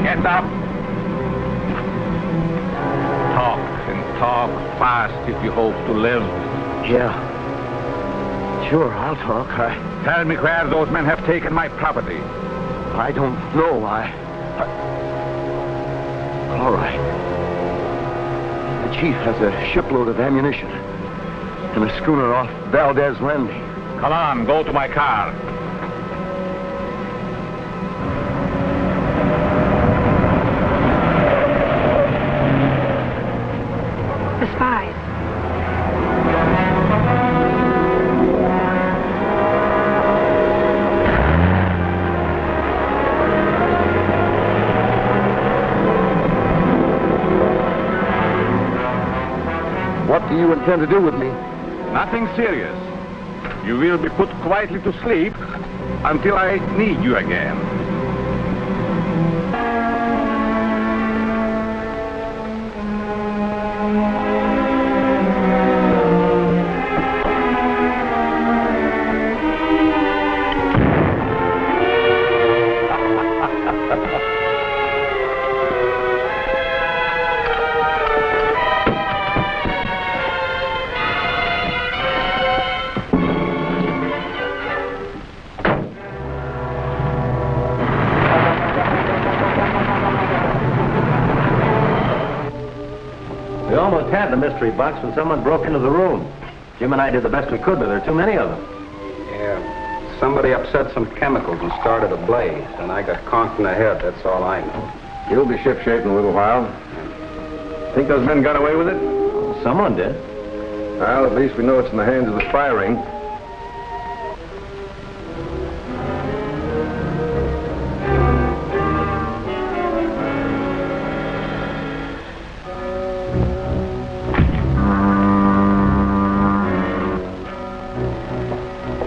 Get up. Talk fast if you hope to live. Yeah. Sure, I'll talk. Tell me where those men have taken my property. I don't know. All right. The chief has a shipload of ammunition and a schooner off Valdez Landing. Come on, go to my car. The spies. you intend to do with me? Nothing serious. You will be put quietly to sleep until I need you again. We almost had the mystery box when someone broke into the room. Jim and I did the best we could, but there are too many of them. Yeah. Somebody upset some chemicals and started a blaze, and I got conked in the head. That's all I know. You'll be shipshape in a little while. Think those men got away with it? Someone did. Well, at least we know it's in the hands of the spy ring.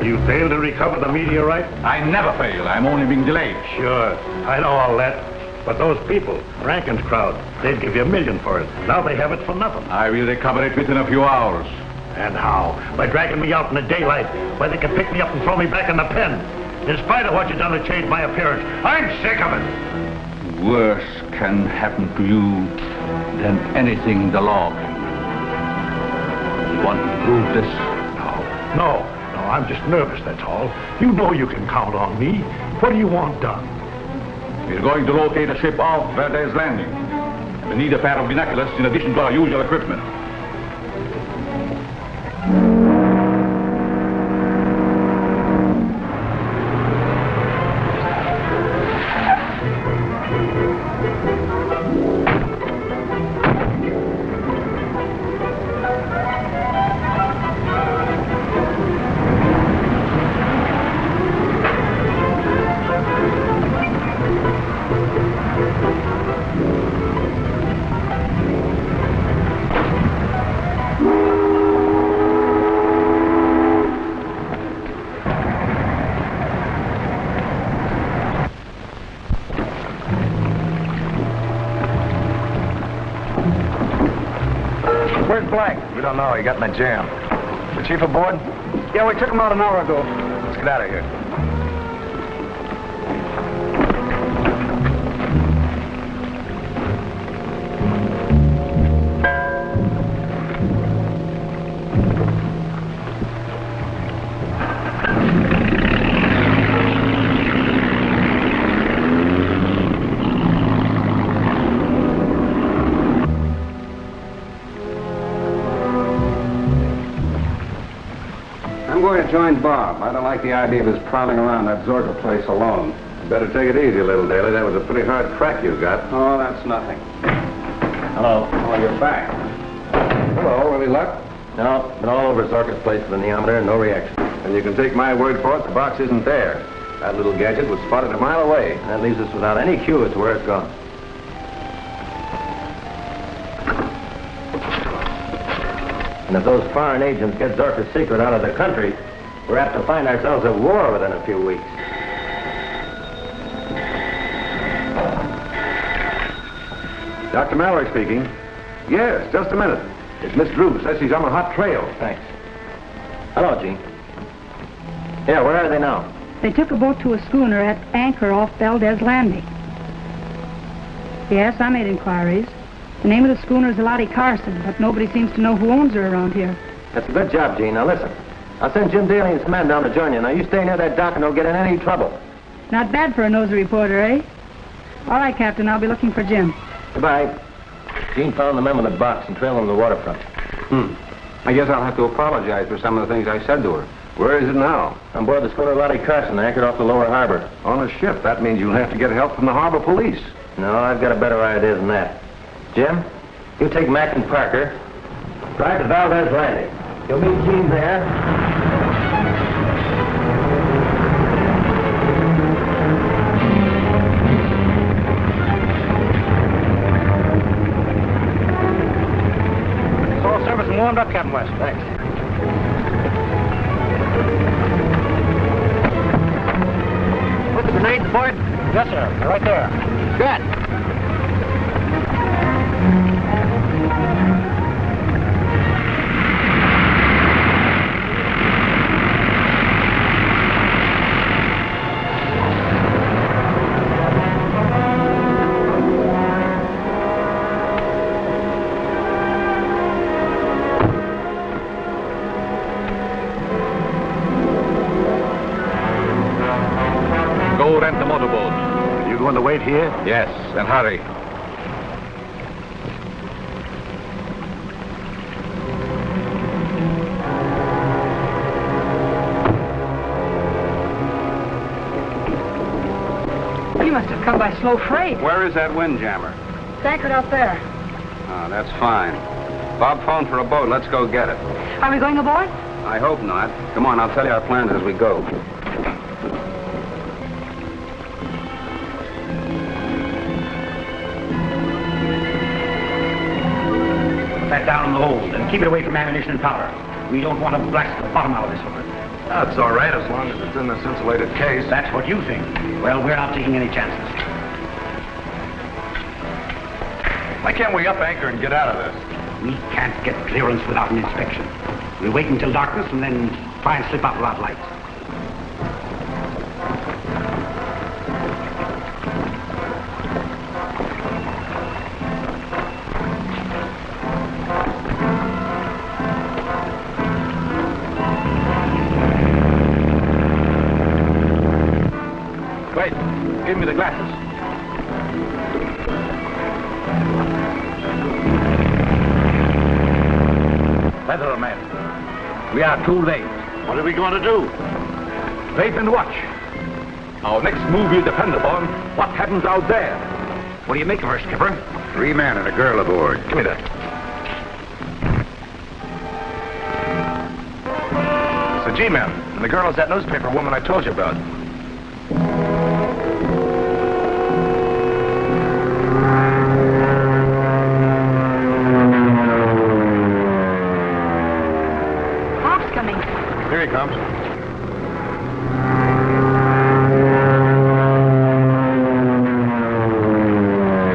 You failed to recover the meteorite? I never fail. I'm only being delayed. Sure. I know all that. But those people, Rankin's crowd, they'd give you $1 million for it. Now they have it for nothing. I will recover it within a few hours. And how? By dragging me out in the daylight, where they can pick me up and throw me back in the pen. In spite of what you've done to change my appearance, I'm sick of it. Worse can happen to you than anything the law can do. You want to prove this? No, I'm just nervous, that's all. You know you can count on me. What do you want done? We're going to locate a ship off Verdez Landing. We need a pair of binoculars in addition to our usual equipment. Where's Blank? We don't know. He got in a jam. The chief aboard? Yeah, we took him out an hour ago. Let's get out of here. I'm going to join Bob. I don't like the idea of his prowling around that Zorka place alone. Better take it easy, little Daly. That was a pretty hard crack you got. Oh, that's nothing. Hello. Oh, you're back. Hello, any luck? No, been all over Zorka's place with the neometer and no reaction. And you can take my word for it, the box isn't there. That little gadget was spotted a mile away. And that leaves us without any clue as to where it's gone. And if those foreign agents get Zorka's secret out of the country, we're apt to find ourselves at war within a few weeks. Dr. Mallory speaking. Yes, just a minute. It's Miss Drew. Says she's on a hot trail. Thanks. Hello, Gene. Yeah, where are they now? They took a boat to a schooner at anchor off Valdez Landing. Yes, I made inquiries. The name of the schooner is Lottie Carson, but nobody seems to know who owns her around here. That's a good job, Gene. Now listen. I'll send Jim Daly and some men down to join you. Now you stay near that dock and don't get in any trouble. Not bad for a nosy reporter, eh? All right, Captain, I'll be looking for Jim. Goodbye. Gene found the men with the box and trailed them to the waterfront. I guess I'll have to apologize for some of the things I said to her. Where is it now? On board the schooner Lottie Carson, anchored off the lower harbor. On a ship. That means you'll have to get help from the harbor police. No, I've got a better idea than that. Jim, you take Mac and Parker. Drive to Valdez Landing. You'll meet Gene there. All service and warmed up Captain West. Thanks. Put the grenades aboard? Yes, sir. They're right there. Good. Go rent the motorboat. You going to wait here? Yes, and hurry. You must have come by slow freight. Where is that windjammer? It's anchored out there. Oh, that's fine. Bob phoned for a boat. Let's go get it. Are we going aboard? I hope not. Come on, I'll tell you our plans as we go. That down in the hold and keep it away from ammunition and powder. We don't want to blast the bottom out of this hooker. That's all right, as long as it's in this insulated case. That's what you think. Well, we're not taking any chances. Why can't we up anchor and get out of this? We can't get clearance without an inspection. We'll wait until darkness and then try and slip out without lights. Wait, give me the glasses. Weatherman, we are too late. What are we going to do? Wait and watch. Our next move will depend upon what happens out there. What do you make of her, Skipper? 3 men and a girl aboard. Give me that. It's the G-man, and the girl is that newspaper woman I told you about. Bob's coming. Here he comes.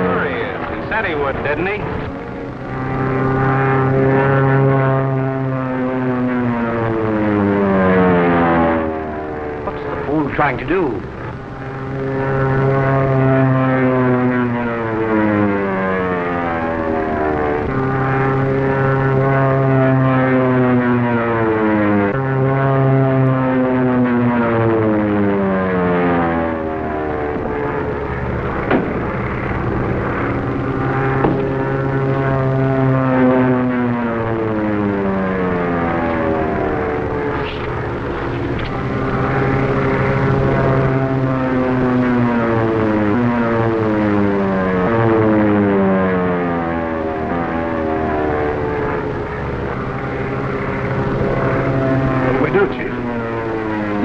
Sure he is. He said he would, didn't he? What's the fool trying to do?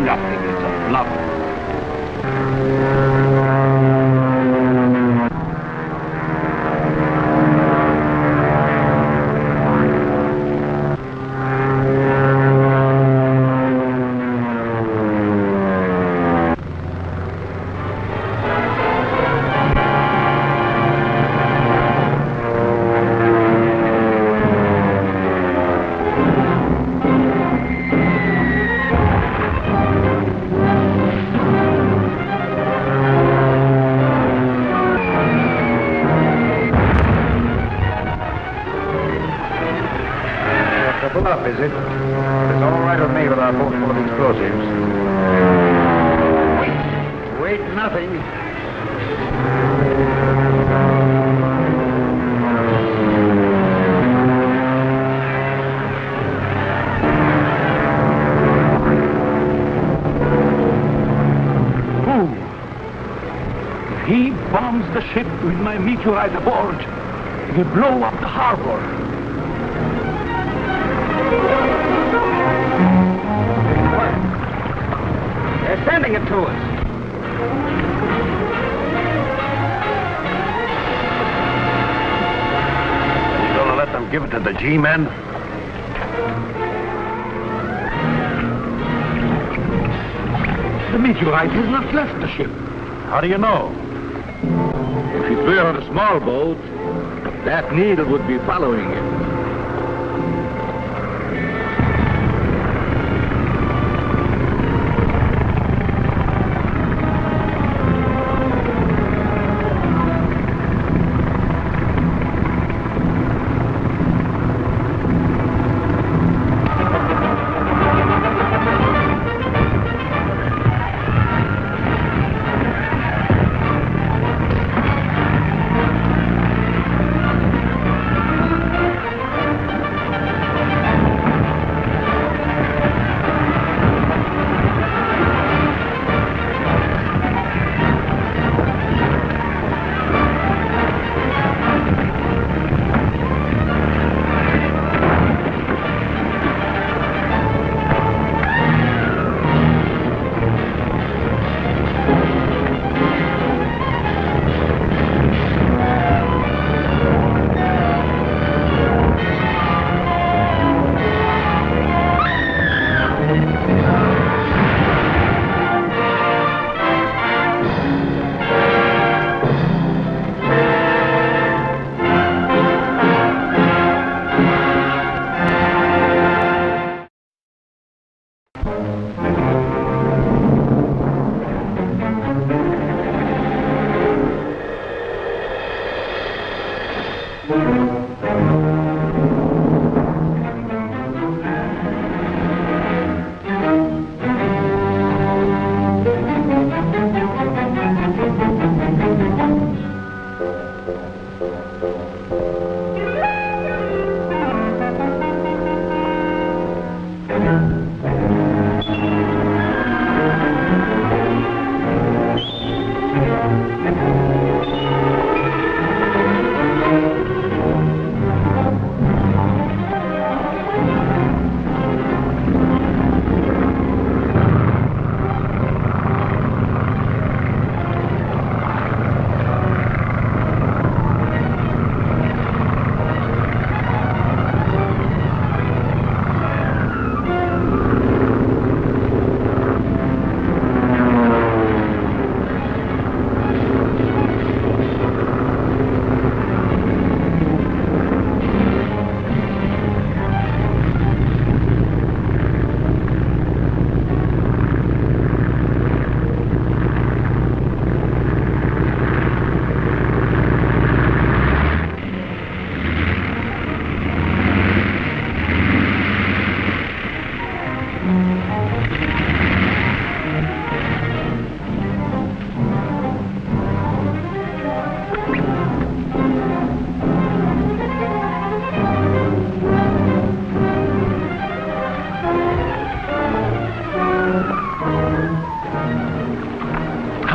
Nothing. It's a bluff. Pull up, is it? It's all right with me with our boat full of explosives. Wait, nothing. Fool! If he bombs the ship with my meteorite aboard, it will blow up the harbor. They're sending it to us. Are you going to let them give it to the G-men? The meteorite has not left the ship. How do you know? If it were on a small boat, that needle would be following it.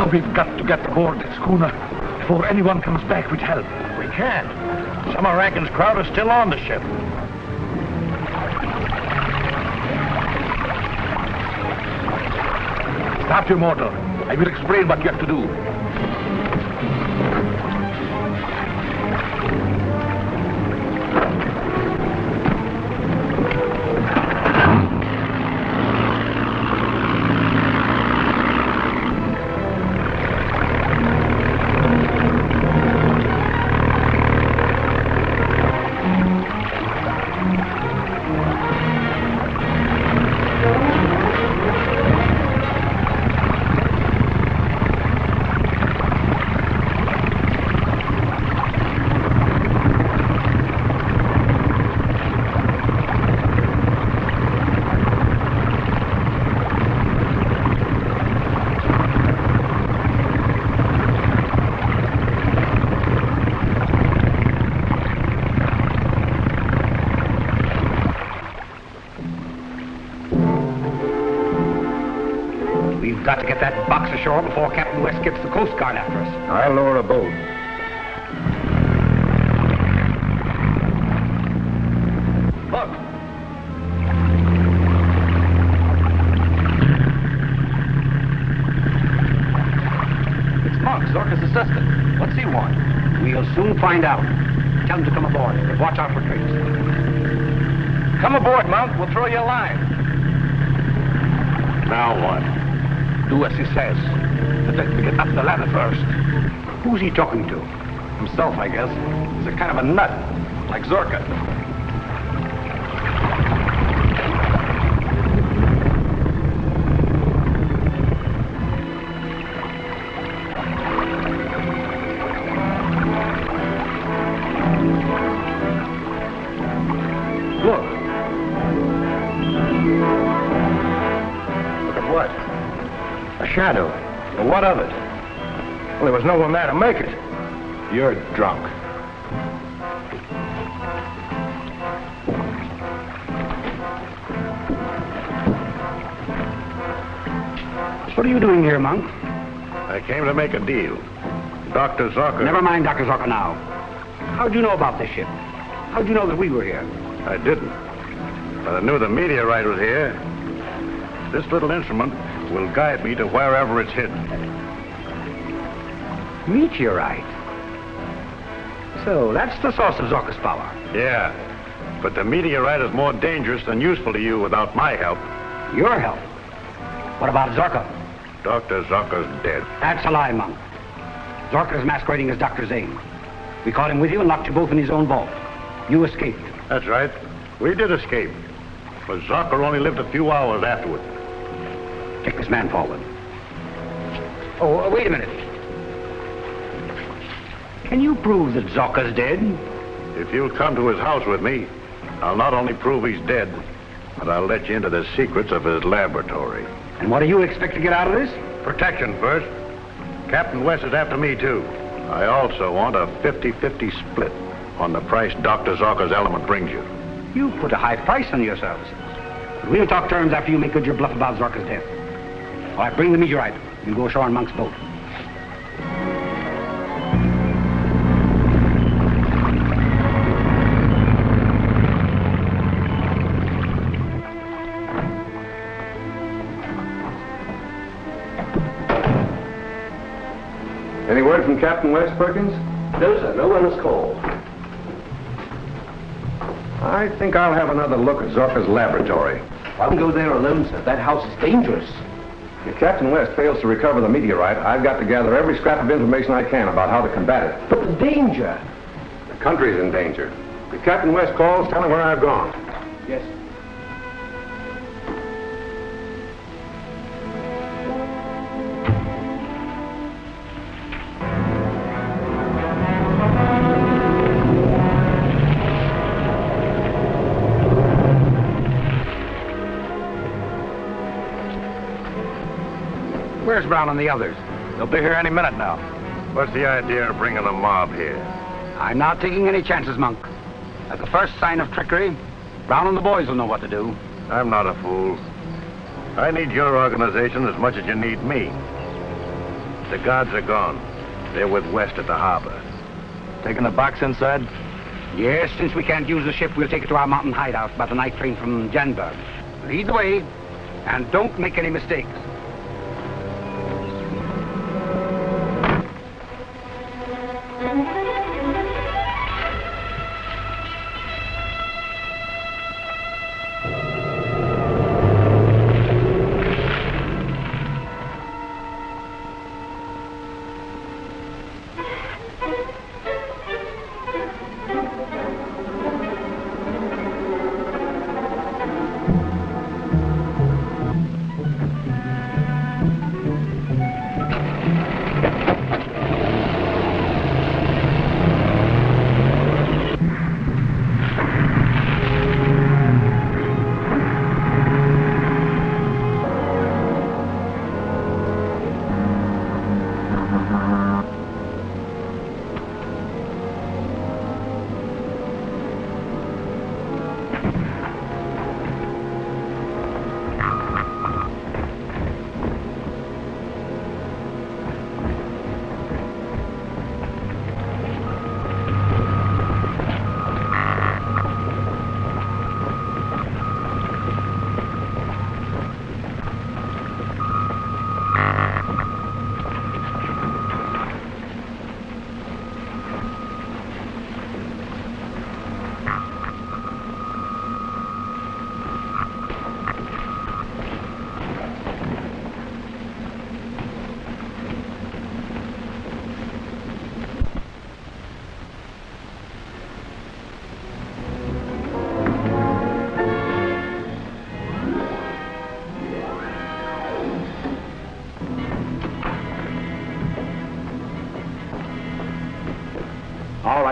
We've got to get aboard the schooner before anyone comes back with help. We can't. Some of Rankin's crowd are still on the ship. Stop your motor. I will explain what you have to do. We've got to get that box ashore before Captain West gets the Coast Guard after us. I'll lower a boat. Look. It's Monk, Zorka's assistant. What's he want? We'll soon find out. Tell him to come aboard, but watch out for trees. Come aboard, Monk. We'll throw you a line. Now what? Do as he says. But let me get up the ladder first. Who's he talking to? Himself, I guess. He's a kind of a nut, like Zorka. Look. Look at what? A shadow. Well, what of it? Well, there was no one there to make it. You're drunk. What are you doing here, Monk? I came to make a deal. Dr. Zucker... Never mind Dr. Zorka now. How'd you know about this ship? How'd you know that we were here? I didn't. But I knew the meteorite was here. This little instrument will guide me to wherever it's hidden. Meteorite? So that's the source of Zorka's power. Yeah. But the meteorite is more dangerous than useful to you without my help. Your help? What about Zorka? Dr. Zucker's dead. That's a lie, Monk. Zorka's masquerading as Dr. Zane. We caught him with you and locked you both in his own vault. You escaped. That's right. We did escape. But Zucker only lived a few hours afterward. Take this man forward. Oh, wait a minute. Can you prove that Zorka's dead? If you'll come to his house with me, I'll not only prove he's dead, but I'll let you into the secrets of his laboratory. And what do you expect to get out of this? Protection first. Captain West is after me, too. I also want a 50-50 split on the price Dr. Zorka's element brings you. You put a high price on your services. But we'll talk terms after you make good your bluff about Zorka's death. All right, bring the meteorite. We'll go ashore on Monk's boat. Any word from Captain West, Perkins? No, sir. No one has called. I think I'll have another look at Zorka's laboratory. I won't go there alone, sir. That house is dangerous. If Captain West fails to recover the meteorite, I've got to gather every scrap of information I can about how to combat it. But the danger. The country's in danger. If Captain West calls, tell him where I've gone. Yes. Where's Brown and the others? They'll be here any minute now. What's the idea of bringing a mob here? I'm not taking any chances, Monk. At the first sign of trickery, Brown and the boys will know what to do. I'm not a fool. I need your organization as much as you need me. The guards are gone. They're with West at the harbor. Taking the box inside? Yes, since we can't use the ship, we'll take it to our mountain hideout by the night train from Janberg. Lead the way, and don't make any mistakes.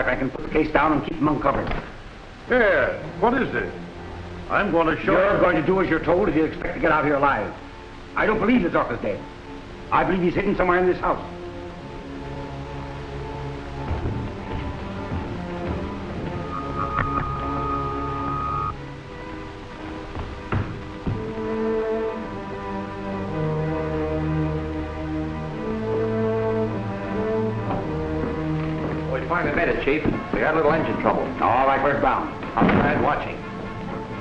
reckon. Put the case down and keep him uncovered. Yeah, what is this? I'm going to show You're going to do as you're told if you expect to get out here alive. I don't believe the doctor's dead. I believe he's hidden somewhere in this house. Finally made it, Chief. We had a little engine trouble. All right, where's bound? Outside watching.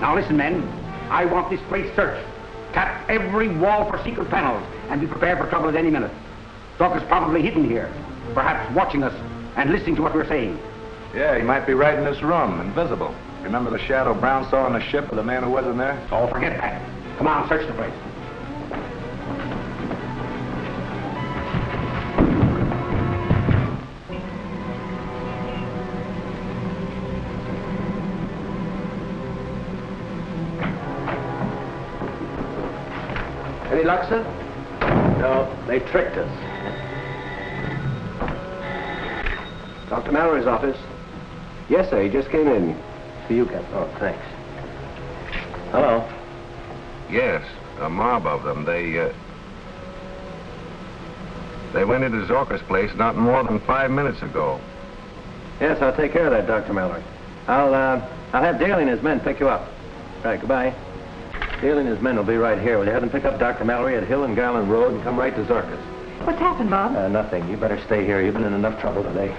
Now listen, men. I want this place searched. Tap every wall for secret panels, and be prepared for trouble at any minute. Doc is probably hidden here, perhaps watching us and listening to what we're saying. Yeah, he might be right in this room, invisible. Remember the shadow Brown saw on the ship of the man who wasn't there? Oh, forget that. Come on, search the place. Any luck, sir? No, they tricked us. Dr. Mallory's office. Yes, sir, he just came in. For you, Captain. Oh, thanks. Hello. Yes, a mob of them. They went into Zorka's place not more than 5 minutes ago. Yes, I'll take care of that, Dr. Mallory. I'll have Daly and his men pick you up. Right, goodbye. Daly and his men will be right here. Will you have them pick up Dr. Mallory at Hill and Garland Road and come right to Zorka's? What's happened, Bob? Nothing. You better stay here. You've been in enough trouble today.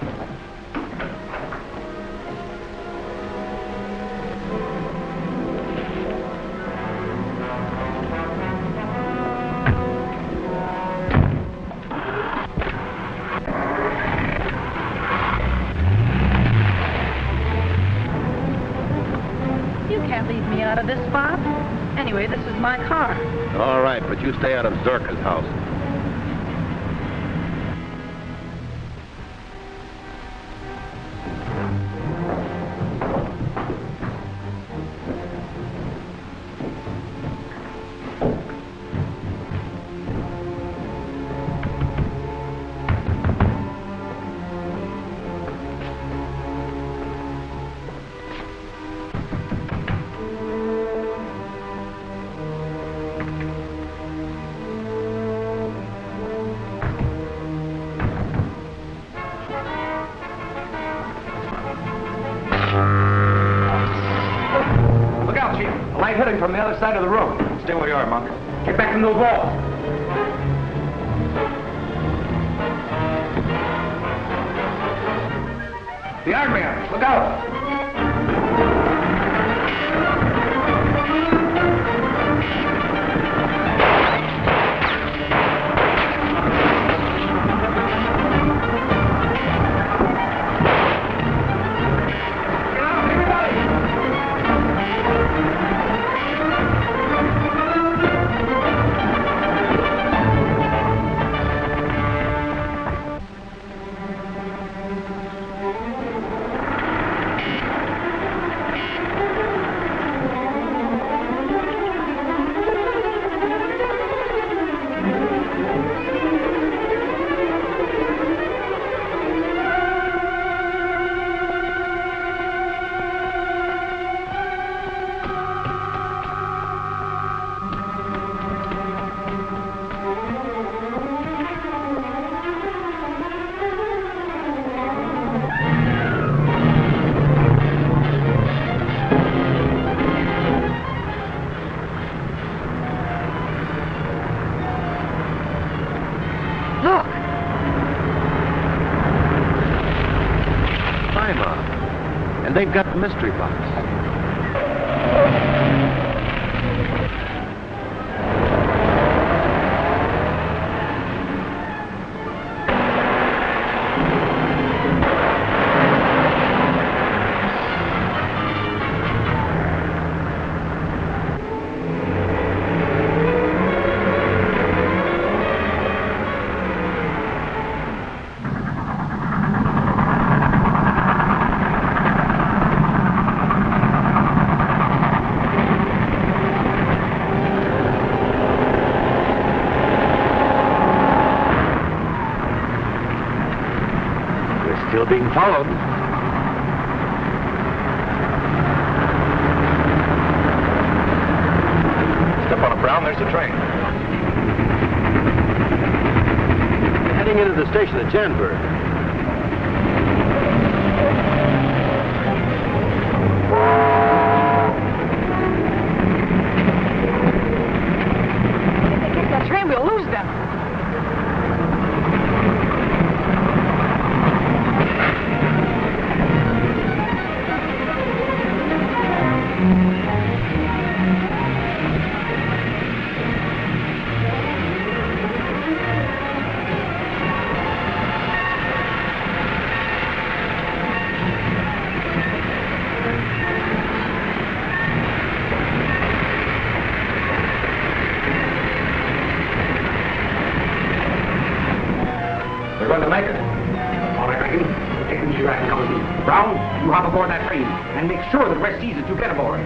You can't leave me out of this, Bob. Anyway, this is my car. All right, but you stay out of Zorka's house. Look out, Chief. A light hitting from the other side of the room. Stay where you are, Monk. Get back from those walls. The iron man. Look out. They've got the mystery box. Still being followed. heading into the station at Janbury. If they catch that train, we'll lose them. We're going to make it. All right, Reagan. Take the meteorite and come with me. Brown, you hop aboard that train and make sure that West sees that you get aboard.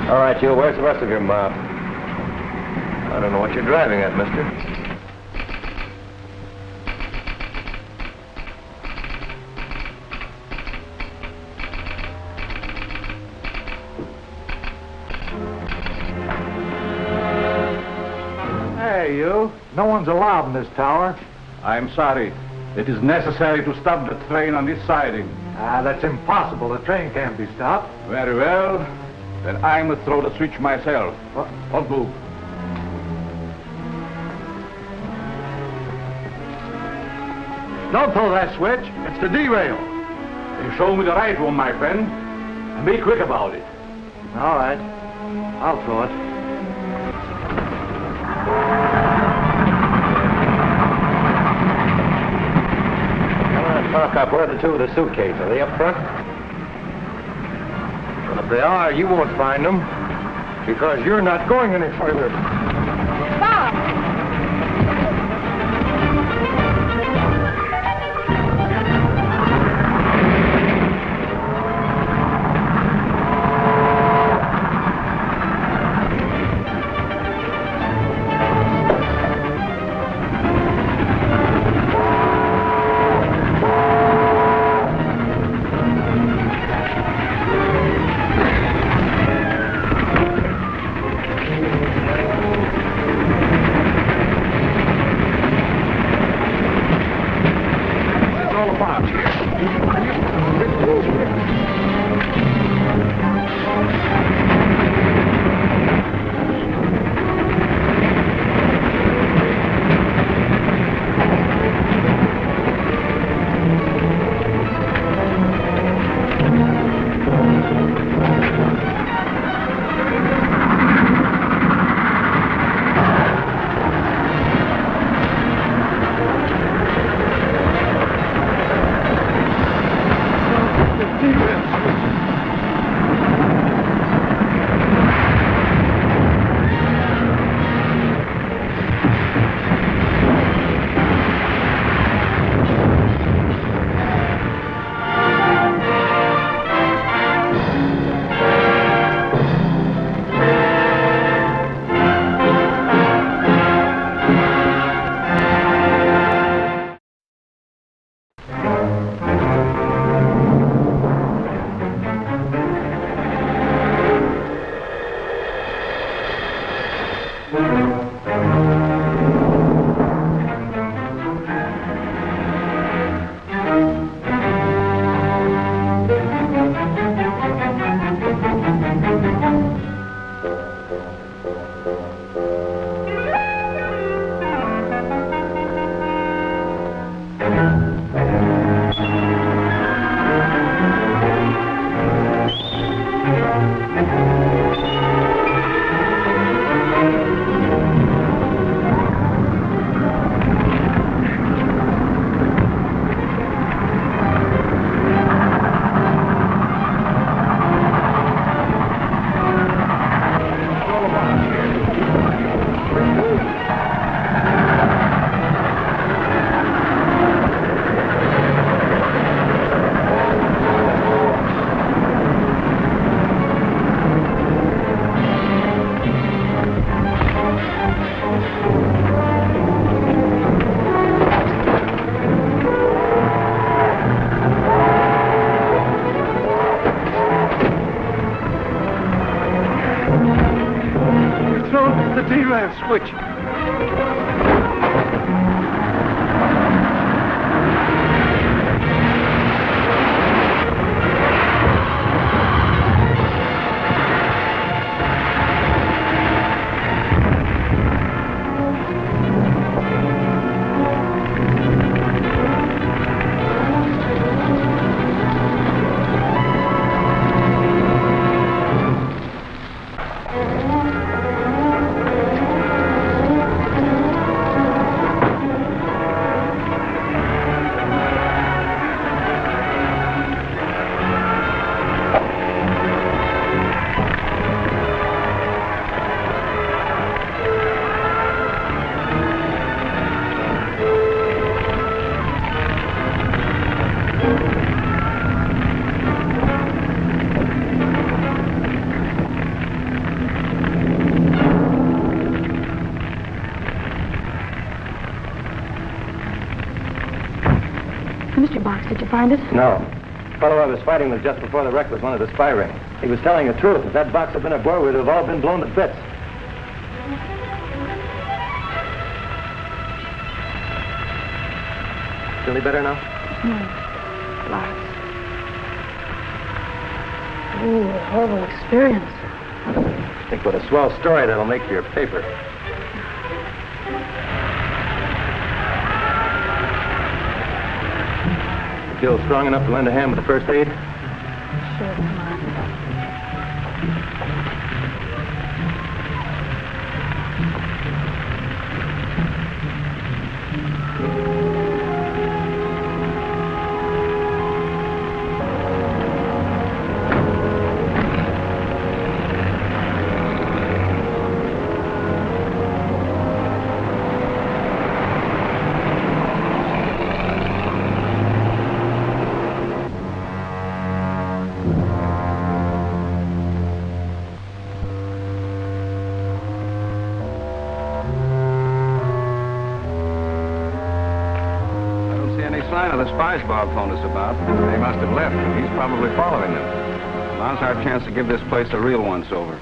All right, you. Where's the rest of your mob? I don't know what you're driving at, mister. Hey, you. No one's allowed in this tower. I'm sorry. It is necessary to stop the train on this siding. That's impossible. The train can't be stopped. Very well. Then I must throw the switch myself. Don't move. Don't pull that switch. It's to derail. Then show me the right one, my friend. And be quick about it. All right. I'll throw it. Talk up. Where are the two with the suitcase? Are they up front? Well, if they are, you won't find them. Because you're not going any further. Bob! The D-lamp switch. Mr. Box, did you find it? No. The fellow I was fighting with just before the wreck was one of the spy ring. He was telling the truth. If that box had been aboard, we'd have all been blown to bits. Feel any better now? Lots. Oh, a horrible experience. Think what a swell story that'll make for your paper. Feel strong enough to lend a hand with the first aid? Sure, come on. Sign of the spies Bob phoned us about. They must have left. He's probably following them. Now's our chance to give this place a real once-over.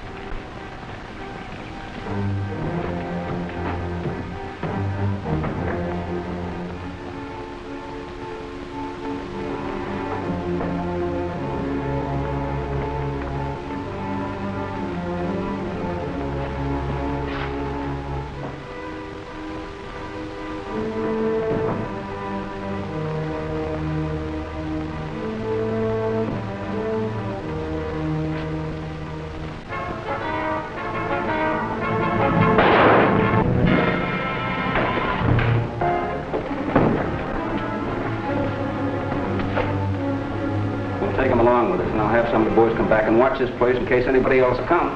Take him along with us, and I'll have some of the boys come back and watch this place in case anybody else will come.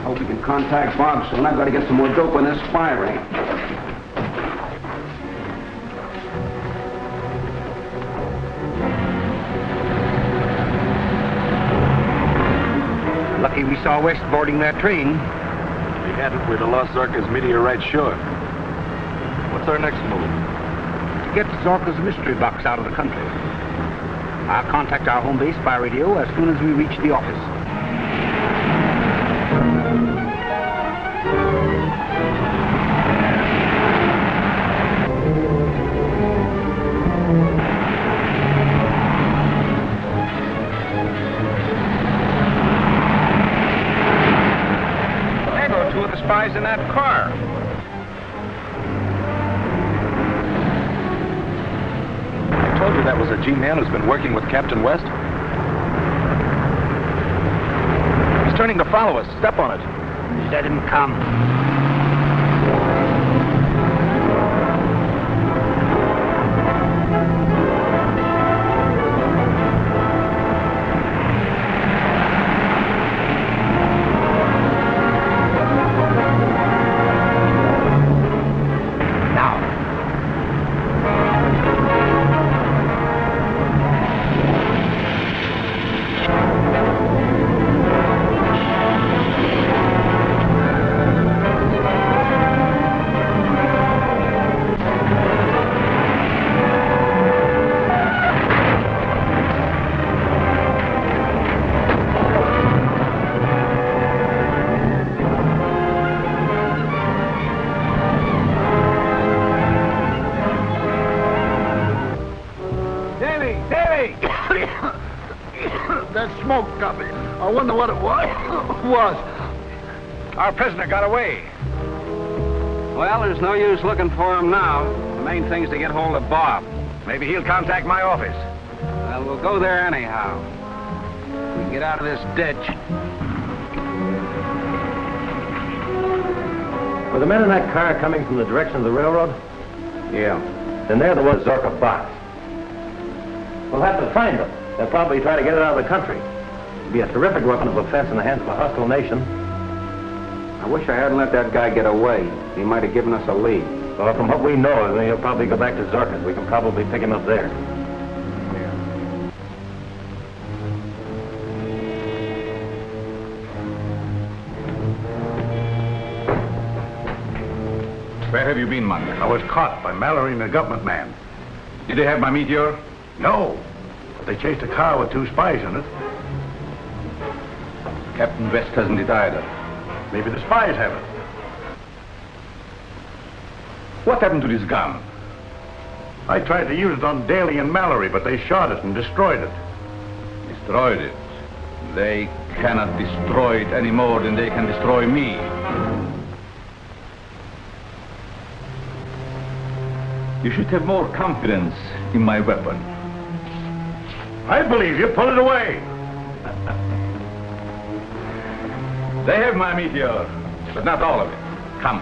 Hope we can contact Bob soon. I've got to get some more dope in this spy ring. Lucky we saw West boarding that train. We hadn't, we'd have lost Zorka's meteorite sure. What's our next move? To get Zorka's mystery box out of the country. I'll contact our home base by radio as soon as we reach the office. spies in that car. I told you that was a G-man who's been working with Captain West. He's turning to follow us. Step on it. Let him come. That smoke got me. I wonder what it was. Our prisoner got away. Well, there's no use looking for him now. The main thing's to get hold of Bob. Maybe he'll contact my office. Well, we'll go there anyhow. We can get out of this ditch. Were the men in that car coming from the direction of the railroad? Yeah. Then they're the ones Zorka boxed. We'll have to find them. They'll probably try to get it out of the country. It'd be a terrific weapon of offense in the hands of a hostile nation. I wish I hadn't let that guy get away. He might have given us a lead. Well, from what we know, he'll probably go back to Zorka's. We can probably pick him up there. Where have you been, Monk? I was caught by Mallory and the government man. Did they have my meteor? No, but they chased a car with 2 spies in it. Captain West hasn't it either. Maybe the spies have it. What happened to this gun? I tried to use it on Daly and Mallory, but they shot it and destroyed it. Destroyed it? They cannot destroy it any more than they can destroy me. You should have more confidence in my weapon. I believe you. Put it away. They have my meteor, but not all of it. Come.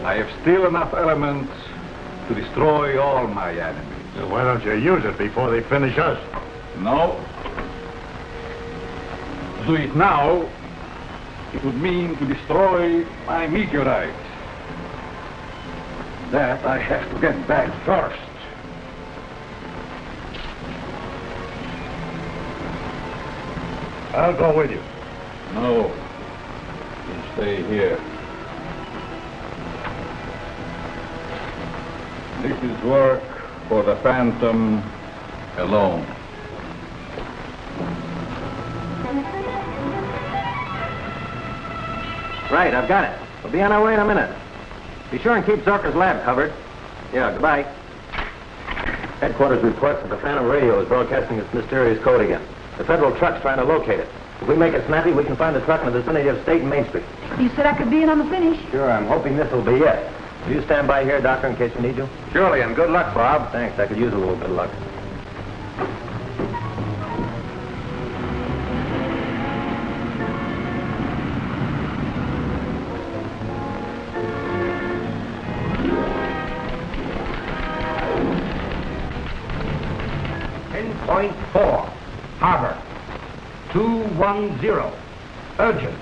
I have still enough elements to destroy all my enemies. Well, why don't you use it before they finish us? No. To do it now, it would mean to destroy my meteorite. That I have to get back first. I'll go with you. No. You stay here. This is work for the Phantom alone. Right, I've got it. We'll be on our way in a minute. Be sure and keep Zorka's lab covered. Yeah, goodbye. Headquarters reports that the Phantom radio is broadcasting its mysterious code again. The federal truck's trying to locate it. If we make it snappy, we can find the truck in the vicinity of State and Main Street. You said I could be in on the finish. Sure, I'm hoping this will be it. Will you stand by here, Doctor, in case we need you? Surely, and good luck, Bob. Thanks. I could use a little bit of luck. .4. Harbor. 210. Urgent.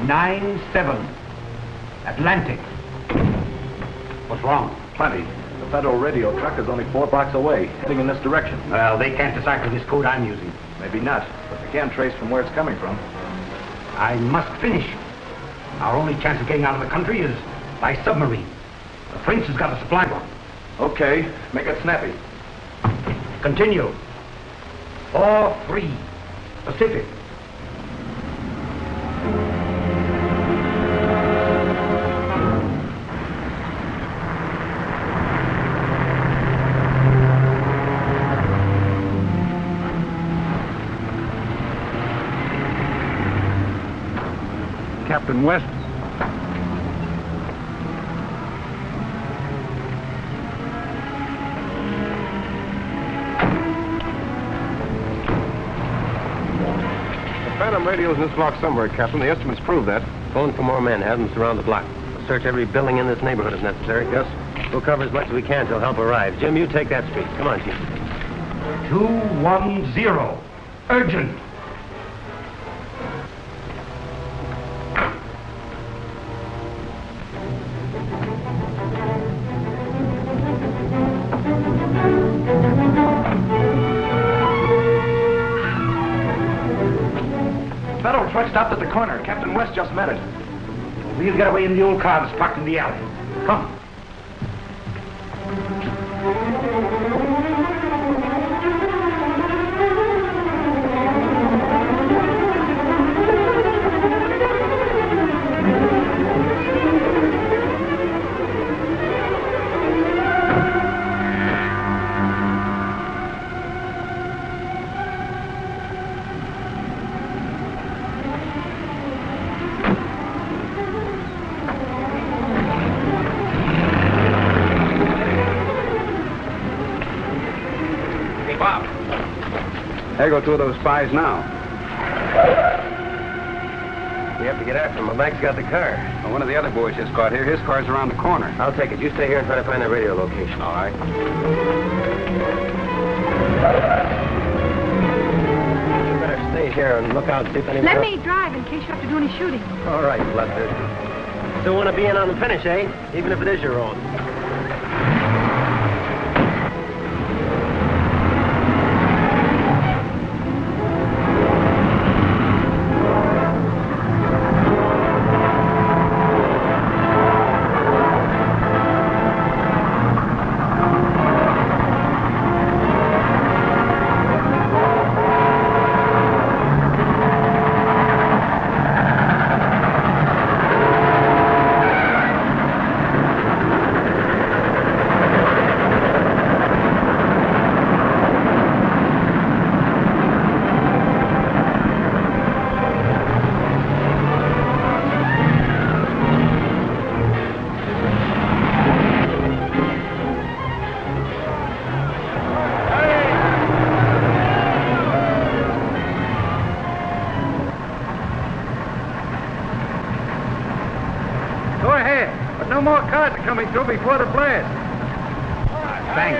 97. Atlantic. What's wrong? Plenty. The Federal radio truck is only 4 blocks away, heading in this direction. Well, they can't decipher this code I'm using. Maybe not, but they can trace from where it's coming from. I must finish. Our only chance of getting out of the country is by submarine. The French has got a supply one. Okay, make it snappy. Continue. 4-3. Pacific. Captain West. Phantom radio's in this block somewhere, Captain. The estimates prove that. Phone for more men. Have them surround the block. We'll search every building in this neighborhood if necessary. Gus, we'll cover as much as we can till help arrives. Jim, you take that street. Come on, Chief. 210. Urgent. Federal truck stopped at the corner. Captain West just met it. We'll get away in the old car that's parked in the alley. Come. There go 2 of those spies now. We have to get after him. My Mike's got the car. Well, one of the other boys just got here. His car's around the corner. I'll take it. You stay here and try to find the radio location. All right. You better stay here and look out and see if anyone... Let me drive in case you have to do any shooting. All right, Lester. Still want to be in on the finish, eh? Even if it is your own. No more cars are coming through before the blast. Thanks.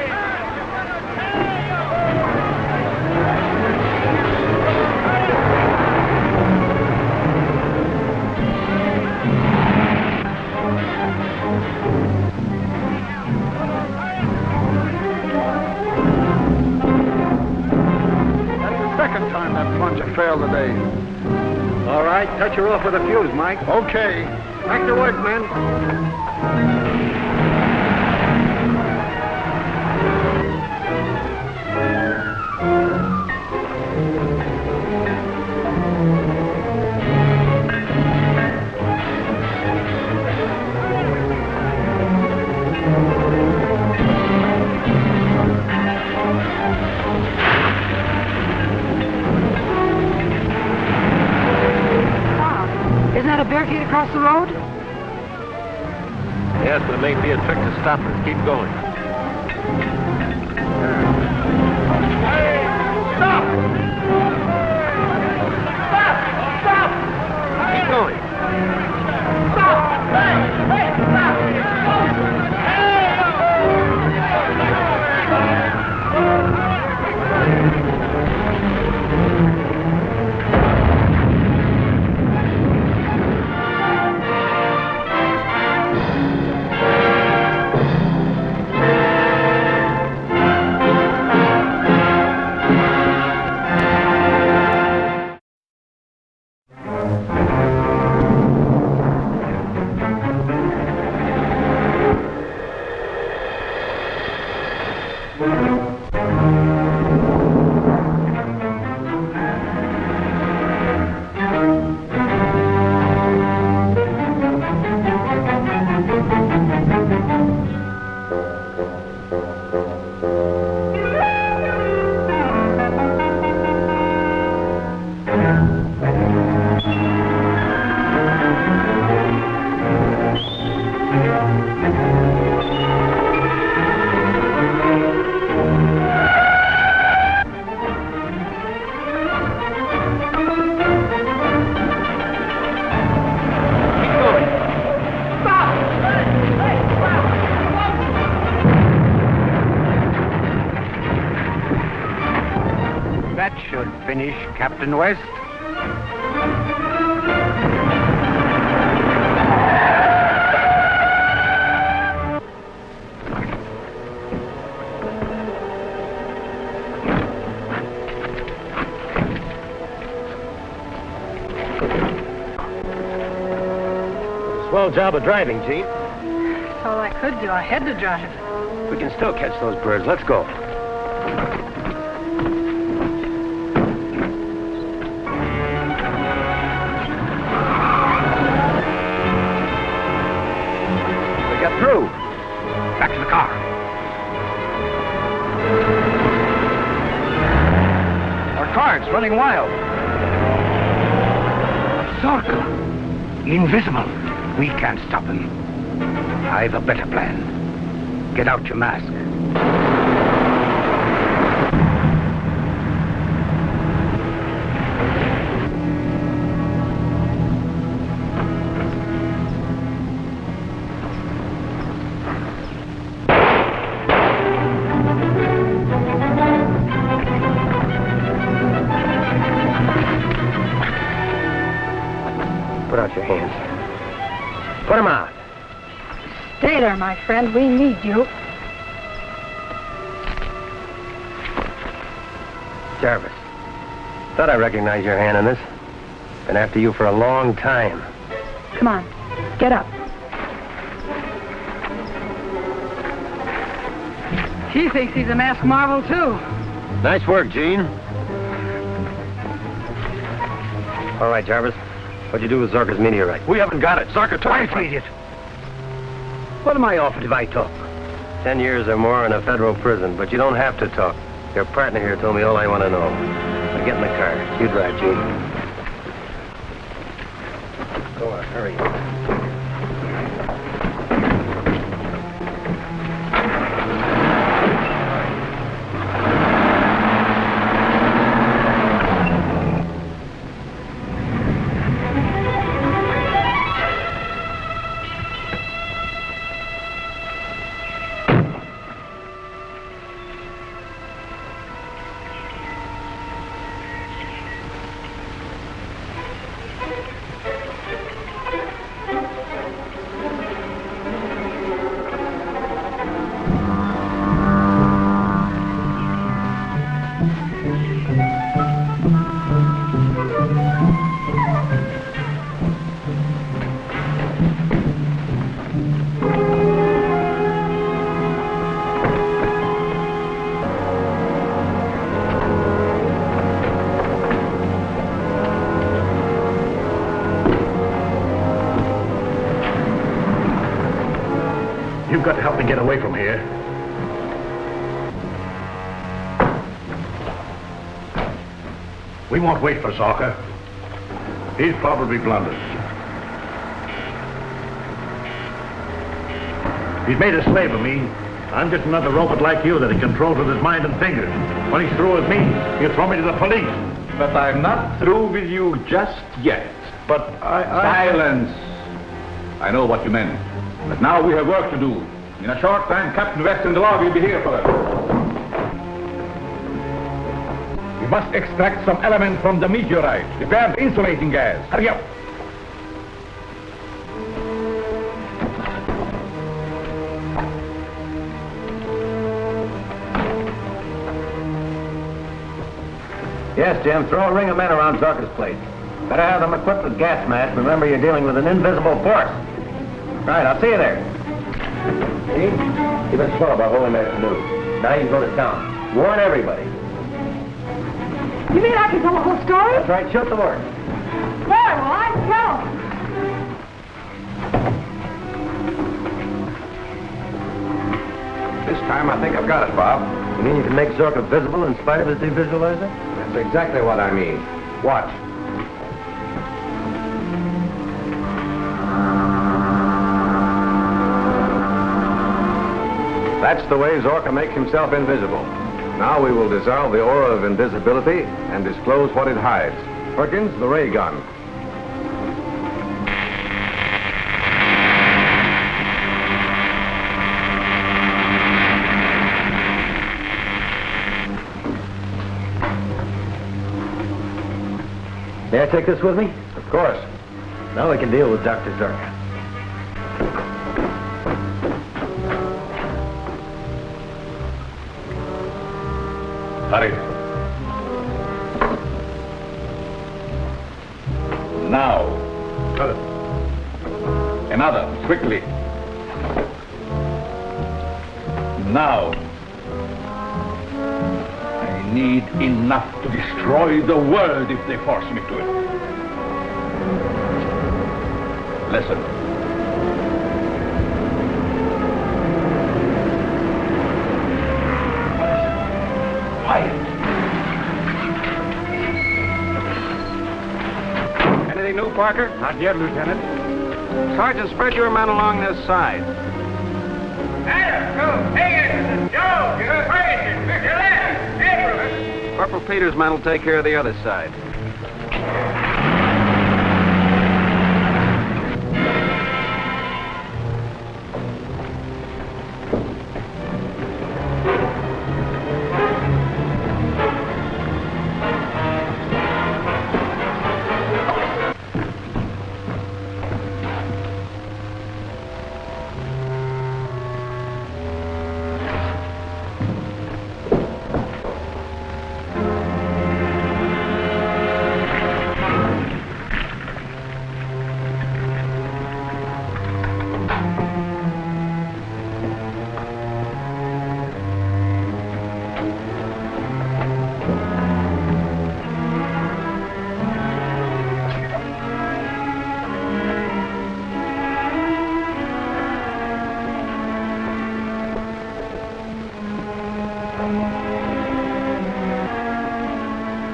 That's the second time that plunger failed today. All right, touch her off with a fuse, Mike. Okay. Back to work, men. Isn't that a barricade across the road? Yes, but it may be a trick to stop her. Keep going. Hey, stop! Stop! Stop! Keep going. Stop! Hey! Hey! Stop! That should finish, Captain West. Swell job of driving, Chief. That's all I could do. I had to drive. We can still catch those birds. Let's go. We got through. Back to the car. Our car's running wild. Zorka. Invisible. We can't stop him. I've a better plan. Get out your mask. Put out your hands. Put them out. Stay there, my friend. We need you. Jarvis. Thought I recognized your hand in this. Been after you for a long time. Come on. Get up. He thinks he's a masked marvel, too. Nice work, Gene. All right, Jarvis. What'd you do with Zorka's meteorite? We haven't got it. Zorka took it. Idiot. What am I offered if I talk? 10 years or more in a federal prison, but you don't have to talk. Your partner here told me all I want to know. Now get in the car. You drive, Gene. Go on, hurry. You've got to help me get away from here. We won't wait for Zorka. He's probably blundered. He's made a slave of me. I'm just another robot like you that he controls with his mind and fingers. When he's through with me, he'll throw me to the police. But I'm not through with you just yet. But Silence! I know what you meant. But now we have work to do. In a short time, Captain West and the law will be here for us. We must extract some element from the meteorite. Prepare the insulating gas. Hurry up! Yes, Jim, throw a ring of men around Zorka's place. Better have them equipped with gas masks. Remember, you're dealing with an invisible force. Right, I'll see you there. See? You've been slow about holding that canoe. Now you can go to town. Warn everybody. You mean I can tell the whole story? That's right, shoot the word. Boy, well, I tell 'em. This time I think I've got it, Bob. You mean you can make Zorka visible in spite of his devisualizer? That's exactly what I mean. Watch. That's the way Zorka makes himself invisible. Now we will dissolve the aura of invisibility and disclose what it hides. Perkins, the ray gun. May I take this with me? Of course. Now we can deal with Dr. Zorka. Hurry. Now. Another, quickly. Now. I need enough to destroy the world if they force me to it. Listen. Quiet. Anything new, Parker? Not yet, Lieutenant. Sergeant, spread your men along this side. Corporal Peters' men will take care of the other side.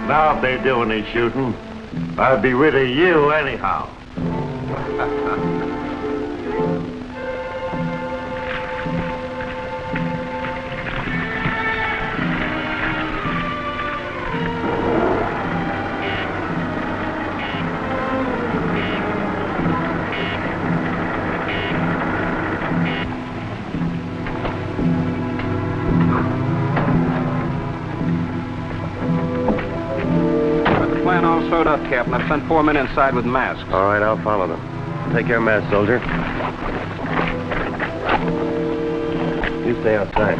Now if they do any shooting, I'll be rid of you anyhow. Plan all sewed up, Captain. I've sent 4 men inside with masks. All right, I'll follow them. Take care, masked soldier. You stay outside.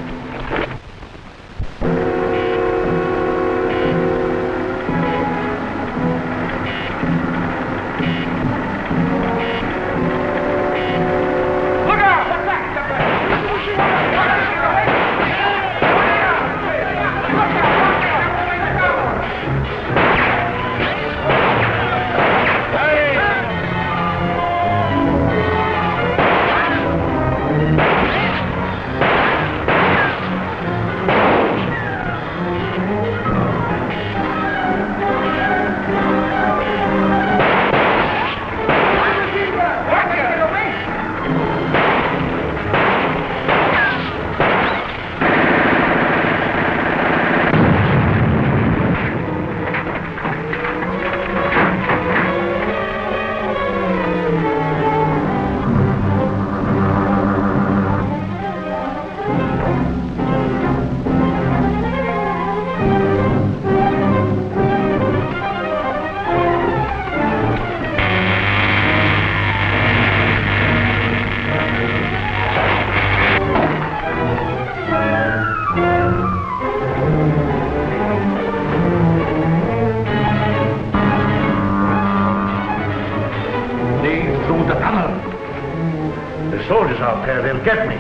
Soldiers out there, they'll get me.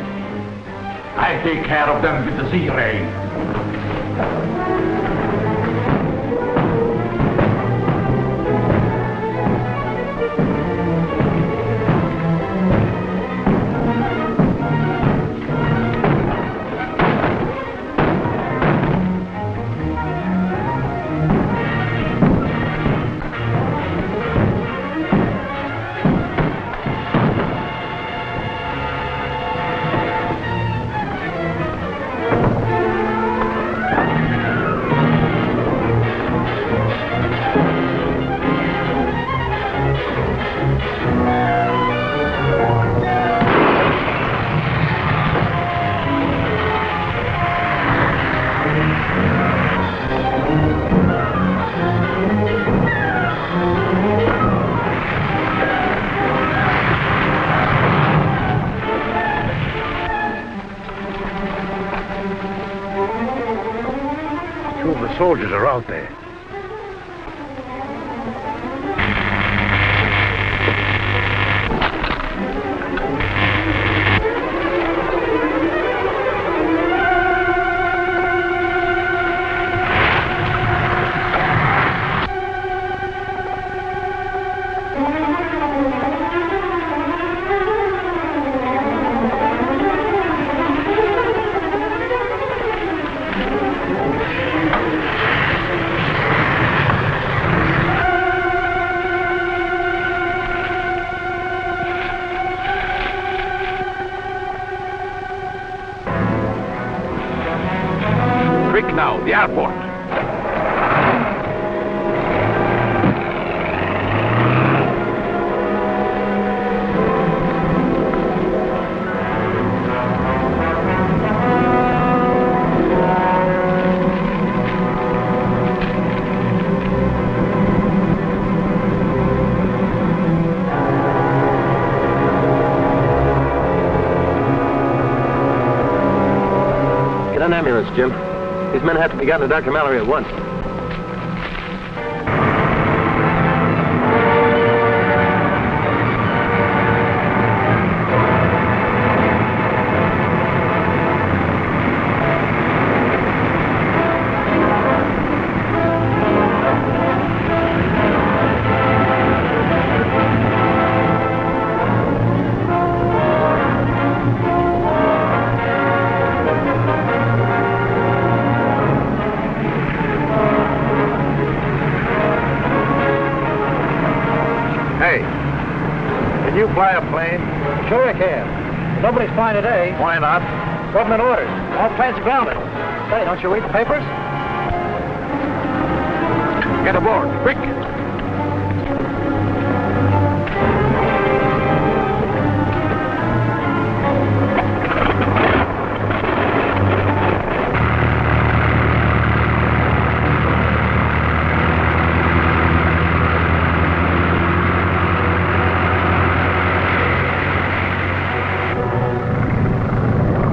I'll take care of them with the Z-ray. Soldiers are out there. Now, the airport. Get an ambulance, Jim. These men have to be gotten to Dr. Mallory at once. You fly a plane? Sure I can. Nobody's flying today. Why not? Government orders. All planes are grounded. Say, don't you read the papers? Get aboard, quick!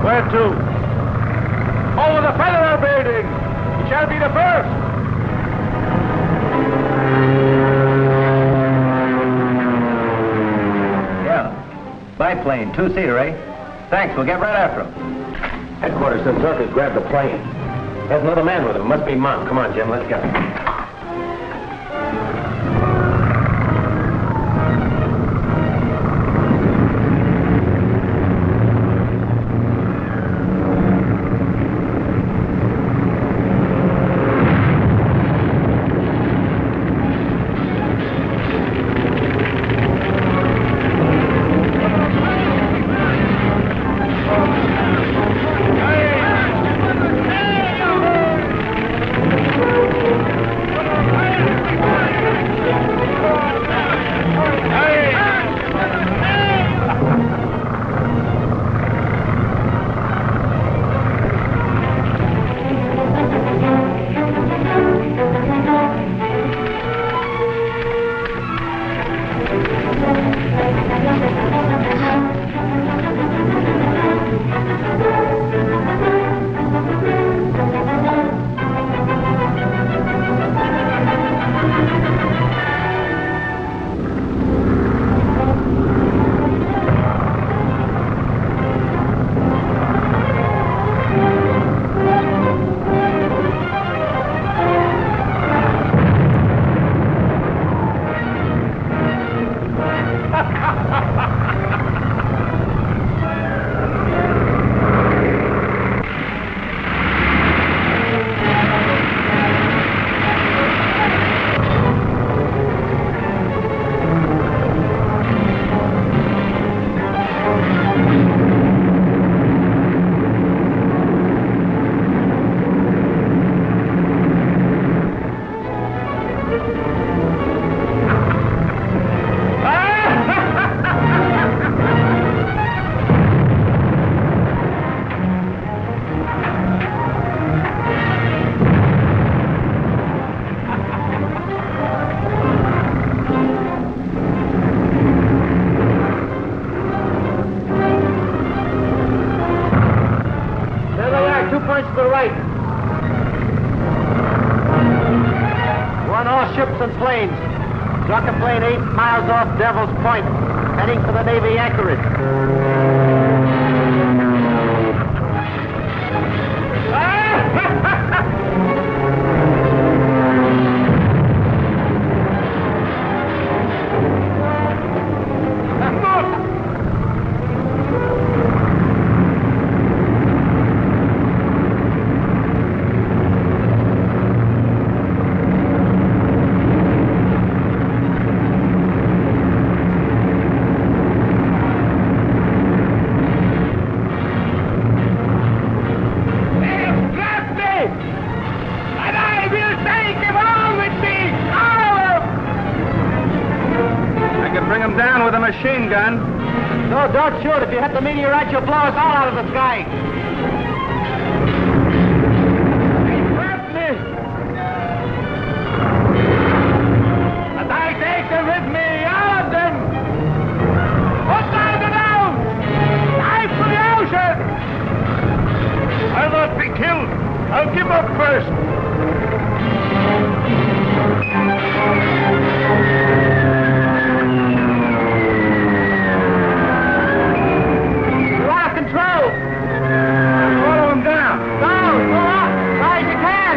Where to? Over the Federal Building! We shall be the first! Yeah. Biplane, two-seater, eh? Thanks, we'll get right after him. Headquarters says Zerka's grabbed the plane. There's another man with him. Must be Mom. Come on, Jim, let's go. points to the right. Run all ships and planes. Struck a plane 8 miles off Devil's Point, heading for the Navy anchorage. Machine gun. No, don't shoot. If you hit the meteorite, you'll blow us all out of the sky. They trapped me. And I take them with me, all of them. Put down the down. Dive for the ocean. I'll not be killed. I'll give up first. Follow him down. Go up. As high as you can.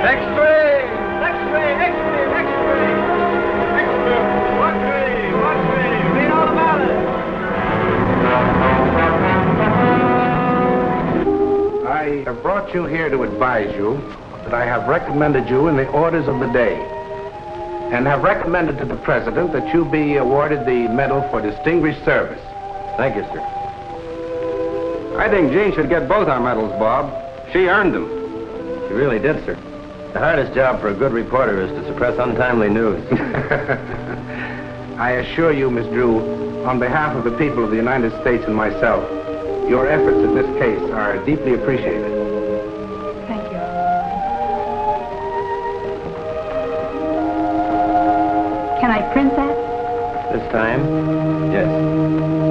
X-ray! X-ray, X-ray, X-ray. X-ray. Watch me. Read all about it. I have brought you here to advise you that I have recommended you in the orders of the day and have recommended to the President that you be awarded the Medal for Distinguished Service. Thank you, sir. I think Jean should get both our medals, Bob. She earned them. She really did, sir. The hardest job for a good reporter is to suppress untimely news. I assure you, Miss Drew, on behalf of the people of the United States and myself, your efforts in this case are deeply appreciated. Thank you. Can I print that? This time, yes.